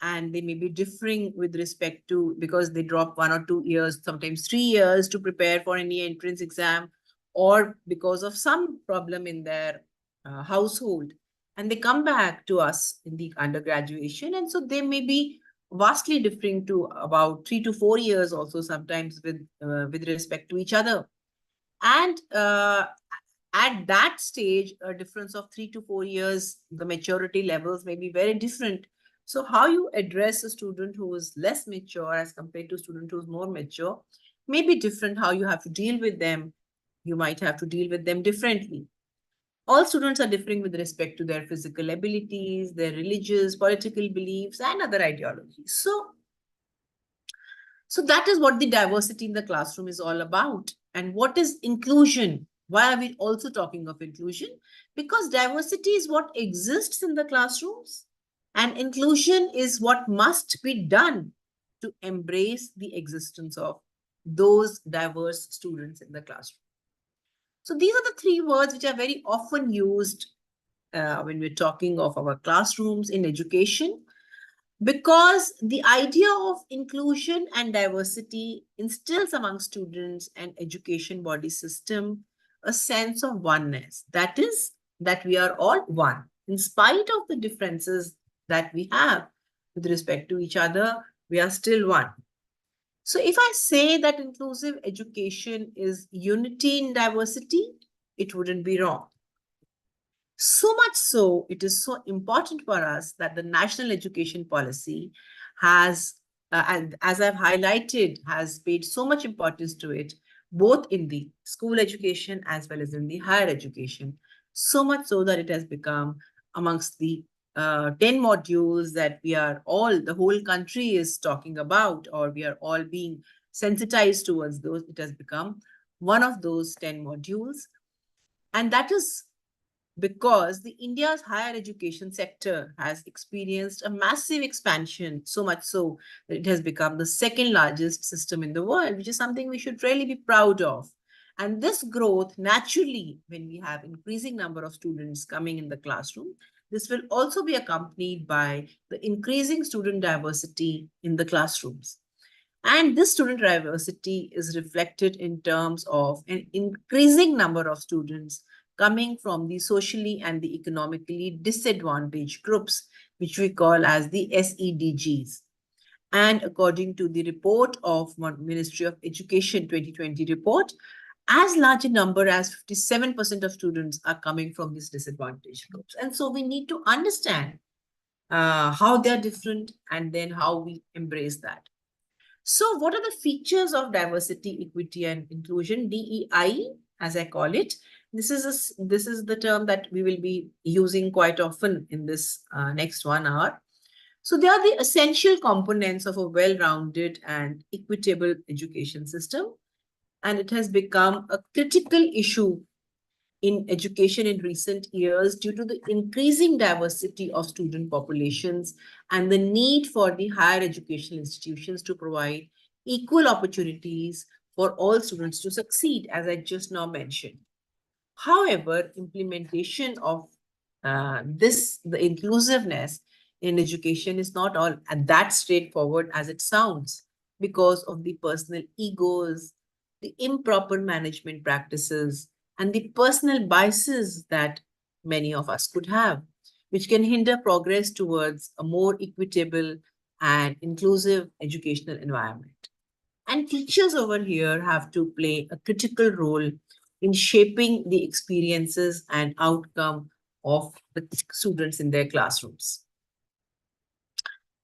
and they may be differing with respect to, because they drop 1 or 2 years, sometimes 3 years to prepare for any entrance exam, or because of some problem in their household, and they come back to us in the undergraduation. And so they may be vastly differing to about 3 to 4 years also sometimes with respect to each other. And at that stage, a difference of 3 to 4 years, the maturity levels may be very different. So how you address a student who is less mature as compared to a student who's more mature may be different. How you have to deal with them, you might have to deal with them differently. All students are differing with respect to their physical abilities, their religious, political beliefs, and other ideologies. So that is what the diversity in the classroom is all about. And what is inclusion? Why are we also talking of inclusion? Because diversity is what exists in the classrooms, and inclusion is what must be done to embrace the existence of those diverse students in the classroom. So these are the 3 words which are very often used when we're talking of our classrooms in education, because the idea of inclusion and diversity instills among students and education body system a sense of oneness. That is, that we are all one, in spite of the differences that we have with respect to each other, we are still one. So if I say that inclusive education is unity in diversity, it wouldn't be wrong. So much so, it is so important for us that the national education policy has, and as I've highlighted, has paid so much importance to it, both in the school education as well as in the higher education. So much so that it has become amongst the 10 modules that the whole country is talking about, or we are all being sensitized towards those. It has become one of those 10 modules. And that is because the India's higher education sector has experienced a massive expansion, so much so that it has become the second largest system in the world, which is something we should really be proud of. And this growth, naturally, when we have increasing number of students coming in the classroom, this will also be accompanied by the increasing student diversity in the classrooms. And this student diversity is reflected in terms of an increasing number of students coming from the socially and the economically disadvantaged groups, which we call as the SEDGs. And according to the report of Ministry of Education 2020 report, as large a number as 57% of students are coming from these disadvantaged groups. And so we need to understand how they're different and then how we embrace that. So what are the features of diversity, equity, and inclusion, DEI, as I call it? This is the term that we will be using quite often in this next 1 hour. So they are the essential components of a well-rounded and equitable education system. And it has become a critical issue in education in recent years due to the increasing diversity of student populations and the need for the higher educational institutions to provide equal opportunities for all students to succeed, as I just now mentioned. However, implementation of the inclusiveness in education is not all that straightforward as it sounds, because of the personal egos, the improper management practices, and the personal biases that many of us could have, which can hinder progress towards a more equitable and inclusive educational environment. And teachers over here have to play a critical role in shaping the experiences and outcome of the students in their classrooms.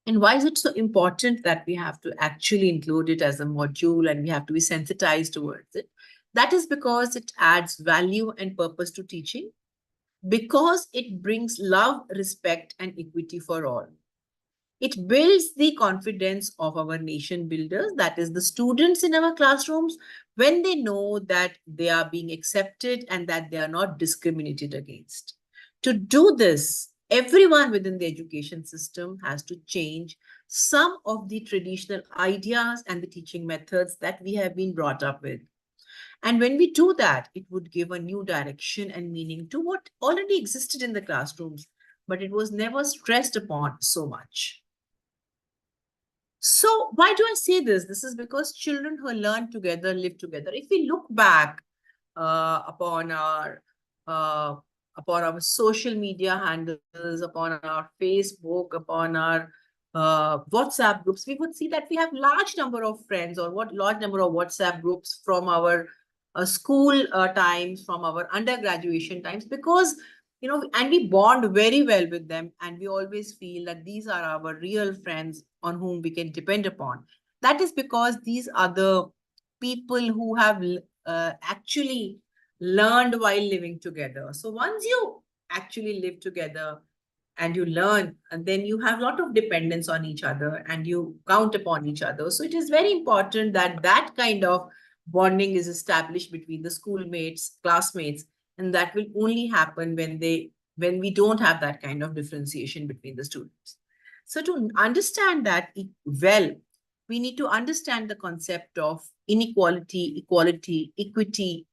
And why is it so important that we have to actually include it as a module and we have to be sensitized towards it? That is because it adds value and purpose to teaching, because it brings love, respect, and equity for all. It builds the confidence of our nation builders, that is the students in our classrooms, when they know that they are being accepted and that they are not discriminated against. To do this, everyone within the education system has to change some of the traditional ideas and the teaching methods that we have been brought up with. And when we do that, it would give a new direction and meaning to what already existed in the classrooms, but it was never stressed upon so much. So why do I say this? This is because children who learn together, live together. If we look back upon our social media handles, upon our Facebook, upon our WhatsApp groups, we would see that we have large number of friends or large number of WhatsApp groups from our school times, from our undergraduation times, because and we bond very well with them, and we always feel that these are our real friends on whom we can depend upon. That is because these are the people who have actually learned while living together. So once you actually live together and you learn, and then you have a lot of dependence on each other and you count upon each other. So it is very important that that kind of bonding is established between the schoolmates, classmates, and that will only happen when we don't have that kind of differentiation between the students. So to understand that well, we need to understand the concept of inequality, equality, equity,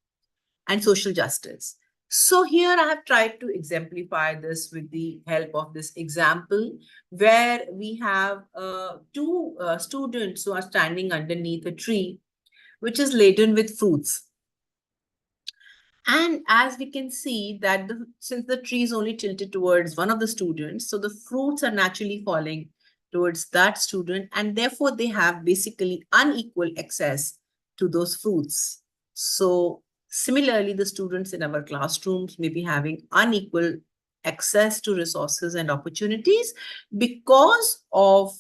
and social justice. So here I have tried to exemplify this with the help of this example, where we have two students who are standing underneath a tree, which is laden with fruits. And as we can see that since the tree is only tilted towards one of the students, so the fruits are naturally falling towards that student, and therefore they have basically unequal access to those fruits. So similarly, the students in our classrooms may be having unequal access to resources and opportunities because of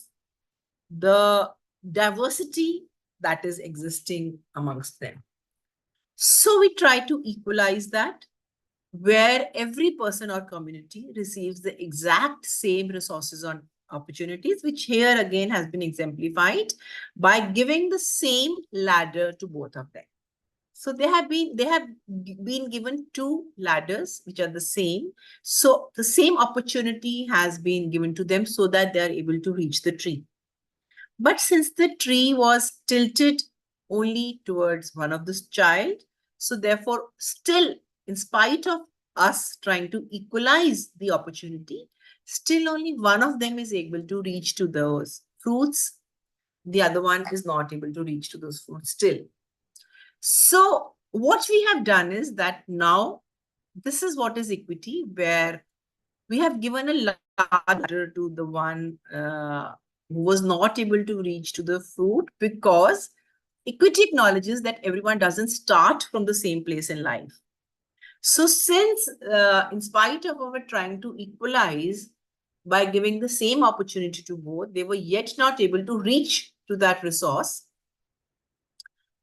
the diversity that is existing amongst them. So we try to equalize that, where every person or community receives the exact same resources and opportunities, which here again has been exemplified by giving the same ladder to both of them. So they have been given two ladders which are the same. So the same opportunity has been given to them so that they are able to reach the tree. But since the tree was tilted only towards one of this child, so therefore still, in spite of us trying to equalize the opportunity, still only one of them is able to reach to those fruits. The other one is not able to reach to those fruits still. So what we have done is that now this is what is equity, where we have given a ladder to the one who was not able to reach to the fruit, because equity acknowledges that everyone doesn't start from the same place in life. So since in spite of our trying to equalize by giving the same opportunity to both, they were yet not able to reach to that resource.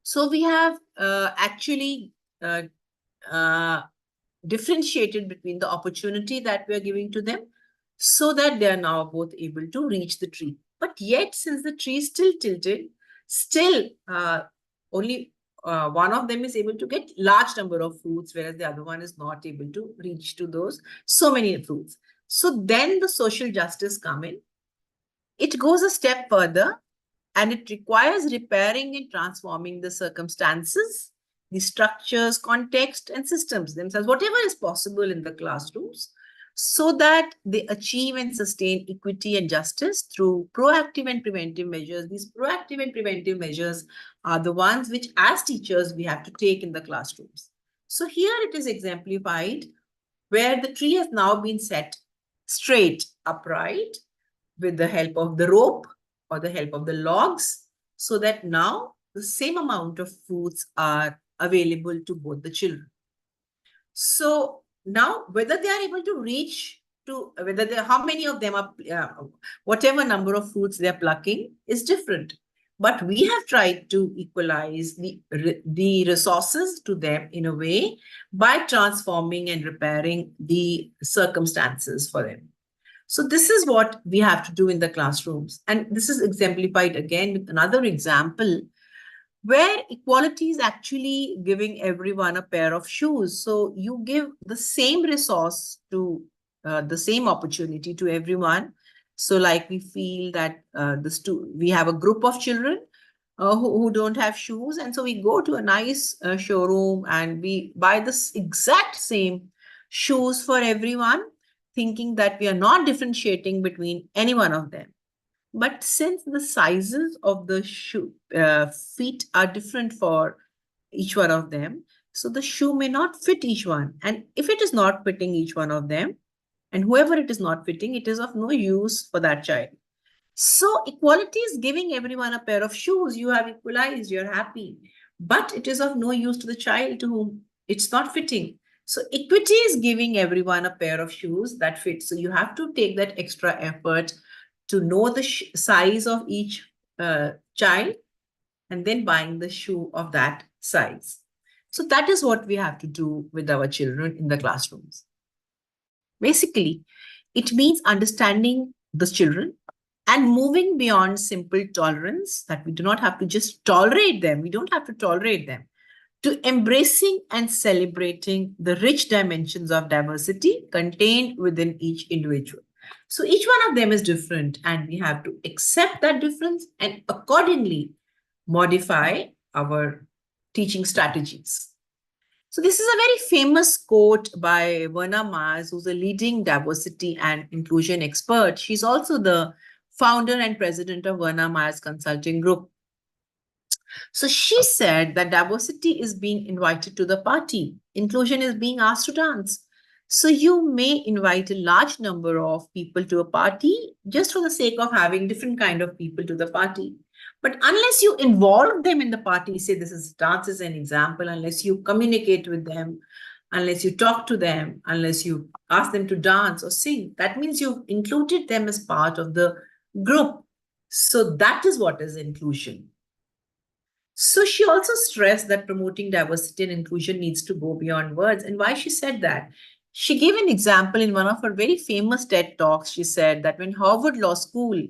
So we have actually differentiated between the opportunity that we are giving to them so that they are now both able to reach the tree. But yet, since the tree is still tilted, still only one of them is able to get large number of fruits, whereas the other one is not able to reach to those so many fruits. So then the social justice come in. It goes a step further, and it requires repairing and transforming the circumstances, the structures, context, and systems themselves, whatever is possible in the classrooms, so that they achieve and sustain equity and justice through proactive and preventive measures. These proactive and preventive measures are the ones which, as teachers, we have to take in the classrooms. So here it is exemplified, where the tree has now been set straight, upright, with the help of the rope or the help of the logs, so that now the same amount of fruits are available to both the children. So now whether they are able to reach to, how many of them are, whatever number of fruits they are plucking is different. But we have tried to equalize the resources to them in a way by transforming and repairing the circumstances for them. So this is what we have to do in the classrooms. And this is exemplified again with another example, where equality is actually giving everyone a pair of shoes. So you give the same resource to the same opportunity to everyone. So like we feel that we have a group of children who don't have shoes. And so we go to a nice showroom and we buy this exact same shoes for everyone, thinking that we are not differentiating between any one of them. But since the sizes of the feet are different for each one of them, so the shoe may not fit each one. And if it is not fitting each one of them, and whoever it is not fitting, it is of no use for that child. So equality is giving everyone a pair of shoes. You have equalized, you're happy. But it is of no use to the child to whom it's not fitting. So equity is giving everyone a pair of shoes that fit. So you have to take that extra effort to know the size of each child and then buying the shoe of that size. So that is what we have to do with our children in the classrooms. Basically, it means understanding the children and moving beyond simple tolerance, that we do not have to just tolerate them. We don't have to tolerate them, to embracing and celebrating the rich dimensions of diversity contained within each individual. So each one of them is different, and we have to accept that difference and accordingly modify our teaching strategies. So this is a very famous quote by Verna Mars, who's a leading diversity and inclusion expert. She's also the founder and president of Verna Mars Consulting Group. So she said that diversity is being invited to the party. Inclusion is being asked to dance. So you may invite a large number of people to a party just for the sake of having different kind of people to the party. But unless you involve them in the party, say this is dance as an example, unless you communicate with them, unless you talk to them, unless you ask them to dance or sing. That means you've included them as part of the group. So that is what is inclusion. So she also stressed that promoting diversity and inclusion needs to go beyond words. And why she said that? She gave an example in one of her very famous TED Talks. She said that when Harvard Law School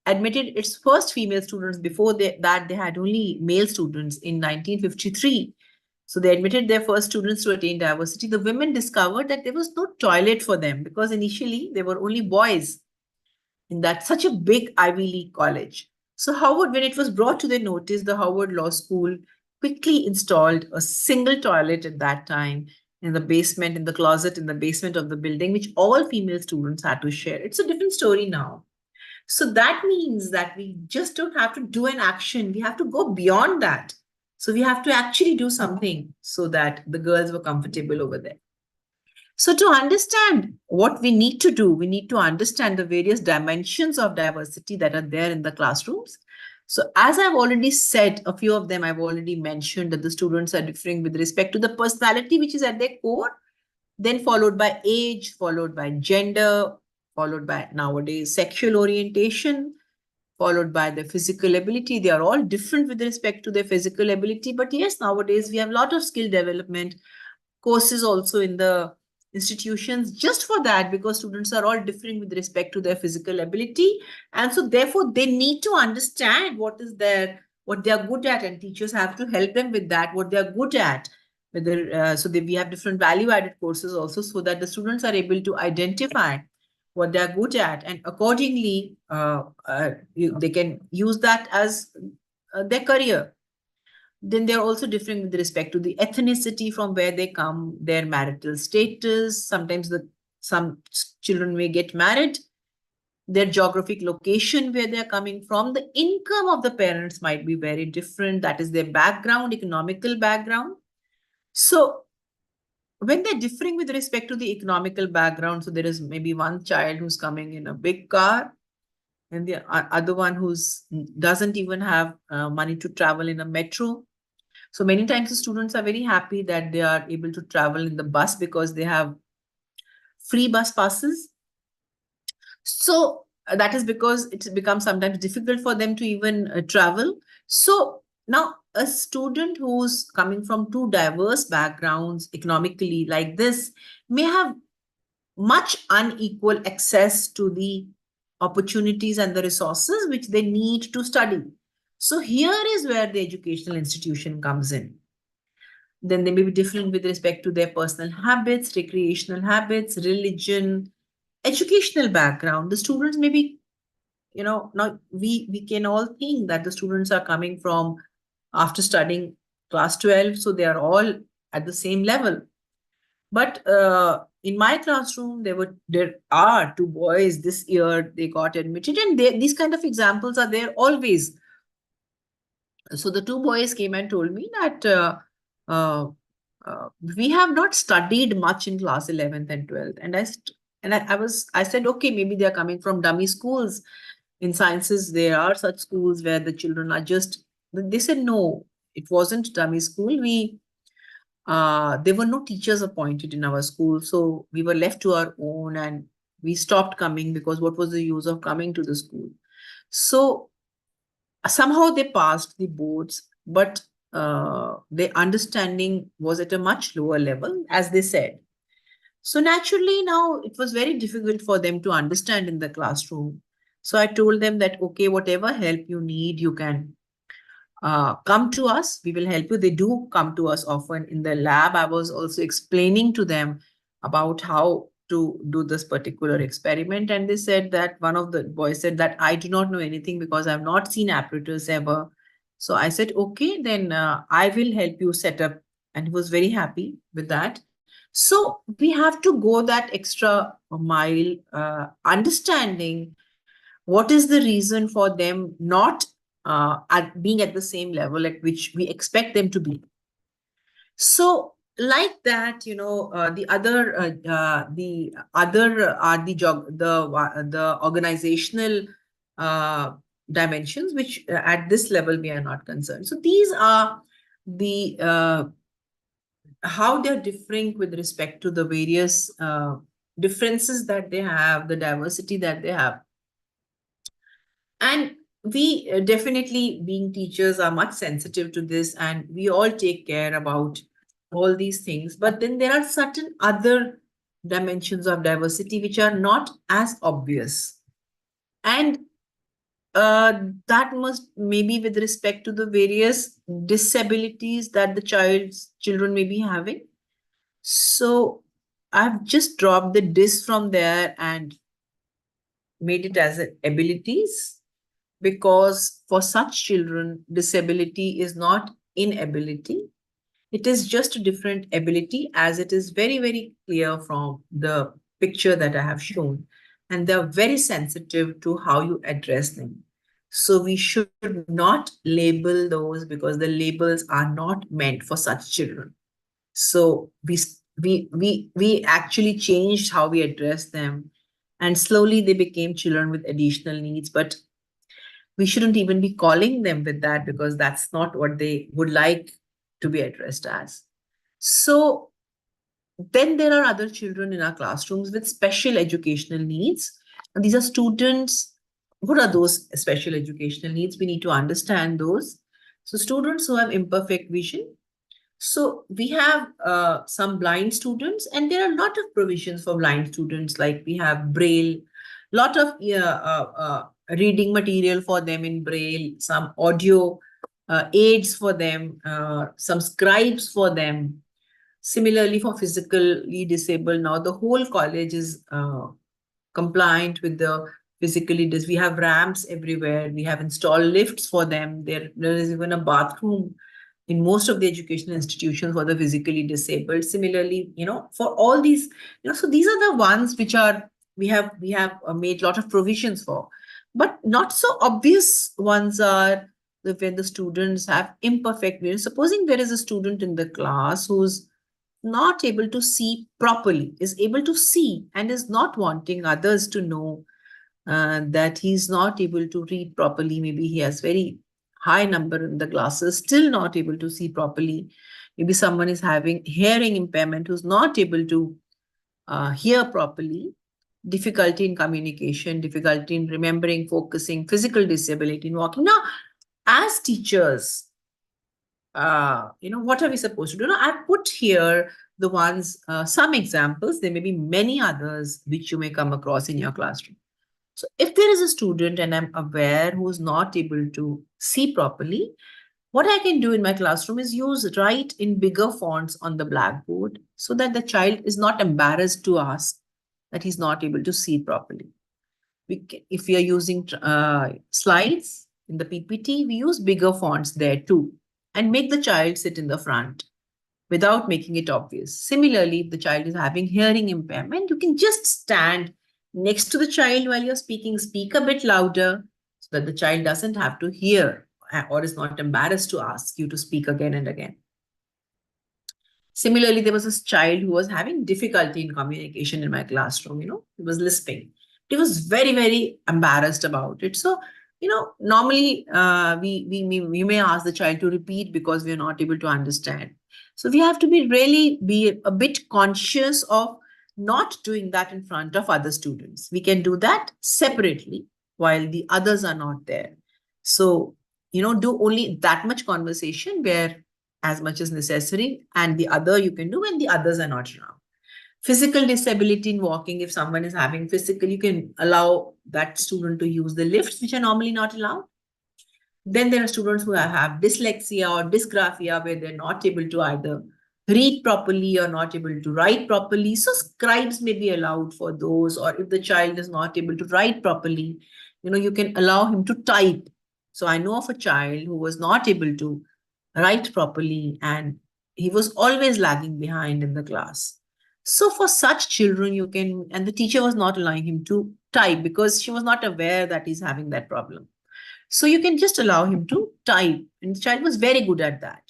admitted its first female students, before that they had only male students in 1953. So they admitted their first students to attain diversity. The women discovered that there was no toilet for them because initially there were only boys in that such a big Ivy League college. So Howard, when it was brought to their notice, the Howard Law School quickly installed a single toilet at that time in the basement, in the closet, in the basement of the building, which all female students had to share. It's a different story now. So that means that we just don't have to do an action. We have to go beyond that. So we have to actually do something so that the girls were comfortable over there. So to understand what we need to do, we need to understand the various dimensions of diversity that are there in the classrooms. So as I've already said, a few of them I've already mentioned that the students are differing with respect to the personality, which is at their core, then followed by age, followed by gender, followed by nowadays sexual orientation, followed by their physical ability. They are all different with respect to their physical ability. But yes, nowadays we have a lot of skill development courses also in the institutions just for that, because students are all different with respect to their physical ability. And so therefore they need to understand what they are good at, and teachers have to help them with that, what they are good at. Whether we have different value added courses also, so that the students are able to identify what they are good at, and accordingly they can use that as their career. Then they're also different with respect to the ethnicity from where they come, their marital status. Sometimes some children may get married, their geographic location where they're coming from, the income of the parents might be very different. That is their background, economical background. So when they're differing with respect to the economical background, so there is maybe one child who's coming in a big car, and the other one who's doesn't even have money to travel in a metro. So many times the students are very happy that they are able to travel in the bus because they have free bus passes. So that is because it becomes sometimes difficult for them to even travel. So now a student who's coming from two diverse backgrounds economically like this may have much unequal access to the opportunities and the resources which they need to study. So here is where the educational institution comes in. Then they may be different with respect to their personal habits, recreational habits, religion, educational background. The students may be, now we can all think that the students are coming from after studying class 12, so they are all at the same level. But in my classroom, there are two boys this year, they got admitted, and these kind of examples are there always. So the two boys came and told me that we have not studied much in class 11th and 12th. And I said, okay, maybe they're coming from dummy schools. In sciences, there are such schools where the children are they said, no, it wasn't dummy school. There were no teachers appointed in our school. So we were left to our own, and we stopped coming because what was the use of coming to the school? So somehow they passed the boards, but their understanding was at a much lower level, as they said. So naturally, now it was very difficult for them to understand in the classroom. So I told them that, okay, whatever help you need, you can come to us. We will help you. They do come to us often in the lab. I was also explaining to them about how to do this particular experiment. And they said that one of the boys said that I do not know anything because I've not seen apparatus ever. So I said, okay, then I will help you set up. And he was very happy with that. So we have to go that extra mile, understanding what is the reason for them not being at the same level at which we expect them to be. So like that, the other are the organizational dimensions, which at this level we are not concerned. So these are the how they're differing with respect to the various differences that they have, the diversity that they have. And we definitely, being teachers, are much sensitive to this, and we all take care about all these things. But then there are certain other dimensions of diversity which are not as obvious. And that must maybe with respect to the various disabilities that the children may be having. So I've just dropped the dis from there and made it as abilities, because for such children, disability is not inability. It is just a different ability, as it is very, very clear from the picture that I have shown. And they're very sensitive to how you address them. So we should not label those, because the labels are not meant for such children. So we actually changed how we address them, and slowly they became children with additional needs. But we shouldn't even be calling them with that, because that's not what they would like to be addressed as. So then there are other children in our classrooms with special educational needs. And these are students. What are those special educational needs? We need to understand those. So students who have imperfect vision. So we have some blind students, and there are a lot of provisions for blind students, like we have Braille, lot of reading material for them in Braille, some audio aids for them, some scribes for them. Similarly, for physically disabled, now the whole college is compliant with the physically disabled. We have ramps everywhere. We have installed lifts for them. There is even a bathroom in most of the educational institutions for the physically disabled. Similarly, for all these, so these are the ones which are we have made a lot of provisions for. But not so obvious ones are when the students have imperfect vision. Supposing there is a student in the class who's not able to see properly, is able to see and is not wanting others to know that he's not able to read properly. Maybe he has very high number in the glasses, still not able to see properly. Maybe someone is having hearing impairment who's not able to hear properly, difficulty in communication, difficulty in remembering, focusing, physical disability in walking. Now, as teachers, what are we supposed to do? Now, I've put here the ones, some examples. There may be many others which you may come across in your classroom. So if there is a student and I'm aware who's not able to see properly, what I can do in my classroom is write in bigger fonts on the blackboard, so that the child is not embarrassed to ask that he's not able to see properly. If we are using slides in the PPT, we use bigger fonts there too, and make the child sit in the front without making it obvious. Similarly, if the child is having hearing impairment, you can just stand next to the child while you're speaking, speak a bit louder, so that the child doesn't have to hear or is not embarrassed to ask you to speak again and again. Similarly, there was this child who was having difficulty in communication in my classroom. He was lisping. He was very, very embarrassed about it. So, normally we may ask the child to repeat because we are not able to understand. So we have to be a bit conscious of not doing that in front of other students. We can do that separately while the others are not there. So, do only that much conversation where as much as necessary, and the other you can do when the others are not around. Physical disability in walking, if someone is having physical, you can allow that student to use the lifts, which are normally not allowed. Then there are students who have dyslexia or dysgraphia, where they're not able to either read properly or not able to write properly. So scribes may be allowed for those, or if the child is not able to write properly, you can allow him to type. So I know of a child who was not able to write properly, and he was always lagging behind in the class. So for such children, and the teacher was not allowing him to type because she was not aware that he's having that problem. So you can just allow him to type, and the child was very good at that.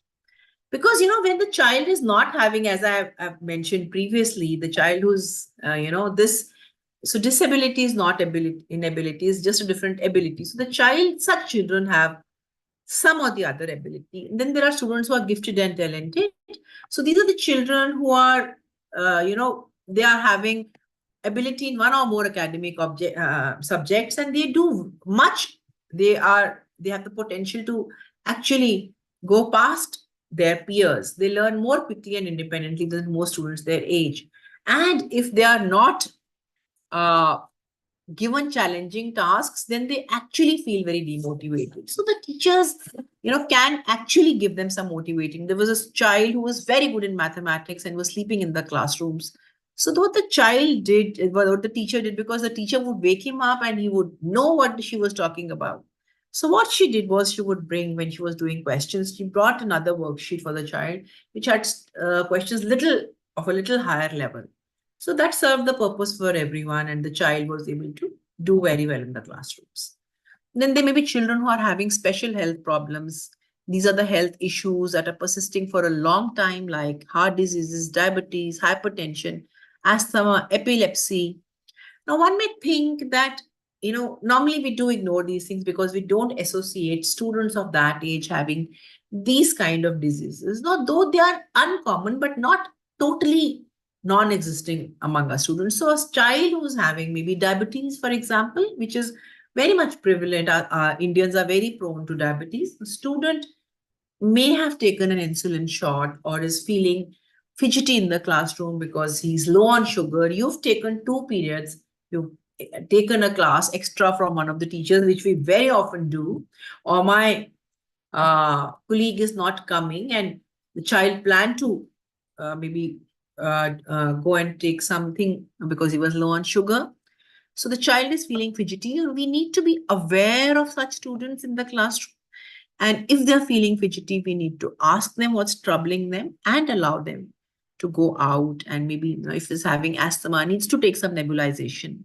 Because, when the child is not having, as I've mentioned previously, the child who's, so disability is not inability, is just a different ability. So such children have some or the other ability. And then there are students who are gifted and talented, So these are the children who are, they are having ability in one or more academic subjects, and they do much. They have the potential to actually go past their peers. They learn more quickly and independently than most students their age. And if they are not given challenging tasks, then they actually feel very demotivated. So the teachers, can actually give them some motivating. There was a child who was very good in mathematics and was sleeping in the classrooms. So what the child did, what the teacher did, because the teacher would wake him up and he would know what she was talking about. So what she did was she would bring, when she was doing questions, she brought another worksheet for the child, which had questions of a little higher level. So that served the purpose for everyone, and the child was able to do very well in the classrooms. Then there may be children who are having special health problems. These are the health issues that are persisting for a long time, like heart diseases, diabetes, hypertension, asthma, epilepsy. Now, one may think that, normally we do ignore these things because we don't associate students of that age having these kind of diseases. Now, though they are uncommon, but not totally non-existing among our students. So a child who's having maybe diabetes, for example, which is very much prevalent, Indians are very prone to diabetes. The student may have taken an insulin shot or is feeling fidgety in the classroom because he's low on sugar. You've taken 2 periods, you've taken a class extra from one of the teachers, which we very often do, or my colleague is not coming and the child planned to maybe go and take something because he was low on sugar. So the child is feeling fidgety. We need to be aware of such students in the classroom. And if they're feeling fidgety, we need to ask them what's troubling them and allow them to go out. And maybe if he's having asthma, needs to take some nebulization.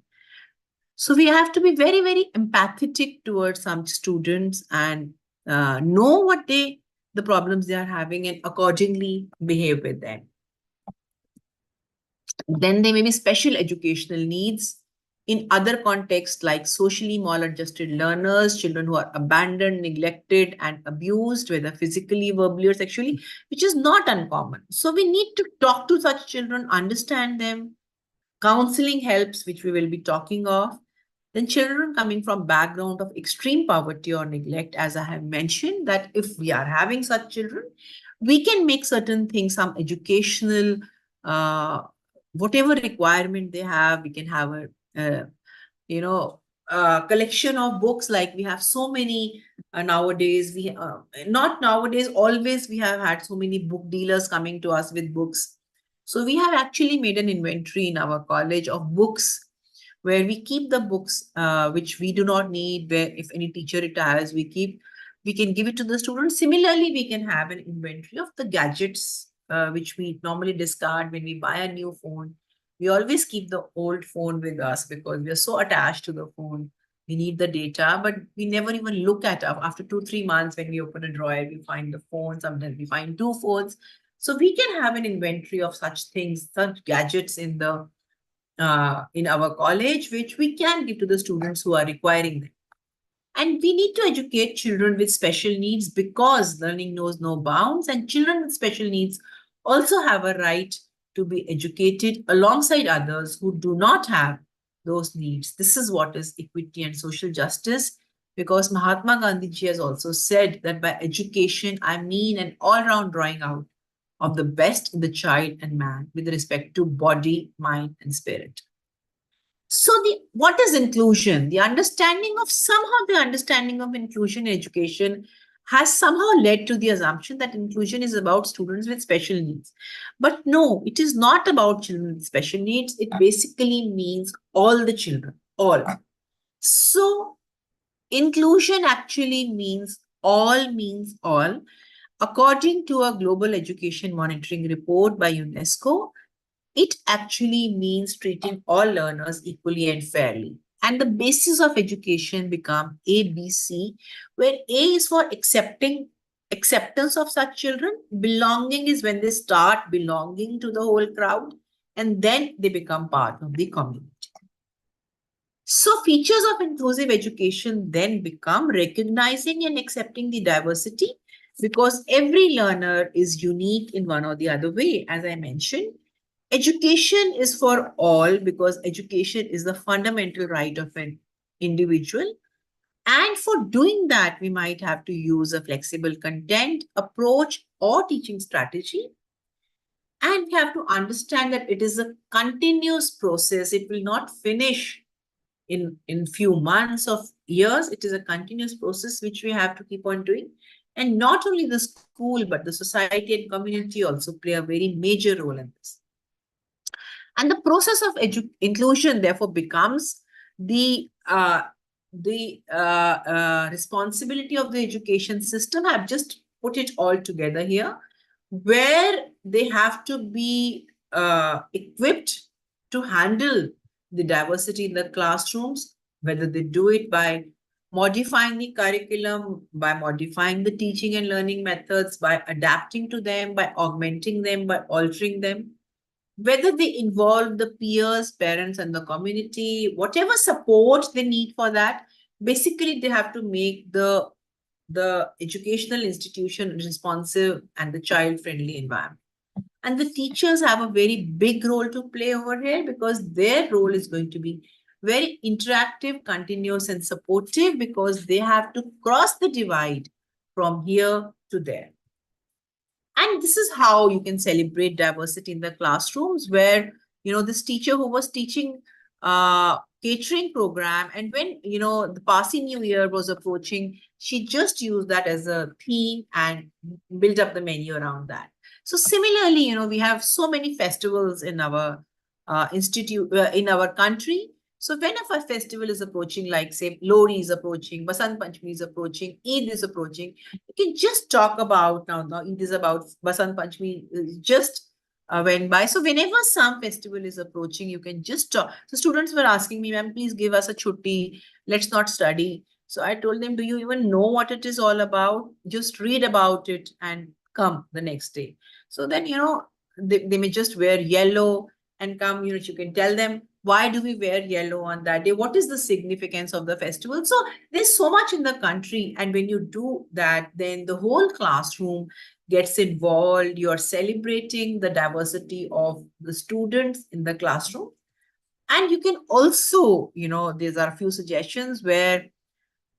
So we have to be very, very empathetic towards some students and know what the problems they are having and accordingly behave with them. Then there may be special educational needs in other contexts like socially maladjusted learners, children who are abandoned, neglected, and abused, whether physically, verbally, or sexually, which is not uncommon. So we need to talk to such children, understand them. Counseling helps, which we will be talking of. Then children coming from background of extreme poverty or neglect, as I have mentioned, that if we are having such children, we can make certain things, some educational, whatever requirement they have, we can have a collection of books. Like we have so many nowadays, not nowadays, always we have had so many book dealers coming to us with books. So we have actually made an inventory in our college of books where we keep the books which we do not need, where if any teacher retires, we can give it to the students. Similarly, we can have an inventory of the gadgets which we normally discard when we buy a new phone. We always keep the old phone with us because we are so attached to the phone. We need the data, but we never even look at it. After 2-3 months, when we open a drawer, we find the phone. Sometimes we find 2 phones. So we can have an inventory of such things, such gadgets in our college, which we can give to the students who are requiring them. And we need to educate children with special needs because learning knows no bounds, and children with special needs also have a right to be educated alongside others who do not have those needs. This is what is equity and social justice, because Mahatma Gandhi ji has also said that by education, I mean an all-round drawing out of the best in the child and man with respect to body, mind, and spirit. So what is inclusion? The understanding of inclusion in education has somehow led to the assumption that inclusion is about students with special needs. But no, it is not about children with special needs. It basically means all the children, all. So inclusion actually means all. According to a global education monitoring report by UNESCO, it actually means treating all learners equally and fairly. And the basis of education become ABC, where A is for acceptance of such children. Belonging is when they start belonging to the whole crowd, and then they become part of the community. So features of inclusive education then become recognizing and accepting the diversity because every learner is unique in one or the other way. As I mentioned, education is for all because education is the fundamental right of an individual. And for doing that, we might have to use a flexible content, approach, or teaching strategy. And we have to understand that it is a continuous process. It will not finish in few months or years. It is a continuous process which we have to keep on doing. And not only the school, but the society and community also play a very major role in this. And the process of inclusion, therefore, becomes the responsibility of the education system. I've just put it all together here, where they have to be equipped to handle the diversity in the classrooms, whether they do it by modifying the curriculum, by modifying the teaching and learning methods, by adapting to them, by augmenting them, by altering them, whether they involve the peers, parents, and the community, whatever support they need for that, basically they have to make the educational institution responsive and the child-friendly environment. And the teachers have a very big role to play over here because their role is going to be very interactive, continuous, and supportive because they have to cross the divide from here to there. And this is how you can celebrate diversity in the classrooms where, this teacher who was teaching catering program, and when, the Parsi New Year was approaching, she just used that as a theme and built up the menu around that. So similarly, we have so many festivals in our in our country. So whenever a festival is approaching, like say Lohri is approaching, Basant Panchami is approaching, Eid is approaching, you can just talk about now Eid is about, Basant Panchami just went by. So whenever some festival is approaching, you can just talk. So students were asking me, ma'am, please give us a chutti. Let's not study. So I told them, do you even know what it is all about? Just read about it and come the next day. So then, they may just wear yellow and come, you can tell them, why do we wear yellow on that day? What is the significance of the festival? So there's so much in the country. And when you do that, then the whole classroom gets involved. You're celebrating the diversity of the students in the classroom. And you can also, there are a few suggestions where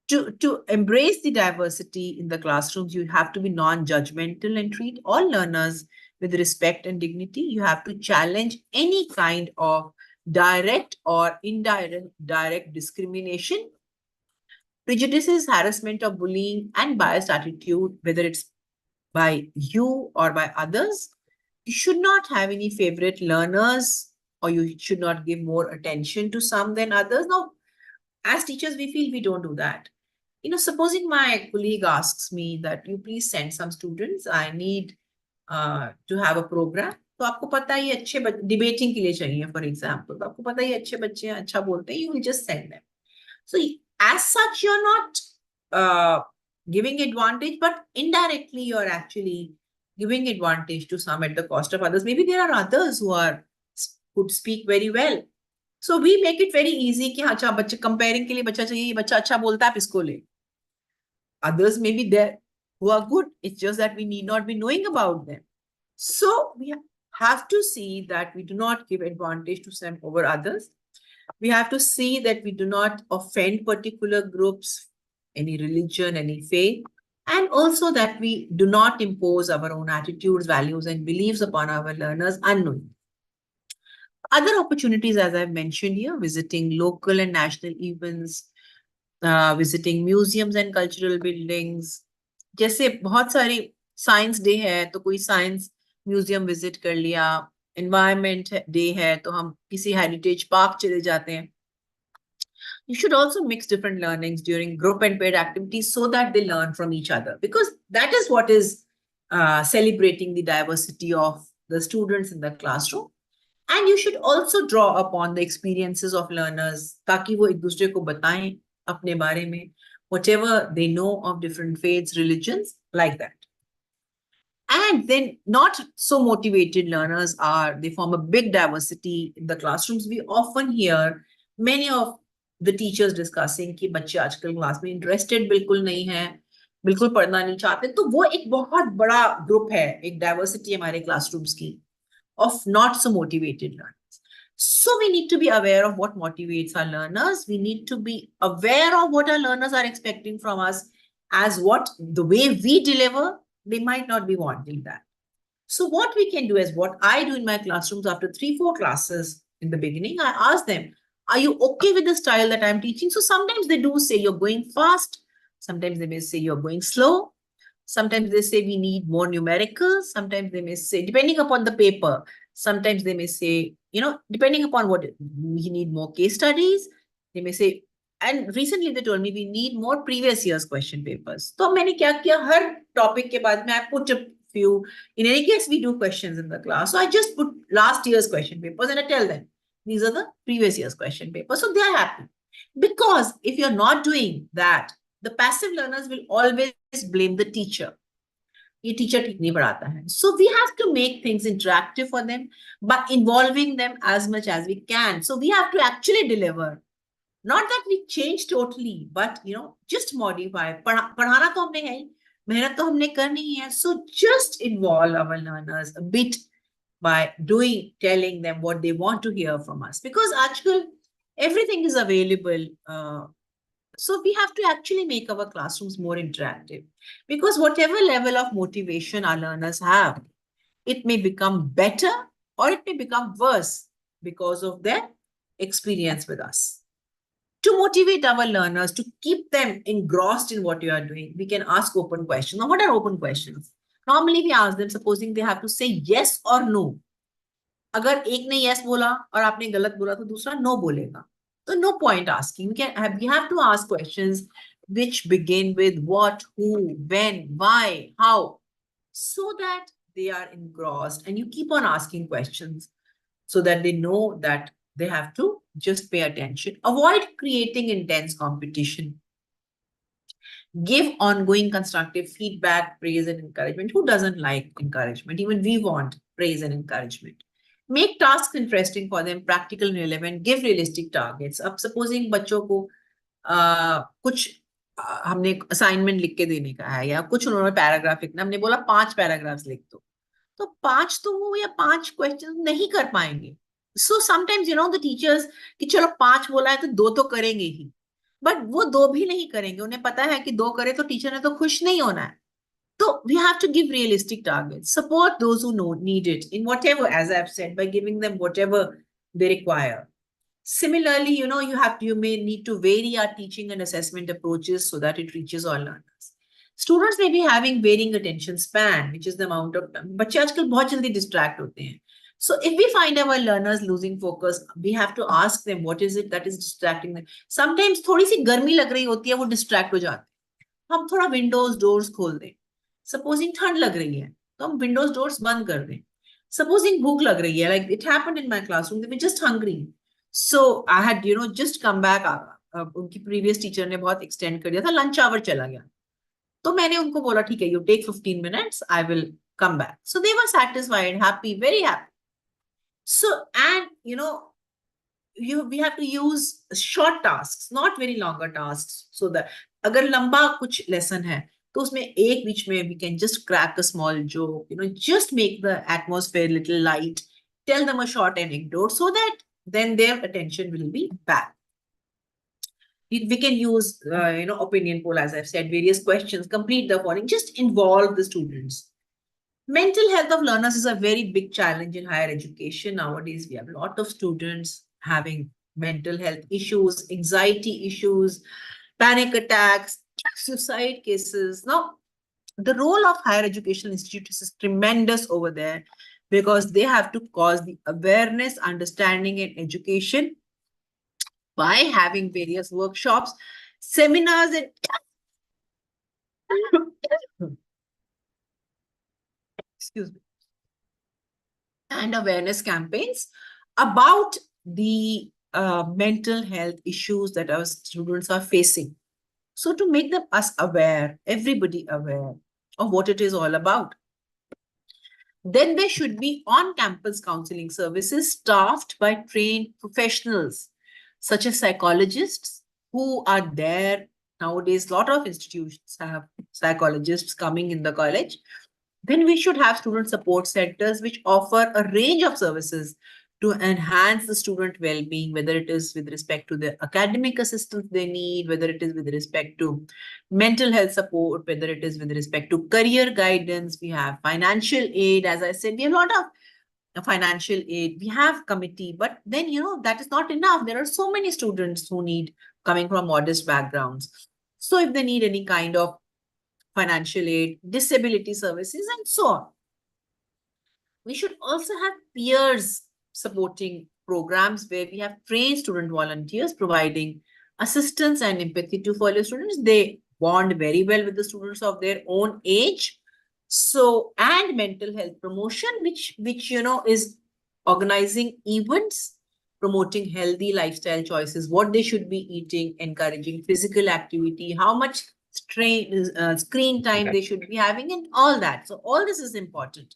to embrace the diversity in the classrooms, you have to be non-judgmental and treat all learners with respect and dignity. You have to challenge any kind of direct or indirect discrimination, prejudices, harassment or bullying, and biased attitude, whether it's by you or by others. You should not have any favorite learners, or you should not give more attention to some than others. Now, as teachers, we feel we don't do that. Supposing my colleague asks me that you please send some students, I need to have a program. तो आपको पता ही अच्छे debating के लिए चाहिए, for example. तो आपको पता ही अच्छे बच्चे हैं, अच्छा बोलते हैं, you will just send them. So as such, you're not giving advantage, but indirectly you're actually giving advantage to some at the cost of others. Maybe there are others who could speak very well. So we make it very easy कि अच्छा बच्चे comparing के लिए बच्चा चाहिए, ये बच्चा अच्छा बोलता है, आप इसको ले. Others may be there who are good. It's just that we need not be knowing about them. So we have to see that we do not give advantage to some over others. We have to see that we do not offend particular groups, any religion, any faith, and also that we do not impose our own attitudes, values, and beliefs upon our learners unknowingly. Other opportunities, as I've mentioned here, visiting local and national events, visiting museums and cultural buildings. जैसे बहुत सारे science day है तो कोई science museum visit कर लिया, environment day है तो हम किसी हेरिटेज पार्क चले जाते हैं. You should also mix different learnings during group and paid activities so that they learn from each other, because that is what is celebrating the diversity of the students in the classroom. And you should also draw upon the experiences of learners ताकि वो एक दूसरे को बताएं अपने बारे में, whatever they know of different faiths, religions, like that. And then not so motivated learners they form a big diversity in the classrooms. We often hear many of the teachers discussing कि बच्चे आजकल class में interested बिल्कुल नहीं है, बिल्कुल पढ़ना नहीं चाहते, तो वो एक बहुत बड़ा ग्रुप है, एक डाइवर्सिटी हमारे क्लासरूम्स की of not so motivated learners. So we need to be aware of what motivates our learners. We need to be aware of what our learners are expecting from us, as what the way we deliver, they might not be wanting that. So what we can do is what I do in my classrooms after 3-4 classes in the beginning, I ask them, are you okay with the style that I'm teaching? So sometimes they do say you're going fast. Sometimes they may say you're going slow. Sometimes they say we need more numericals. Sometimes they may say, depending upon the paper, sometimes they may say, depending upon what we need more case studies, they may say, and recently they told me we need more previous year's question papers. So मैंने क्या किया, हर topic के बाद में I put a few, in any case we do questions in the class. So I just put last year's question papers and I tell them, these are the previous year's question papers. So they are happy. Because if you're not doing that, the passive learners will always blame the teacher. ये teacher ठीक नहीं पढ़ाता है. So we have to make things interactive for them by involving them as much as we can. So we have to actually deliver. Not that we change totally, but just modify. पढ़ाना तो हमने है ही, मेहनत तो हमने करनी ही है. So just involve our learners a bit by telling them what they want to hear from us. Because आजकल everything is available. So we have to actually make our classrooms more interactive, because whatever level of motivation our learners have, it may become better or it may become worse because of their experience with us. To motivate our learners, to keep them engrossed in what you are doing, we can ask open questions. Now, what are open questions? Normally, we ask them, supposing they have to say yes or no. अगर एक ने yes बोला और आपने गलत बोला तो दूसरा no बोलेगा. So no point asking. We have to ask questions which begin with what, who, when, why, how, so that they are engrossed, and you keep on asking questions so that they know that they have to just pay attention. Avoid creating intense competition. Give ongoing constructive feedback, praise and encouragement. Who doesn't like encouragement? Even we want praise and encouragement. Make tasks interesting for them, practical and relevant. Give realistic targets. अब supposing बच्चों को कुछ हमने assignment लिख के देने का है, या कुछ उन्होंने पैराग्राफ लिखना, हमने बोला 5 पैराग्राफ्स लिख दो, तो 5 तो वो या 5 क्वेश्चन नहीं कर पाएंगे. So sometimes the teachers कि चलो 5 बोला है तो 2 तो करेंगे ही, बट वो 2 भी नहीं करेंगे. उन्हें पता है कि 2 करे तो टीचर ने तो खुश नहीं होना है. So we have to give realistic targets. Support those who need it in whatever, as I've said, by giving them whatever they require. Similarly, you may need to vary our teaching and assessment approaches so that it reaches all learners. Students may be having varying attention span, which is the amount of time. बच्चे आजकल बहुत जल्दी distract होते हैं. So if we find our learners losing focus, we have to ask them what is it that is distracting them. Sometimes थोड़ी सी गर्मी लग रही होती है, वो distract हो जाते हैं. हम थोड़ा windows, doors खोल दें. Supposing ठंड लग रही है, तो हम windows, doors बंद कर दें. Supposing भूख लग रही है, like it happened in my classroom, they were just hungry. So I had, just come back. उनकी previous teacher ने बहुत extend कर दिया था, lunch hour चला गया. तो मैंने उनको बोला, ठीक है, you take 15 minutes, I will come back. So they were satisfied, happy, very happy. So, and we have to use short tasks, not very longer tasks, so that अगर लंबा कुछ lesson है, तो उसमें एक बीच में we can just crack a small joke, just make the atmosphere a little light, tell them a short anecdote, so that then their attention will be back. We can use, opinion poll, as I've said, various questions, complete the following, just involve the students. Mental health of learners is a very big challenge in higher education. Nowadays, we have a lot of students having mental health issues, anxiety issues, panic attacks, suicide cases. Now, the role of higher education institutes is tremendous over there, because they have to cause the awareness, understanding, and education by having various workshops, seminars, and excuse me, and awareness campaigns about the mental health issues that our students are facing. So to make them aware, everybody aware of what it is all about. Then there should be on-campus counseling services staffed by trained professionals, such as psychologists, who are there Nowadays, a lot of institutions have psychologists coming in the college. Then we should have student support centers which offer a range of services to enhance the student well-being, whether it is with respect to the academic assistance they need, whether it is with respect to mental health support, whether it is with respect to career guidance. We have financial aid. As I said, we have a lot of financial aid. We have committee, but then, that is not enough. There are so many students who need coming from modest backgrounds. So if they need any kind of financial aid, disability services, and so on. We should also have peers supporting programs where we have trained student volunteers providing assistance and empathy to fellow students. They bond very well with the students of their own age. So, and mental health promotion, which is organizing events, promoting healthy lifestyle choices, what they should be eating, encouraging physical activity, how much screen time they should be having, and all that. So all this is important.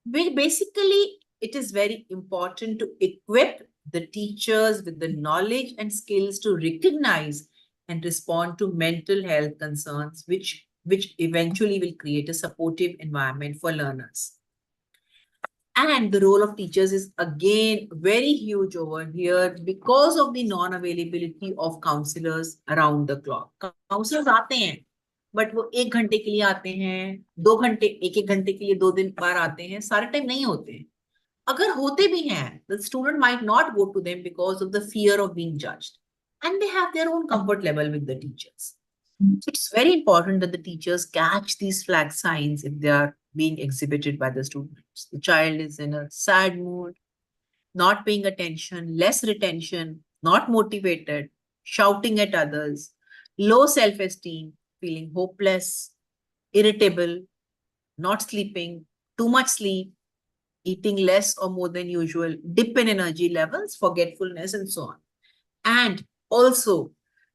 Basically, it is very important to equip the teachers with the knowledge and skills to recognize and respond to mental health concerns, which eventually will create a supportive environment for learners. And the role of teachers is again very huge over here because of the non-availability of counselors around the clock. Counselors आते हैं, but वो 1 घंटे के लिए आते हैं, 2 घंटे, 1 घंटे के लिए 2 दिन बार आते हैं, सारे टाइम नहीं होते हैं. अगर होते भी हैं, the student might not go to them because of the fear of being judged, and they have their own comfort level with the teachers. So it's very important that the teachers catch these flag signs if they are being exhibited by the students. The child is in a sad mood, not paying attention, less retention, not motivated, shouting at others, low self-esteem, feeling hopeless, irritable, not sleeping, too much sleep, eating less or more than usual, dip in energy levels, forgetfulness, and so on. And also,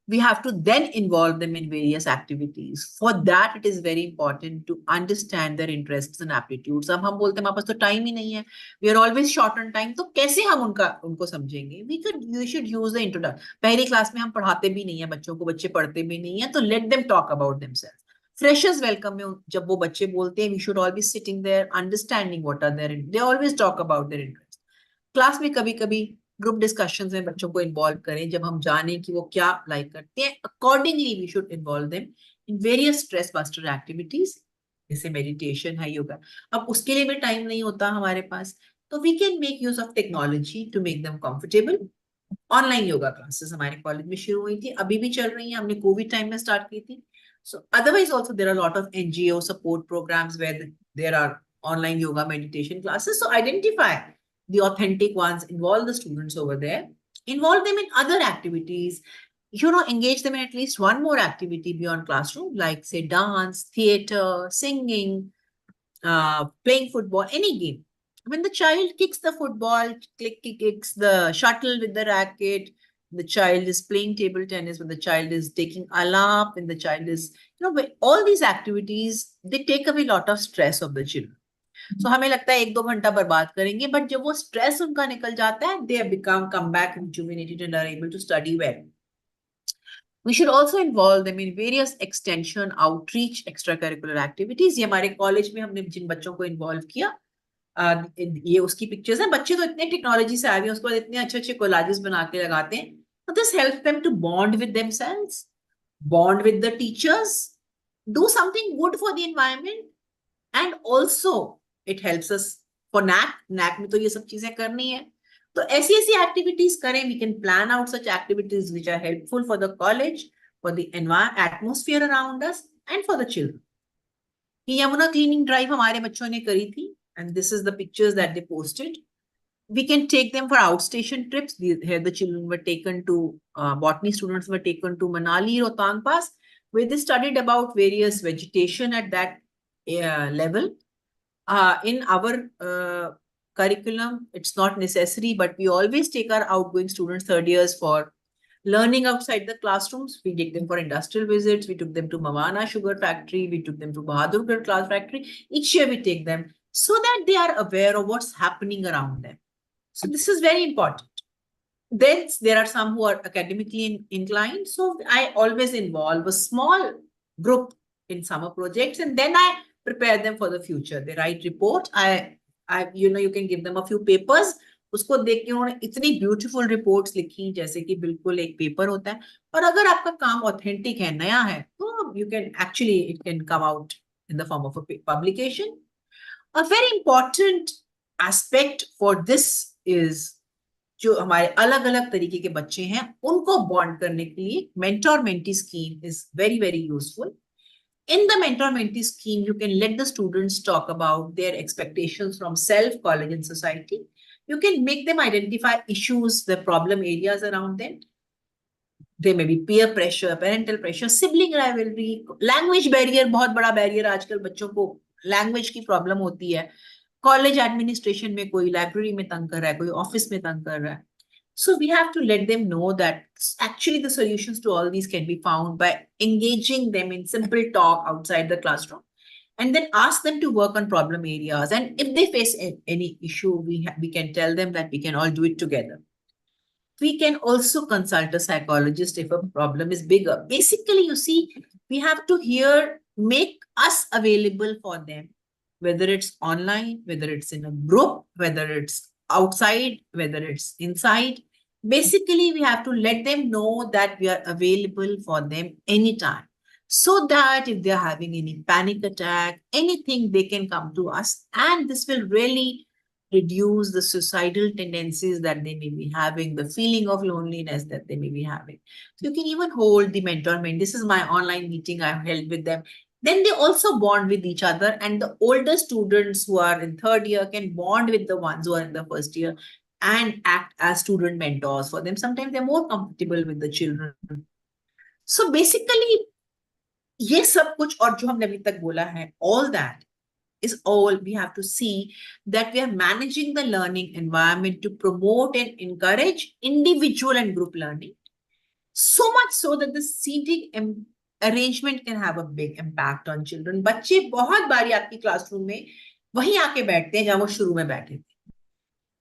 we have to then involve them in various activities. For that, it is very important to understand their interests and aptitudes. अब हम बोलते हैं हमारे पास तो time ही नहीं है. We are always short on time. तो कैसे हम उनको समझेंगे? We should use the introduction. पहली क्लास में हम पढ़ाते भी नहीं है बच्चों को, बच्चे पढ़ते भी नहीं है, तो let them talk about themselves. Freshers welcome में जब वो बच्चे बोलते हैं, we should all be sitting there, understanding what are their. They always talk about their interests. Class में कभी-कभी ग्रुप डिस्कशंस में बच्चों को इन्वॉल्व करें जब हम जाने कि वो क्या लाइक करते हैं. Accordingly we should involve them in various stress buster activities, जैसे मेडिटेशन है, योगा. अब उसके लिए भी टाइम नहीं होता हमारे पास, तो we can make use of technology to make them comfortable. Online yoga classes हमारे कॉलेज में शुरू हुई थी, अभी भी चल रही हैं, हमने कोविड टाइम में स्टार्ट की थी. So otherwise also there are lot of NGO support programmes where there are online yoga meditation classes. So identify the authentic ones, involve the students over there, involve them in other activities, engage them in at least one more activity beyond classroom, like say dance, theater, singing, playing football, any game. When the child kicks the football, kicks the shuttle with the racket, the child is playing table tennis, when the child is taking alap, when the child is, all these activities, they take away a lot of stress of the children. So हमें लगता है 1-2 घंटा बर्बाद करेंगे, but जब वो stress उनका निकल जाता है, they come back rejuvenated and are able to study well. We should also involve them in various extension, outreach, extracurricular activities. ये हमारे कॉलेज में हमने जिन बच्चों को इन्वॉल्व किया, ये उसकी पिक्चर्स हैं. बच्चे तो इतने टेक्नोलॉजी से आए हैं, उसके बाद इतने अच्छे कोलाजेस बना के लगाते हैं. So this helps them to bond with themselves, bond with the teachers, do something good for the environment, and also it helps us for NAC में तो ये सब चीजें करनी है. तो ऐसी एक्टिविटीज करें. We can plan out such activities which are helpful for the college, for the atmosphere around us, and for the children. ये यमुना cleaning drive हमारे बच्चों ने करी थी, and this is the pictures that they posted. We can take them for outstation trips. Here the children were taken to, botany students were taken to Manali, Rohtang Pass, where they studied about various vegetation at that level. In our curriculum, it's not necessary, but we always take our outgoing students, third years, for learning outside the classrooms. We take them for industrial visits. We took them to Mawana Sugar Factory. We took them to Bahadurgarh Glass Factory. Each year we take them so that they are aware of what's happening around them. So this is very important. Then there are some who are academically inclined. So I always involve a small group in summer projects, and then I prepare them for the future. They write report. You can give them a few papers. उसको देख के उन्होंने इतनी beautiful reports लिखी जैसे कि बिल्कुल एक पेपर होता है. और अगर आपका काम ऑथेंटिक है, नया है, तो you can actually, it can come out in the form of a publication. A very important aspect for this is जो हमारे अलग अलग तरीके के बच्चे हैं उनको बॉन्ड करने के लिए mentor mentee scheme is very very useful. In the mentor-mentee scheme, you can let the students talk about their expectations from self, college, and society. You can make them identify issues, the problem areas around them. There may be peer pressure, parental pressure, sibling rivalry, language barrier. बहुत बड़ा barrier आजकल बच्चों को language की problem होती है. College administration में कोई library में तंग कर रहा है, कोई office में तंग कर रहा है. So we have to let them know that actually the solutions to all these can be found by engaging them in simple talk outside the classroom, and then ask them to work on problem areas. And if they face any issue, we can tell them that we can all do it together. We can also consult a psychologist if a problem is bigger. Basically, you see, we have to make us available for them, whether it's online, whether it's in a group, whether it's outside, whether it's inside. Basically, we have to let them know that we are available for them anytime, so that if they're having any panic attack, anything, they can come to us. And this will really reduce the suicidal tendencies that they may be having, the feeling of loneliness that they may be having. So you can even hold the mentor-mentee. This is my online meeting I've held with them. Then they also bond with each other, and the older students who are in third year can bond with the ones who are in the first year and act as student mentors for them. Sometimes they're more comfortable with the children. So basically, ये सब कुछ और जो हमने अभी तक बोला है, all that is all we have to see that we are managing the learning environment to promote and encourage individual and group learning. So much so that the seating arrangement can have a big impact on children. बच्चे बहुत बारी आपकी classroom में वहीं आके बैठते हैं जहां वो शुरू में बैठे थे.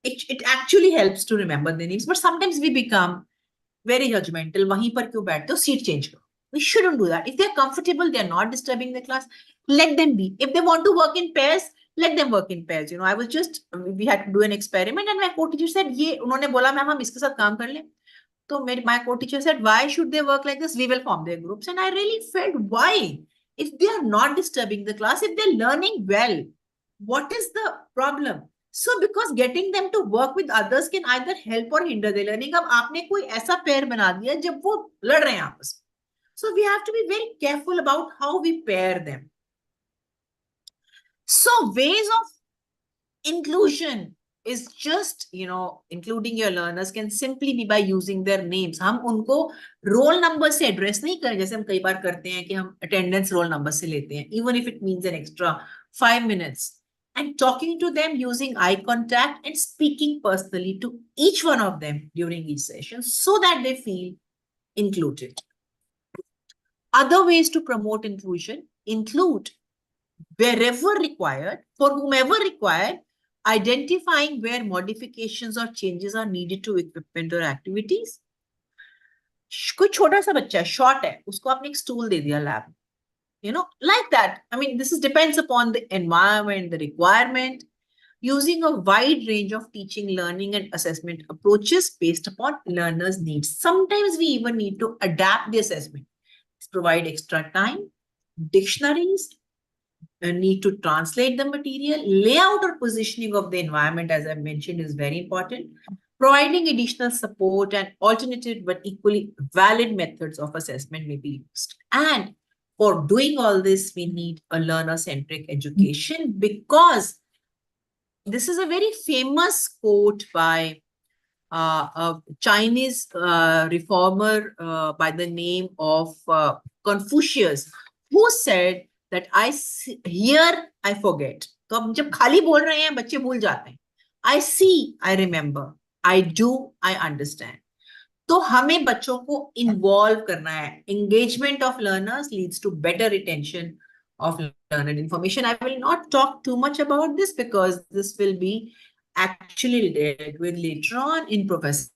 It actually helps to remember their names, but sometimes we become very judgmental. वहीं पर क्यों बैठते हो? Seat change करो. We shouldn't do that. If they're comfortable, they're not disturbing the class, let them be. If they want to work in pairs, let them work in pairs. We had to do an experiment, and my co-teacher said, उन्होंने बोला ma'am हम इसके साथ काम कर लें. So my co-teacher said, why should they work like this? We will form their groups. And I really felt, why? If they are not disturbing the class, if they're learning well, what is the problem? So because getting them to work with others can either help or hinder their learning. अब आपने कोई ऐसा pair बना दिया जब वो लड़ रहे हैं आपस में. So we have to be very careful about how we pair them. So ways of inclusion is just, including your learners can simply be by using their names. हम उनको roll number से address नहीं करें जैसे हम कई बार करते हैं कि हम attendance roll number से लेते हैं, even if it means an extra 5 minutes. And talking to them using eye contact and speaking personally to each one of them during each session so that they feel included. Other ways to promote inclusion include, wherever required, for whomever required, identifying where modifications or changes are needed to equipment or activities. कोई छोटा सा बच्चा है, short है, उसको आपने एक stool दे दिया lab. Like that. I mean, this depends upon the environment, the requirement, using a wide range of teaching, learning, and assessment approaches based upon learners' needs. Sometimes we even need to adapt the assessment. Provide extra time, dictionaries, a need to translate the material, layout or positioning of the environment, as I mentioned, is very important. Providing additional support and alternative but equally valid methods of assessment may be used. And for doing all this, we need a learner-centric education, because this is a very famous quote by a Chinese reformer by the name of Confucius, who said that I hear, I forget. तो अब जब खाली बोल रहे हैं बच्चे भूल जाते हैं. I see, I remember. I do, I understand. तो हमें बच्चों को involve करना है. Engagement of learners leads to better retention of learned information. I will not talk too much about this because this will be actually dealt with later on in Professor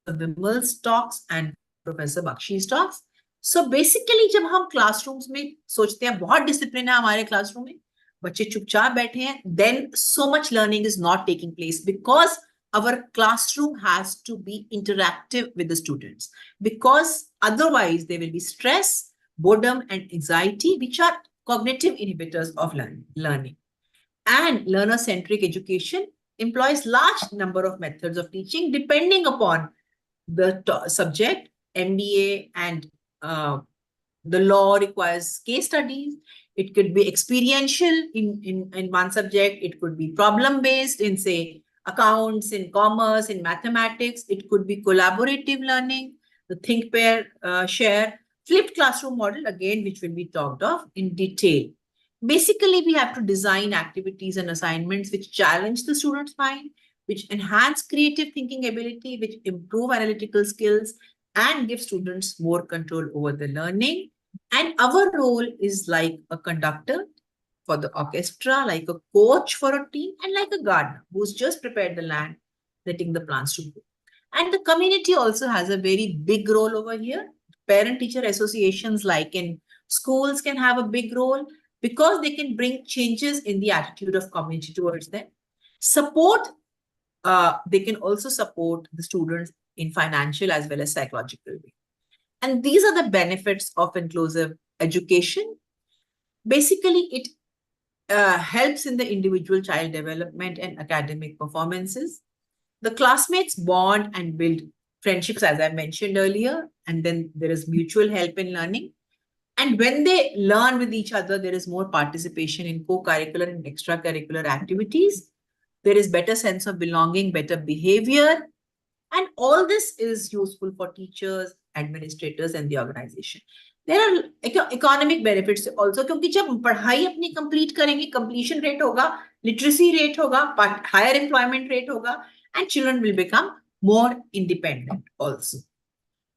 Vimal's talks and Professor Bakshi's talks. So basically जब हम classrooms में सोचते हैं बहुत discipline है हमारे classroom में, बच्चे चुपचाप बैठे हैं, then so much learning is not taking place because our classroom has to be interactive with the students, because otherwise there will be stress, boredom and anxiety, which are cognitive inhibitors of learning. And learner-centric education employs large number of methods of teaching depending upon the subject. MBA and the law requires case studies. It could be experiential in one subject. It could be problem-based in, say, accounts, in commerce, in mathematics. It could be collaborative learning, the think, pair, share, flipped classroom model, again, which will be talked of in detail. Basically, we have to design activities and assignments which challenge the student's mind, which enhance creative thinking ability, which improve analytical skills, and give students more control over the learning. And our role is like a conductor for the orchestra, like a coach for a team, and like a gardener who's just prepared the land, letting the plants to grow. And the community also has a very big role over here. Parent-teacher associations, like in schools, can have a big role because they can bring changes in the attitude of community towards them. Support, they can also support the students in financial as well as psychological way. And these are the benefits of inclusive education. Basically, it helps in the individual child development and academic performances. The classmates bond and build friendships, as I mentioned earlier, and then there is mutual help in learning. And when they learn with each other, there is more participation in co-curricular and extracurricular activities. There is better sense of belonging, better behavior. And all this is useful for teachers, administrators, and the organization. There are economic benefits also, क्योंकि जब पढ़ाई अपनी complete करेंगे, completion rate होगा, literacy rate होगा, higher employment rate होगा, and children will become more independent also.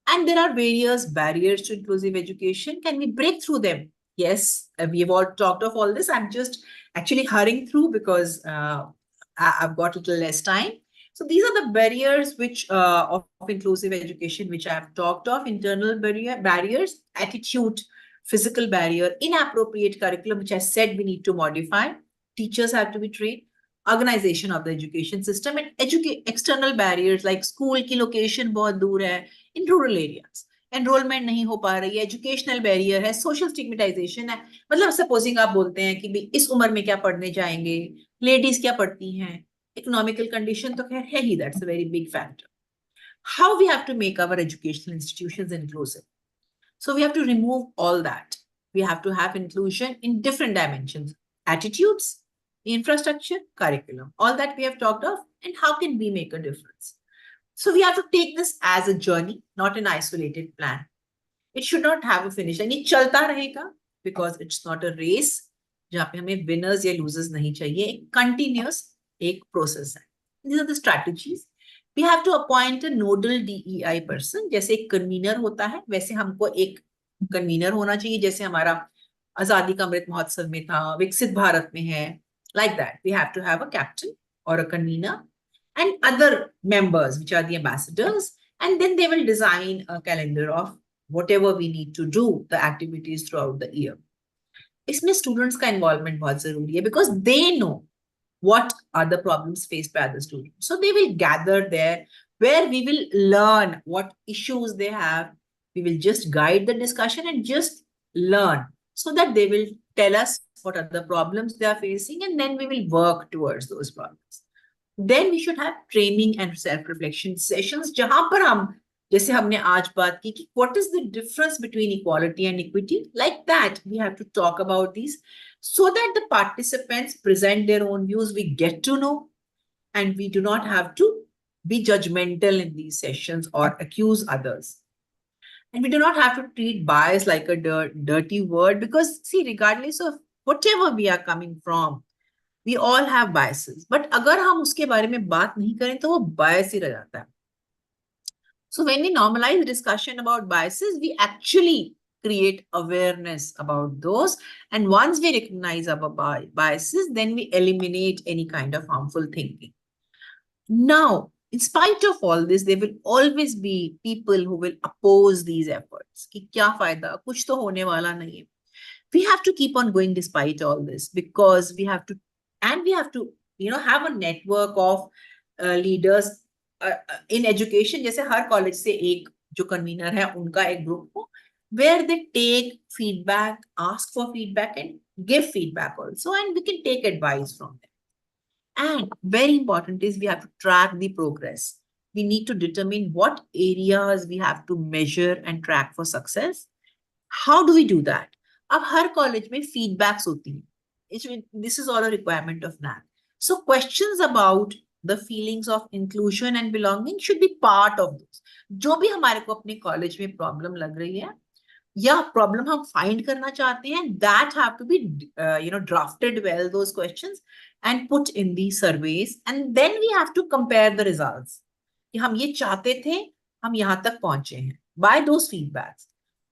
And there are various barriers to inclusive education. Can we break through them? Yes, we have all talked of all this. I'm just actually hurrying through because I've got a little less time. So these are the barriers which of inclusive education, which I have talked of: internal barriers, attitude, physical barrier, inappropriate curriculum, which I said we need to modify. Teachers have to be trained, organization of the education system, and external barriers like school की location बहुत दूर है in rural areas. Enrollment नहीं हो पा रही है, educational barrier है, social stigmatization है. मतलब supposing आप बोलते हैं कि भी इस उम्र में क्या पढ़ने जाएंगे, ladies क्या पढ़ती हैं, economical condition तो खैर है ही, that's a very big factor. How we have to make our educational institutions inclusive? So we have to remove all that. We have to have inclusion in different dimensions: attitudes, infrastructure, curriculum, all that we have talked of, and how can we make a difference? So we have to take this as a journey, not an isolated plan. It should not have a finish line. ये चलता रहेगा because it's not a race जहाँ पे हमें winners या losers नहीं चाहिए. एक continuous एक process है. These are the strategies. We have to appoint a nodal DEI person. जैसे एक convener होता है, वैसे हमको एक convener होना चाहिए. जैसे हमारा आजादी का अमृत महोत्सव में था, विकसित भारत में है. Like that, we have to have a captain or a convener and other members, which are the ambassadors, and then they will design a calendar of whatever we need to do, the activities throughout the year. इसमें students का involvement बहुत जरूरी है because they know what are the problems faced by other students. So they will gather there where we will learn what issues they have. We will just guide the discussion and just learn so that they will tell us what are the problems they are facing, and then we will work towards those problems. Then we should have training and self-reflection sessions, जहां पर हम, जैसे हमने आज बात की कि what is the difference between equality and equity? Like that, we have to talk about these so that the participants present their own views, we get to know, and we do not have to be judgmental in these sessions or accuse others. And we do not have to treat bias like a dirty word because, see, regardless of whatever we are coming from, we all have biases. But अगर हम उसके बारे में बात नहीं करें तो वो bias ही रह जाता है. So when we normalize discussion about biases, we actually create awareness about those. And once we recognize our biases, then we eliminate any kind of harmful thinking. Now, in spite of all this, there will always be people who will oppose these efforts. कि क्या फायदा, कुछ तो होने वाला नहीं है. We have to keep on going despite all this, because we have to, have a network of leaders in education. जैसे हर college से एक जो convener है, उनका एक group हो, where they take feedback, ask for feedback, and give feedback also, and we can take advice from them. And very important is we have to track the progress. We need to determine what areas we have to measure and track for success. How do we do that? अब हर college में feedbacks होती हैं. This is all a requirement of NAC. So questions about the feelings of inclusion and belonging should be part of this. जो भी हमारे को अपने college में problem लग रही है, या problem हम find करना चाहते हैं, that have to be drafted well, those questions, and put in the surveys, and then we have to compare the results. कि हम ये चाहते थे, हम यहाँ तक पहुंचे हैं. By those feedbacks,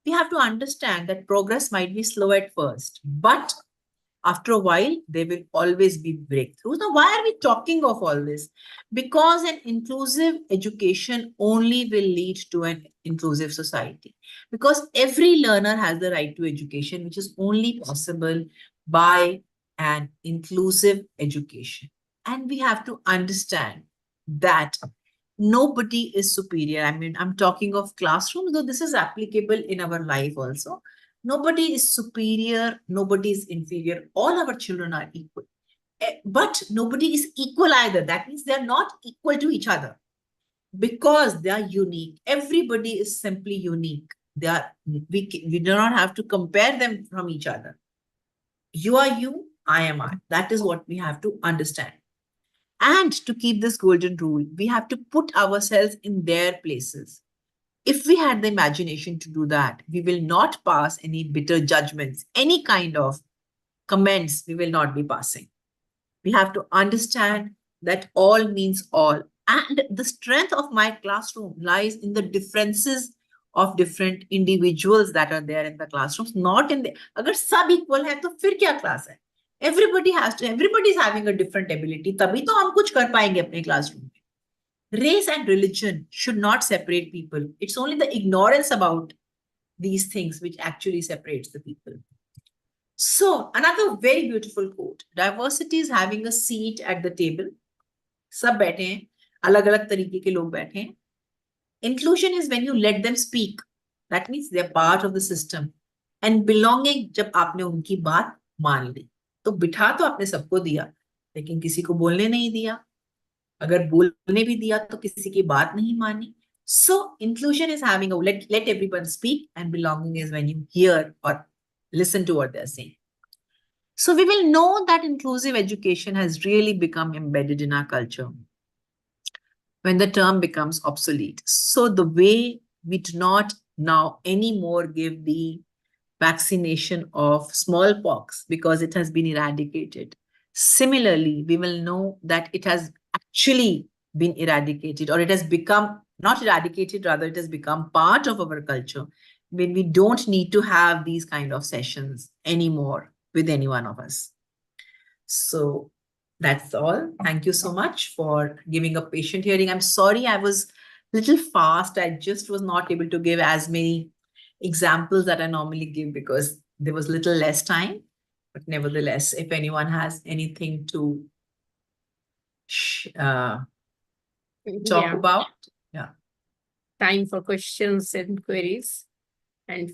we have to understand that progress might be slow at first, but after a while, there will always be breakthroughs. Now, why are we talking of all this? Because an inclusive education only will lead to an inclusive society. Because every learner has the right to education, which is only possible by an inclusive education. And we have to understand that nobody is superior. I mean, I'm talking of classrooms, though this is applicable in our life also. Nobody is superior, nobody is inferior. All our children are equal. But nobody is equal either. That means they're not equal to each other because they are unique. Everybody is simply unique. We do not have to compare them from each other. You are you, I am I. That is what we have to understand. And to keep this golden rule, we have to put ourselves in their places. If we had the imagination to do that, we will not pass any bitter judgments, any kind of comments we will not be passing. We have to understand that all means all. And the strength of my classroom lies in the differences of different individuals that are there in the classrooms, not in the, agar sab equal hai, to fir kya class hai? Everybody is having a different ability. Tabhi to hum kuch kar payenge apne classroom mein. Race and religion should not separate people. It's only the ignorance about these things which actually separates the people. So another very beautiful quote, diversity is having a seat at the table. Sab baithe hain, alag-alag tarike ke log baithe hain. Inclusion is when you let them speak. That means they're part of the system. And belonging, जब आपने उनकी बात मान ली, तो बिठा तो आपने सबको दिया, लेकिन किसी को बोलने नहीं दिया. अगर बोलने भी दिया तो किसी की बात नहीं मानी. So inclusion is having a let everyone speak, and belonging is when you hear or listen to what they're saying. So we will know that inclusive education has really become embedded in our culture when the term becomes obsolete. So the way we do not now anymore give the vaccination of smallpox because it has been eradicated. Similarly, we will know that it has actually been eradicated, or it has become not eradicated, rather it has become part of our culture when we don't need to have these kind of sessions anymore with any one of us. So that's all. Thank you so much for giving a patient hearing. I'm sorry I was a little fast. I just was not able to give as many examples that I normally give because there was little less time. But nevertheless, if anyone has anything to talk about, yeah. Time for questions and queries and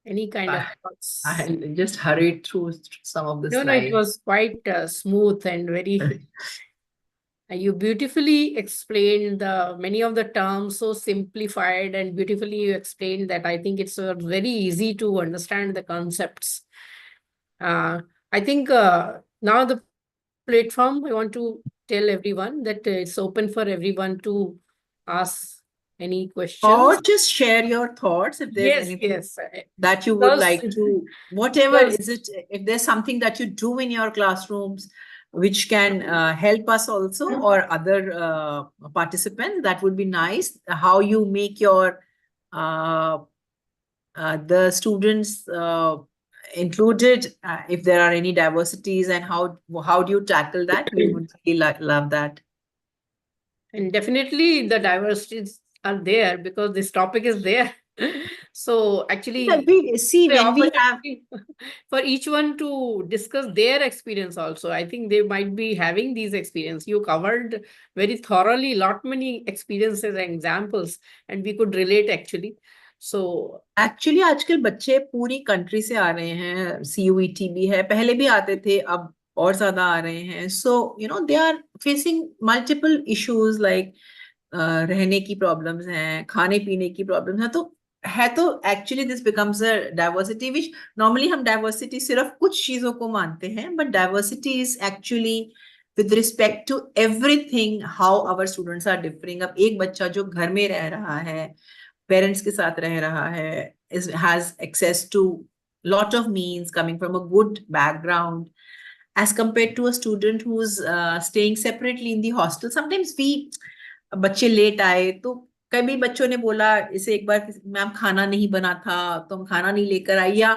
any kind of thoughts. I just hurried through some of the slides. No, it was quite smooth and very. You beautifully explained many of the terms, so simplified and beautifully you explained that. I think it's very easy to understand the concepts. I think now the platform, I want to tell everyone that it's open for everyone to ask any questions. Or just share your thoughts if there's anything that you would like to, whatever is it, if there's something that you do in your classrooms which can help us also or other participants, that would be nice. How you make your the students included, if there are any diversities, and how do you tackle that? We would really love that. And definitely the diversities are there because this topic is there. So actually, See, the when we have opportunity for each one to discuss their experience also. I think they might be having these experience. You covered very thoroughly lot many experiences and examples, and we could relate actually. So actually आजकल बच्चे पूरी country से आ रहे हैं, CUET भी है, पहले भी आते थे, अब और ज्यादा आ रहे हैं. So they are facing multiple issues like रहने की प्रॉब्लम्स हैं, खाने पीने की प्रॉब्लम्स हैं. तो actually this becomes a diversity which normally हम डाइवर्सिटी सिर्फ कुछ चीजों को मानते हैं, but diversity is actually with respect to everything how our students are differing. अब एक बच्चा जो घर में रह रहा है, पेरेंट्स के साथ रह रहा है, has access to lot of means, coming from a good background, as compared to a student who's staying separately in the hostel. Sometimes बच्चे लेट आए तो कभी बच्चों ने बोला, इसे एक बार मैम खाना नहीं बना था तो हम खाना नहीं लेकर आए, या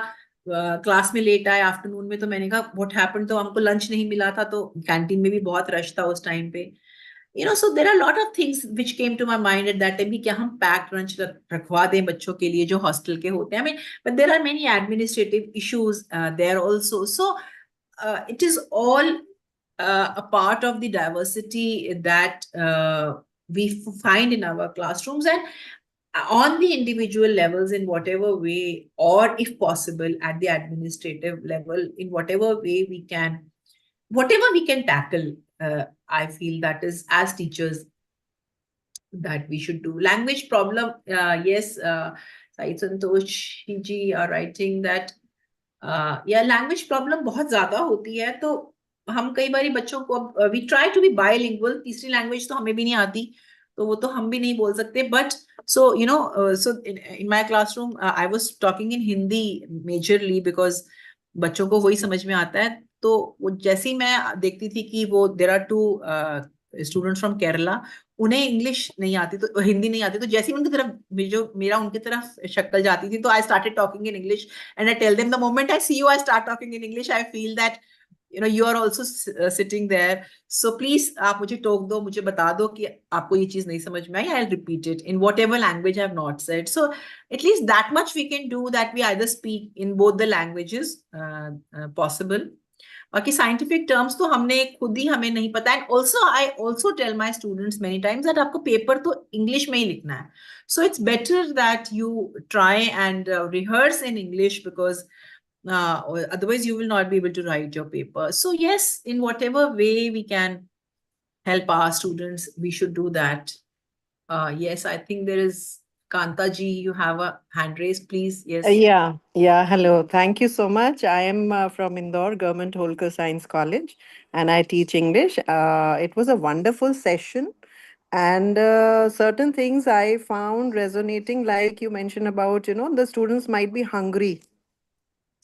क्लास में लेट आए आफ्टरनून में, तो मैंने कहा व्हाट हैपेंड, तो हमको लंच नहीं मिला था, तो कैंटीन में भी बहुत रश था उस टाइम पे. So there are a lot of things which came to my mind at that time कि क्या हम पैक्ड लंच रखवा दें बच्चों के लिए जो हॉस्टल के होते हैं. I mean, but there are many administrative issues there also. So it is all a part of the diversity that we find in our classrooms, and on the individual levels in whatever way, or if possible at the administrative level in whatever way we can, whatever we can tackle. I feel that is, as teachers, that we should do. Language problem, yes, Sai Santosh ji are writing that yeah, language problem बहुत ज्यादा होती है. तो हम कई बारी बच्चों को, we try to be bilingual, तीसरी language तो हमें भी नहीं आती, तो वो तो हम भी नहीं बोल सकते. But so so in my classroom I was talking in Hindi majorly because बच्चों को वही समझ में आता है. तो वो जैसे ही मैं देखती थी कि वो there are two students from Kerala, उन्हें इंग्लिश नहीं आती, तो हिंदी नहीं आती, तो जैसे ही उनकी तरफ मेरा उनकी तरफ शक्ल जाती थी, तो I started talking in English and I tell them the moment I see you I start talking in English, I feel that you are also sitting there, so please आप मुझे टोक दो, मुझे बता दो कि आपको ये चीज नहीं समझ में आई, I'll repeat it in whatever language I have not said. So at least that much we can do, that we either speak in both the languages possible. बाकी साइंटिफिक टर्म्स तो हमने खुद ही, हमें नहीं पता. And also I also tell my students many times that आपको paper तो इंग्लिश में ही लिखना है. So it's better that you try and rehearse in English, because otherwise you will not be able to write your paper. So yes, in whatever way we can help our students, we should do that. Yes, I think there is Kanta ji, you have a hand raised, please. Yes. Yeah. Hello. Thank you so much. I am from Indore Government Holkar Science College, and I teach English. It was a wonderful session, and certain things I found resonating, like you mentioned about, the students might be hungry.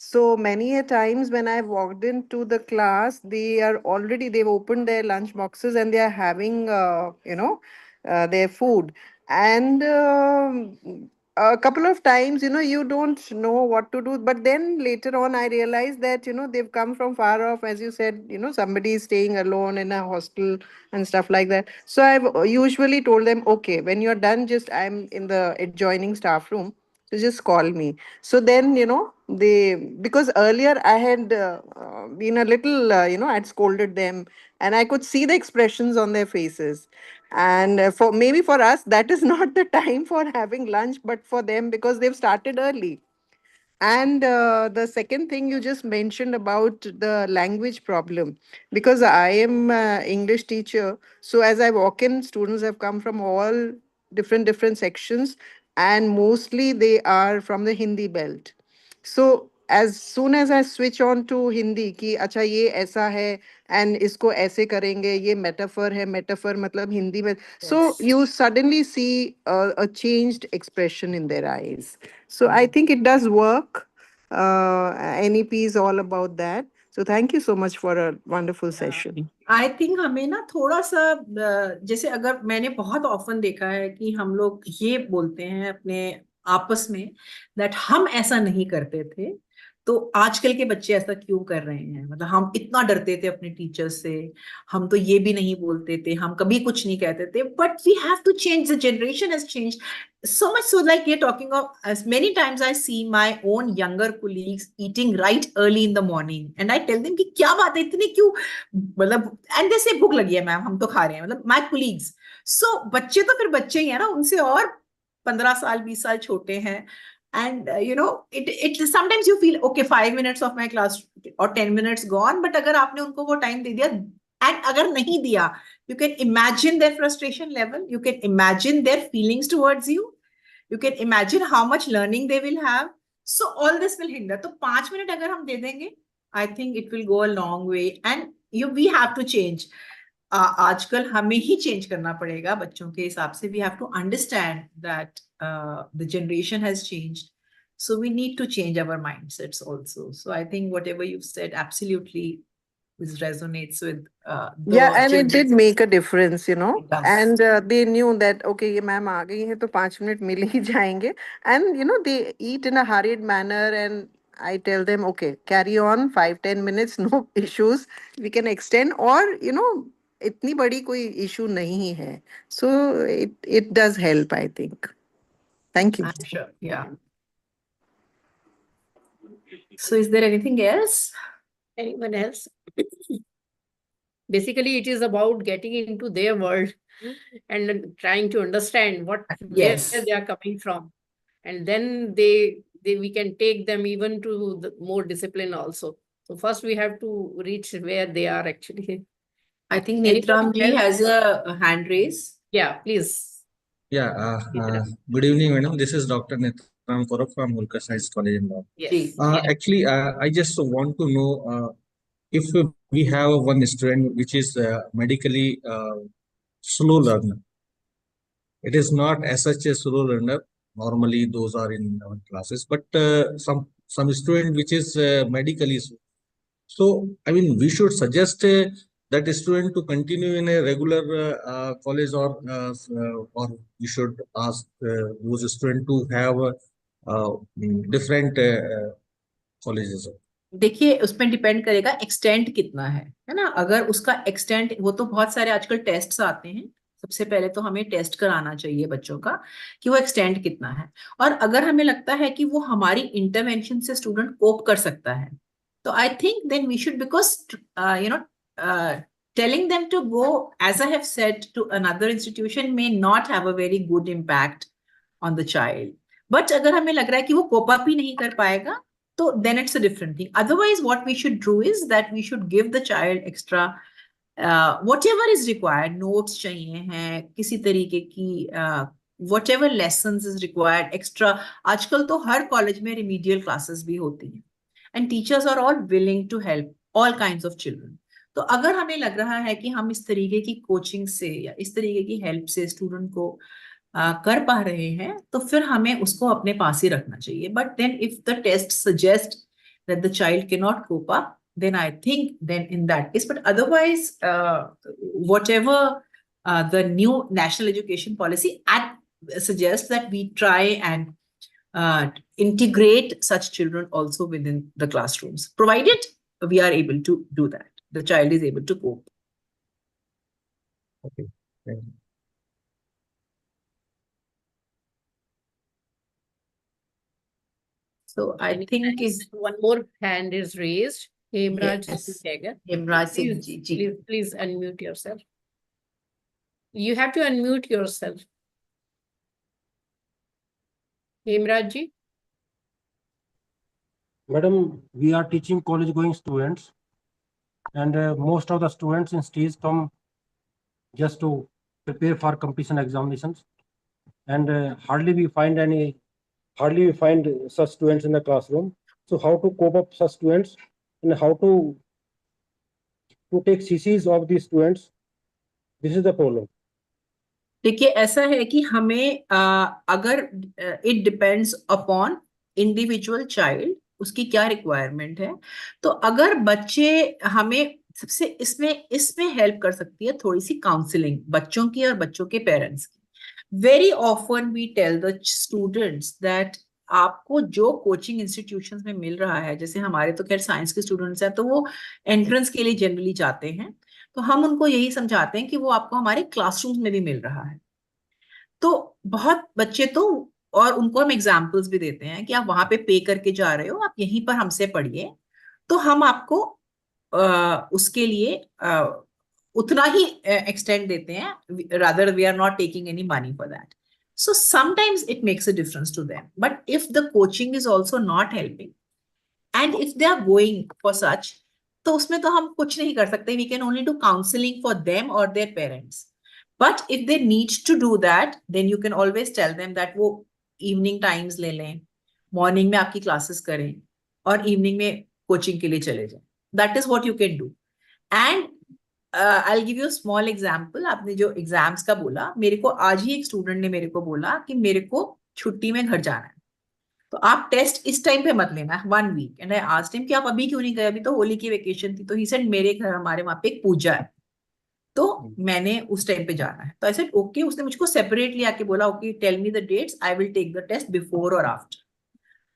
So many a times when I've walked into the class, they've opened their lunch boxes and they are having, their food. And a couple of times, you don't know what to do. But then later on, I realized that, they've come from far off. As you said, somebody is staying alone in a hostel and stuff like that. So I've usually told them, okay, when you're done, I'm in the adjoining staff room. So just call me. So then, because earlier I had been a little, I'd scolded them, and I could see the expressions on their faces. And for us, that is not the time for having lunch, but for them, because they've started early. And the second thing you just mentioned about the language problem, because I am English teacher. So as I walk in, students have come from all different sections, and mostly they are from the Hindi belt. So as soon as I switch on to Hindi, कि अच्छा ये ऐसा है and इसको ऐसे करेंगे, ये metaphor है, metaphor मतलब हिंदी में. So you suddenly see a changed expression in their eyes. So I think it does work. NEP is all about that. So thank you so much for a wonderful session. I think हमें ना थोड़ा सा जैसे, अगर मैंने बहुत often देखा है कि हम लोग ये बोलते हैं अपने आपस में दैट हम ऐसा नहीं करते थे, तो आजकल के बच्चे ऐसा क्यों कर रहे हैं, मतलब हम इतना डरते थे अपने टीचर्स से, हम तो ये भी नहीं बोलते थे, हम कभी कुछ नहीं कहते थे, but we have to change, the generation has changed so much so, like you're talking of, as many times I see my own younger colleagues eating right early in the morning and I tell them कि क्या बात है इतने क्यों, मतलब and they say भूख लगी है मैम हम तो खा रहे हैं, मतलब my colleagues. So बच्चे तो फिर बच्चे ही है ना, उनसे और 15 साल 20 साल छोटे हैं. And you know, it sometimes you feel okay, 5 minutes of my class or 10 minutes gone, but अगर आपने उनको वो टाइम दे दिया, and अगर नहीं दिया, you can imagine their frustration level, you can imagine their feelings towards you, you can imagine how much learning they will have. So all this will hinder. तो 5 minute अगर हम दे देंगे, I think it will go a long way. And we have to change. आजकल हमें ही change करना पड़ेगा बच्चों के हिसाब से. We have to understand that the generation has changed. So we need to change our mindsets also. So I think whatever you've said absolutely resonates with Yeah, and it did make a difference, you know. It does. And they knew that okay, ये ma'am आ गई है तो 5 minute मिल ही जाएंगे. And you know, they eat in a hurried manner, and I tell them, okay, carry on, 5-10 minutes, no issues. We can extend, or you know, इतनी बड़ी कोई issue नहीं है. So it does help, I think. Thank you. I'm sure. Yeah. So is there anything else? Anyone else? Basically, it is about getting into their world and trying to understand where Yes. they are coming from. And then we can take them even to the more discipline also. So first we have to reach where they are actually. I think Anybody Netram ji else? has a hand raise. Yeah, please. Yeah, good evening, madam. This is Dr. Nep-March-B from Holkar Science College in Law. Yes. Actually, I just want to know if we have one student which is medically slow learner. It is not as such a slow learner. Normally, those are in our classes, but some student which is medically slow. So, I mean, we should suggest that student to continue in a regular college, or we should ask those student to have different colleges. देखिए उसमें depend करेगा extent कितना है ना. अगर उसका extent, वो तो बहुत सारे आजकल टेस्ट्स आते हैं, सबसे पहले तो हमें टेस्ट कराना चाहिए बच्चों का कि वो एक्सटेंट कितना है. और अगर हमें लगता है कि वो हमारी इंटरवेंशन से स्टूडेंट कोप कर सकता है, तो I think then we should, because you know, telling them to go, as I have said, to another institution may not have a very good impact on the child. But अगर हमें लग रहा है कि वो कोप अप ही नहीं कर पाएगा, so then it's a different thing. Otherwise, what we should do is that we should give the child extra whatever is required. Notes चाहिए हैं किसी तरीके की, whatever lessons is required extra. आजकल तो हर कॉलेज में remedial classes भी होती हैं, and teachers are all willing to help all kinds of children. तो अगर हमें लग रहा है कि हम इस तरीके की कोचिंग से या इस तरीके की हेल्प से स्टूडेंट को कर पा रहे हैं, तो फिर हमें उसको अपने पास ही रखना चाहिए. But then if the test suggest that the child can not cope up, then I think then in that case, but otherwise whatever the new national education policy suggests that we try and integrate such children also within the classrooms, provided we are able to do that, the child is able to cope. Okay, thank you. So I think is one more hand is raised. Nep-March Yes. Singh. Nep-March Singh ji. Please unmute yourself. You have to unmute yourself. Nep-March ji. Madam, we are teaching college going students, and most of the students in stage come just to prepare for competition examinations, and hardly we find such students in the classroom. So how to cope up such students and how to take CCs of these students? This is the problem. देखिए ऐसा है कि हमें अगर it depends upon individual child, उसकी क्या requirement है. तो अगर बच्चे, हमें सबसे इसमें हेल्प कर सकती है थोड़ी सी काउंसलिंग बच्चों की और बच्चों के पेरेंट्स की. Very often we tell the students that आपको जो कोचिंग इंस्टीट्यूशंस में मिल रहा है, जैसे हमारे तो खैर साइंस के स्टूडेंट्स हैं तो वो एंट्रेंस के लिए जनरली जाते हैं, तो हम उनको यही समझाते हैं कि वो आपको हमारे क्लासरूम्स में भी मिल रहा है। तो बहुत बच्चे तो, और उनको हम एग्जाम्पल्स भी देते हैं कि आप वहां पे करके जा रहे हो, आप यहीं पर हमसे पढ़िए, तो हम आपको उसके लिए उतना ही एक्सटेंड देते हैं, rather we are not taking any money for that. So sometimes it makes a difference to them. But if the coaching is also not helping, and if they are going for such, तो उसमें तो हम कुछ नहीं कर सकते. We can only do counseling for them or their parents. But if they need to do that, then you can always tell them that वो evening times ले लें, morning में आपकी classes करें, और evening में coaching के लिए चले जाएं. That is what you can do. And I'll give you a small example. आपने जो एग्जाम्स का बोला, मेरे को आज ही एक स्टूडेंट ने मेरे को बोला कि मेरे को छुट्टी में घर जाना है, तो आप टेस्ट इस टाइम पे मत लेना, 1 week. And I asked him कि आप अभी क्यों नहीं गए, अभी तो होली की वेकेशन थी. तो ही सेड मेरे घर हमारे वहां पे एक पूजा है, तो मैंने उस टाइम पे जाना है. तो आई सेड ओके. उसने मुझको सेपरेटली आके बोला okay tell me the dates, I will take the test before और आफ्टर.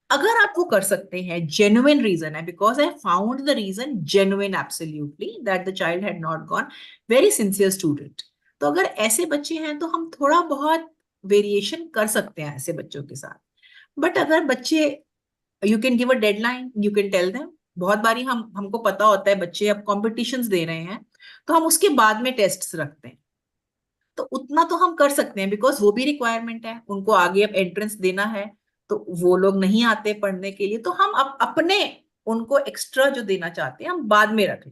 अगर आप वो कर सकते हैं, जेन्युइन रीजन है, because I found the reason genuine absolutely that the child had not gone, very sincere student. तो अगर ऐसे बच्चे हैं तो हम थोड़ा बहुत वेरिएशन कर सकते हैं ऐसे बच्चों के साथ. बट अगर बच्चे, you can give a deadline, you can tell them. बहुत बारी हमको पता होता है बच्चे अब कॉम्पिटिशन्स दे रहे हैं, तो हम उसके बाद में टेस्ट रखते हैं, तो उतना तो हम कर सकते हैं, बिकॉज वो भी रिक्वायरमेंट है, उनको आगे अब एंट्रेंस देना है, तो वो लोग नहीं आते पढ़ने के लिए, तो हम अपने उनको एक्स्ट्रा जो देना चाहते हैं हम बाद में रखें.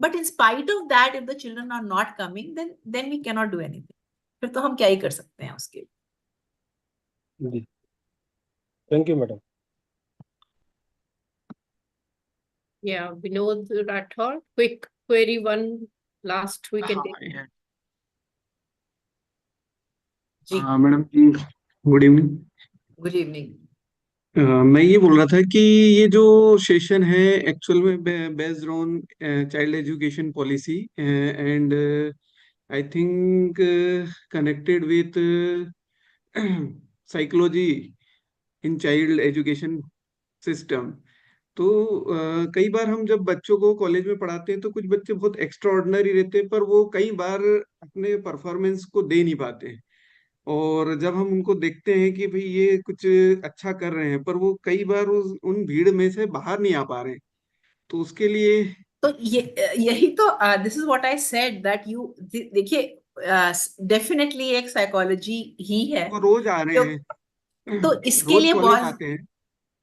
But in spite of that, if the children are not coming, then we can not do anything. फिर तो हम क्या ही कर सकते हैं उसके लिए. Thank you madam. Yeah, Vinod Rathod, quick query one last we can take. जी मैडम जी, गुड इवनिंग. Good evening. मैं ये बोल रहा था कि ये जो सेशन है एक्चुअल में based on child education policy and I think connected with psychology in child education system. तो कई बार हम जब बच्चों को कॉलेज में पढ़ाते हैं तो कुछ बच्चे बहुत एक्स्ट्रा ऑर्डिनरी रहते हैं, पर वो कई बार अपने परफॉर्मेंस को दे नहीं पाते. और जब हम उनको देखते हैं कि भाई ये कुछ अच्छा कर रहे हैं, पर वो कई बार उन भीड़ में से बाहर नहीं आ पा रहे, तो उसके लिए तो यही तो this is what I said that you देखिए, डेफिनेटली एक साइकोलॉजी ही है. वो रोज आ रहे तो हैं, इसके रोज लिए कॉलेज बहुत, आते हैं.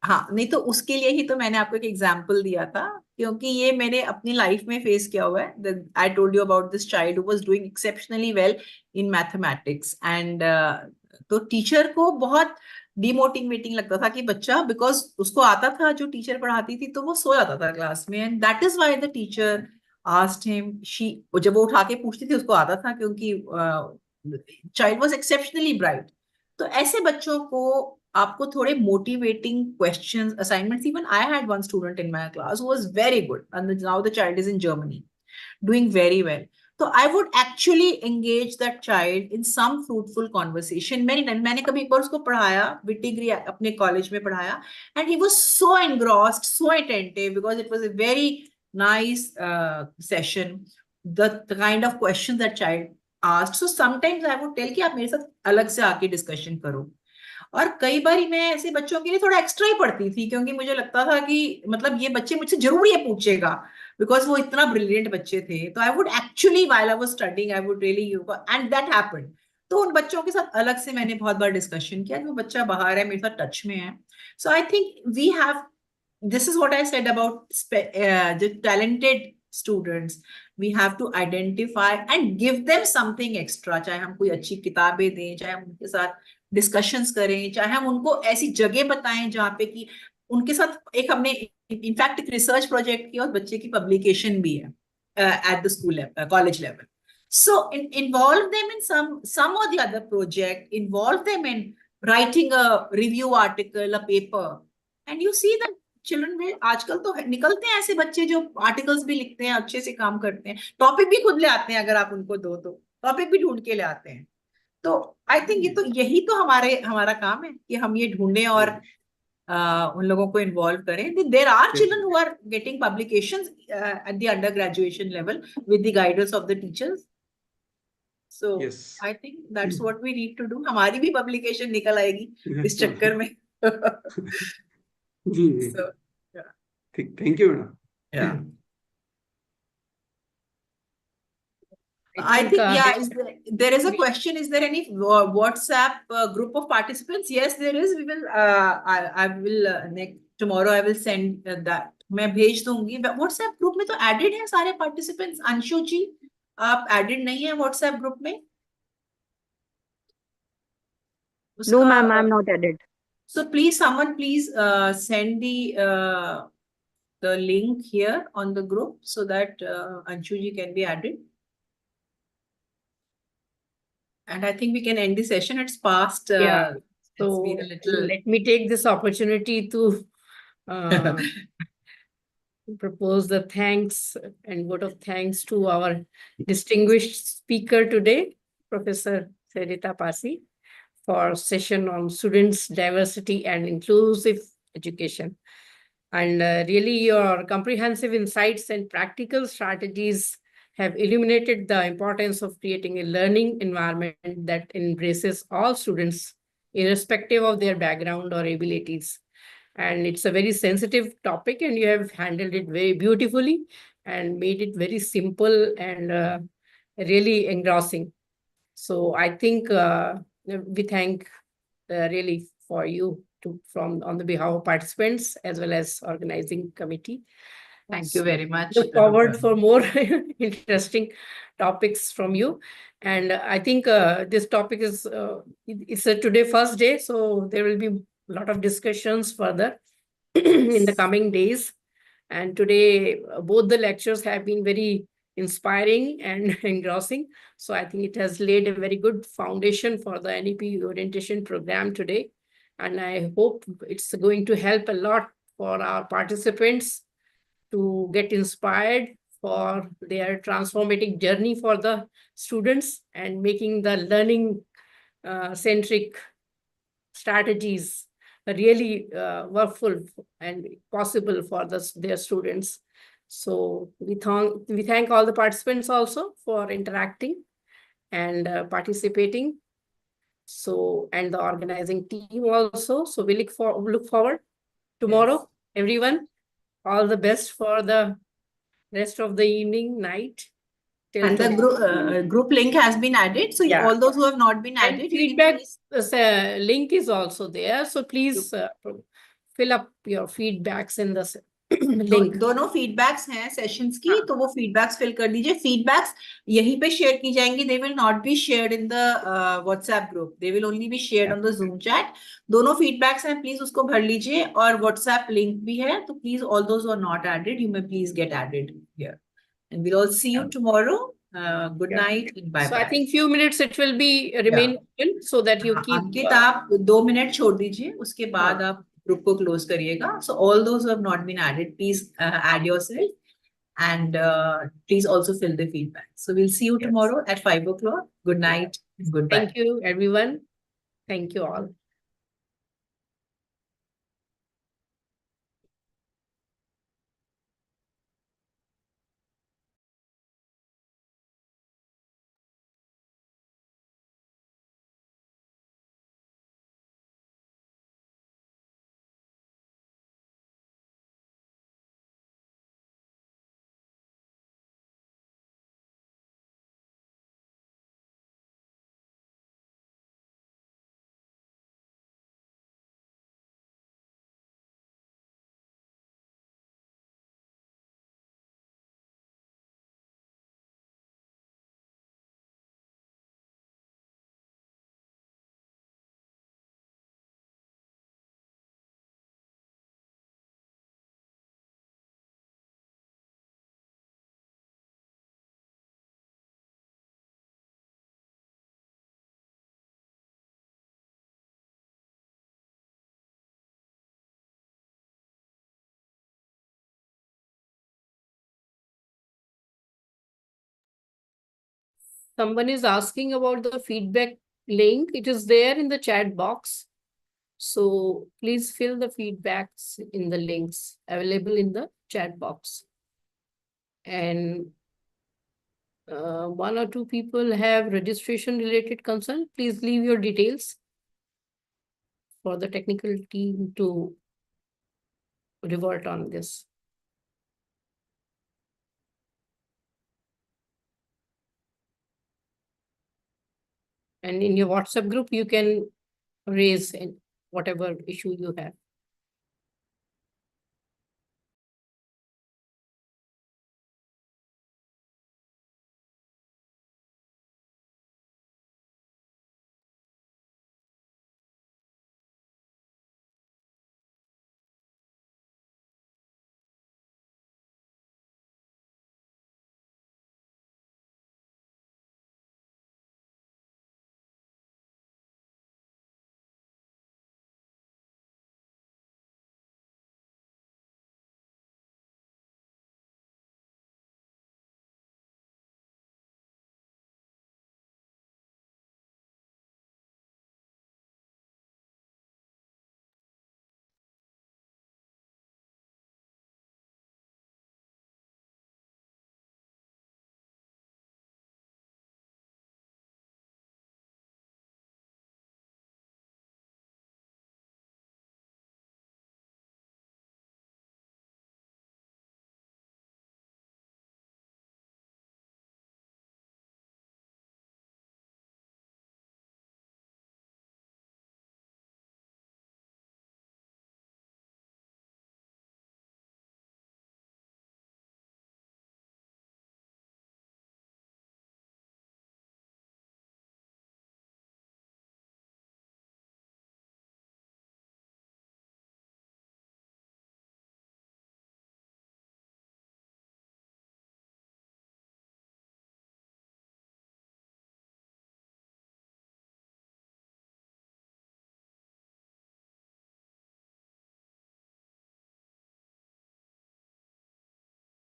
हाँ नहीं तो उसके लिए ही तो मैंने आपको एक एग्जांपल दिया था, क्योंकि ये मैंने अपनी लाइफ में फेस किया हुआ है. I told you about this child who was doing exceptionally well in mathematics, and तो टीचर को बहुत डिमोटिवेटिंग लगता था कि बच्चा, बिकॉज उसको आता था जो टीचर पढ़ाती थी, तो वो सो जाता था क्लास में. And that is why the teacher asked him, she जब वो उठा के पूछती थी उसको आता था, क्योंकि चाइल्ड वाज एक्सेप्शनली ब्राइट. तो ऐसे बच्चों को आपको थोड़े motivating questions, assignments. Even I had one student in my class who was very good, and now the child is in Germany doing very well. So I would actually engage that child in some fruitful conversation. मैंने कभी एक बार उसको पढ़ाया, विटिग्री अपने college में पढ़ाया, and he was so engrossed, so attentive, because it was a very nice session. The kind of questions that child asked. So sometimes I would tell कि आप मेरे साथ अलग से आके डिस्कशन करो. और कई बार मैं ऐसे बच्चों के लिए थोड़ा एक्स्ट्रा ही पढ़ती थी, क्योंकि मुझे लगता था कि मतलब ये बच्चे मुझसे जरूर ये पूछेगा, बिकॉज वो इतना ब्रिलियंट बच्चे थे. तो I would actually while I was studying, I would really and that happened. तो उन बच्चों के साथ अलग से मैंने बहुत बार डिस्कशन किया. वो बच्चा बाहर है, मेरे साथ टच में है. So I think we have, this is what I said about the talented students. We have to identify and give them something extra. चाहे हम कोई अच्छी किताबें दें, चाहे हम उनके साथ डिस्कशंस करें, चाहे हम उनको ऐसी जगह बताएं जहाँ पे कि उनके साथ एक हमने इनफैक्ट एक रिसर्च प्रोजेक्ट किया और बच्चे की पब्लिकेशन भी है at the school level, college level. So involve them in some or the other project, involve them in writing a review article, a paper, and you see that children में आजकल तो निकलते हैं ऐसे बच्चे जो आर्टिकल्स भी लिखते हैं, अच्छे से काम करते हैं, टॉपिक भी खुद ले आते हैं, अगर आप उनको दो तो टॉपिक भी ढूंढ के ले आते हैं. तो आई थिंक ये तो यही तो हमारा काम है कि हम ये ढूंढें और उन लोगों को इन्वॉल्व करें. There are children who are getting publications at the under graduation level with the guidance of the teachers. So I think that's what we need to do. हमारी भी पब्लिकेशन निकल आएगी इस चक्कर में. जी So, yeah. ठीक, thank you madam. Yeah. I think, yeah, there is a question. Is there any WhatsApp group of participants? Yes, there is. We will, I will, tomorrow I will send that. मैं भेज दूंगी. WhatsApp group में तो added हैं सारे participants. Anshu जी, आप added नहीं है WhatsApp group में? No, ma'am, I'm not added. So please, someone please send the link here on the group so that Anshu ji can be added. And I think we can end the session. It's past. Yeah. So it's been a little... let me take this opportunity to propose the thanks and vote of thanks to our distinguished speaker today, Professor Sarita Pasi, for session on students, diversity and inclusive education. And really your comprehensive insights and practical strategies have illuminated the importance of creating a learning environment that embraces all students, irrespective of their background or abilities. And it's a very sensitive topic, and you have handled it very beautifully and made it very simple and really engrossing. So I think we thank really for you on the behalf of participants as well as organizing committee. Thank you very much. Look forward for more interesting topics from you. And I think this topic is, it's a today first day, so there will be a lot of discussions further in the coming days. And today, both the lectures have been very inspiring and engrossing. So I think it has laid a very good foundation for the NEP orientation program today. And I hope it's going to help a lot for our participants to get inspired for their transformative journey for the students and making the learning centric strategies really workful and possible for their students. So we thank all the participants also for interacting and participating. So, and the organizing team also. So we look forward tomorrow, everyone. All the best for the rest of the evening, night. And the group link has been added. So Yeah. all those who have not been added, feedback link is also there. So please fill up your feedbacks in the link. दोनों feedbacks हैं sessions की, तो वो feedbacks fill कर दीजिए. Feedbacks यहीं पे share की जाएंगी. They will not be shared in the WhatsApp group. They will only be shared on the Zoom chat. दोनों feedbacks हैं, please उसको भर लीजिए. और WhatsApp link भी है, तो please all those who are not added, you may please get added here. And we'll all see you tomorrow. Good night and bye. So I think few minutes it will be remain open so that you keep. अंकित आप 2 minute छोड़ दीजिए, उसके बाद आप group को close करिएगा. So all those who have not been added, please add yourself and please also fill the feedback. So we'll see you tomorrow at 5 o'clock. Good night and goodbye. Thank you, everyone. Thank you all. Someone is asking about the feedback link. It is there in the chat box. So please fill the feedbacks in the links available in the chat box. And one or two people have registration related concern. Please leave your details for the technical team to revert on this. And in your WhatsApp group, you can raise whatever issue you have.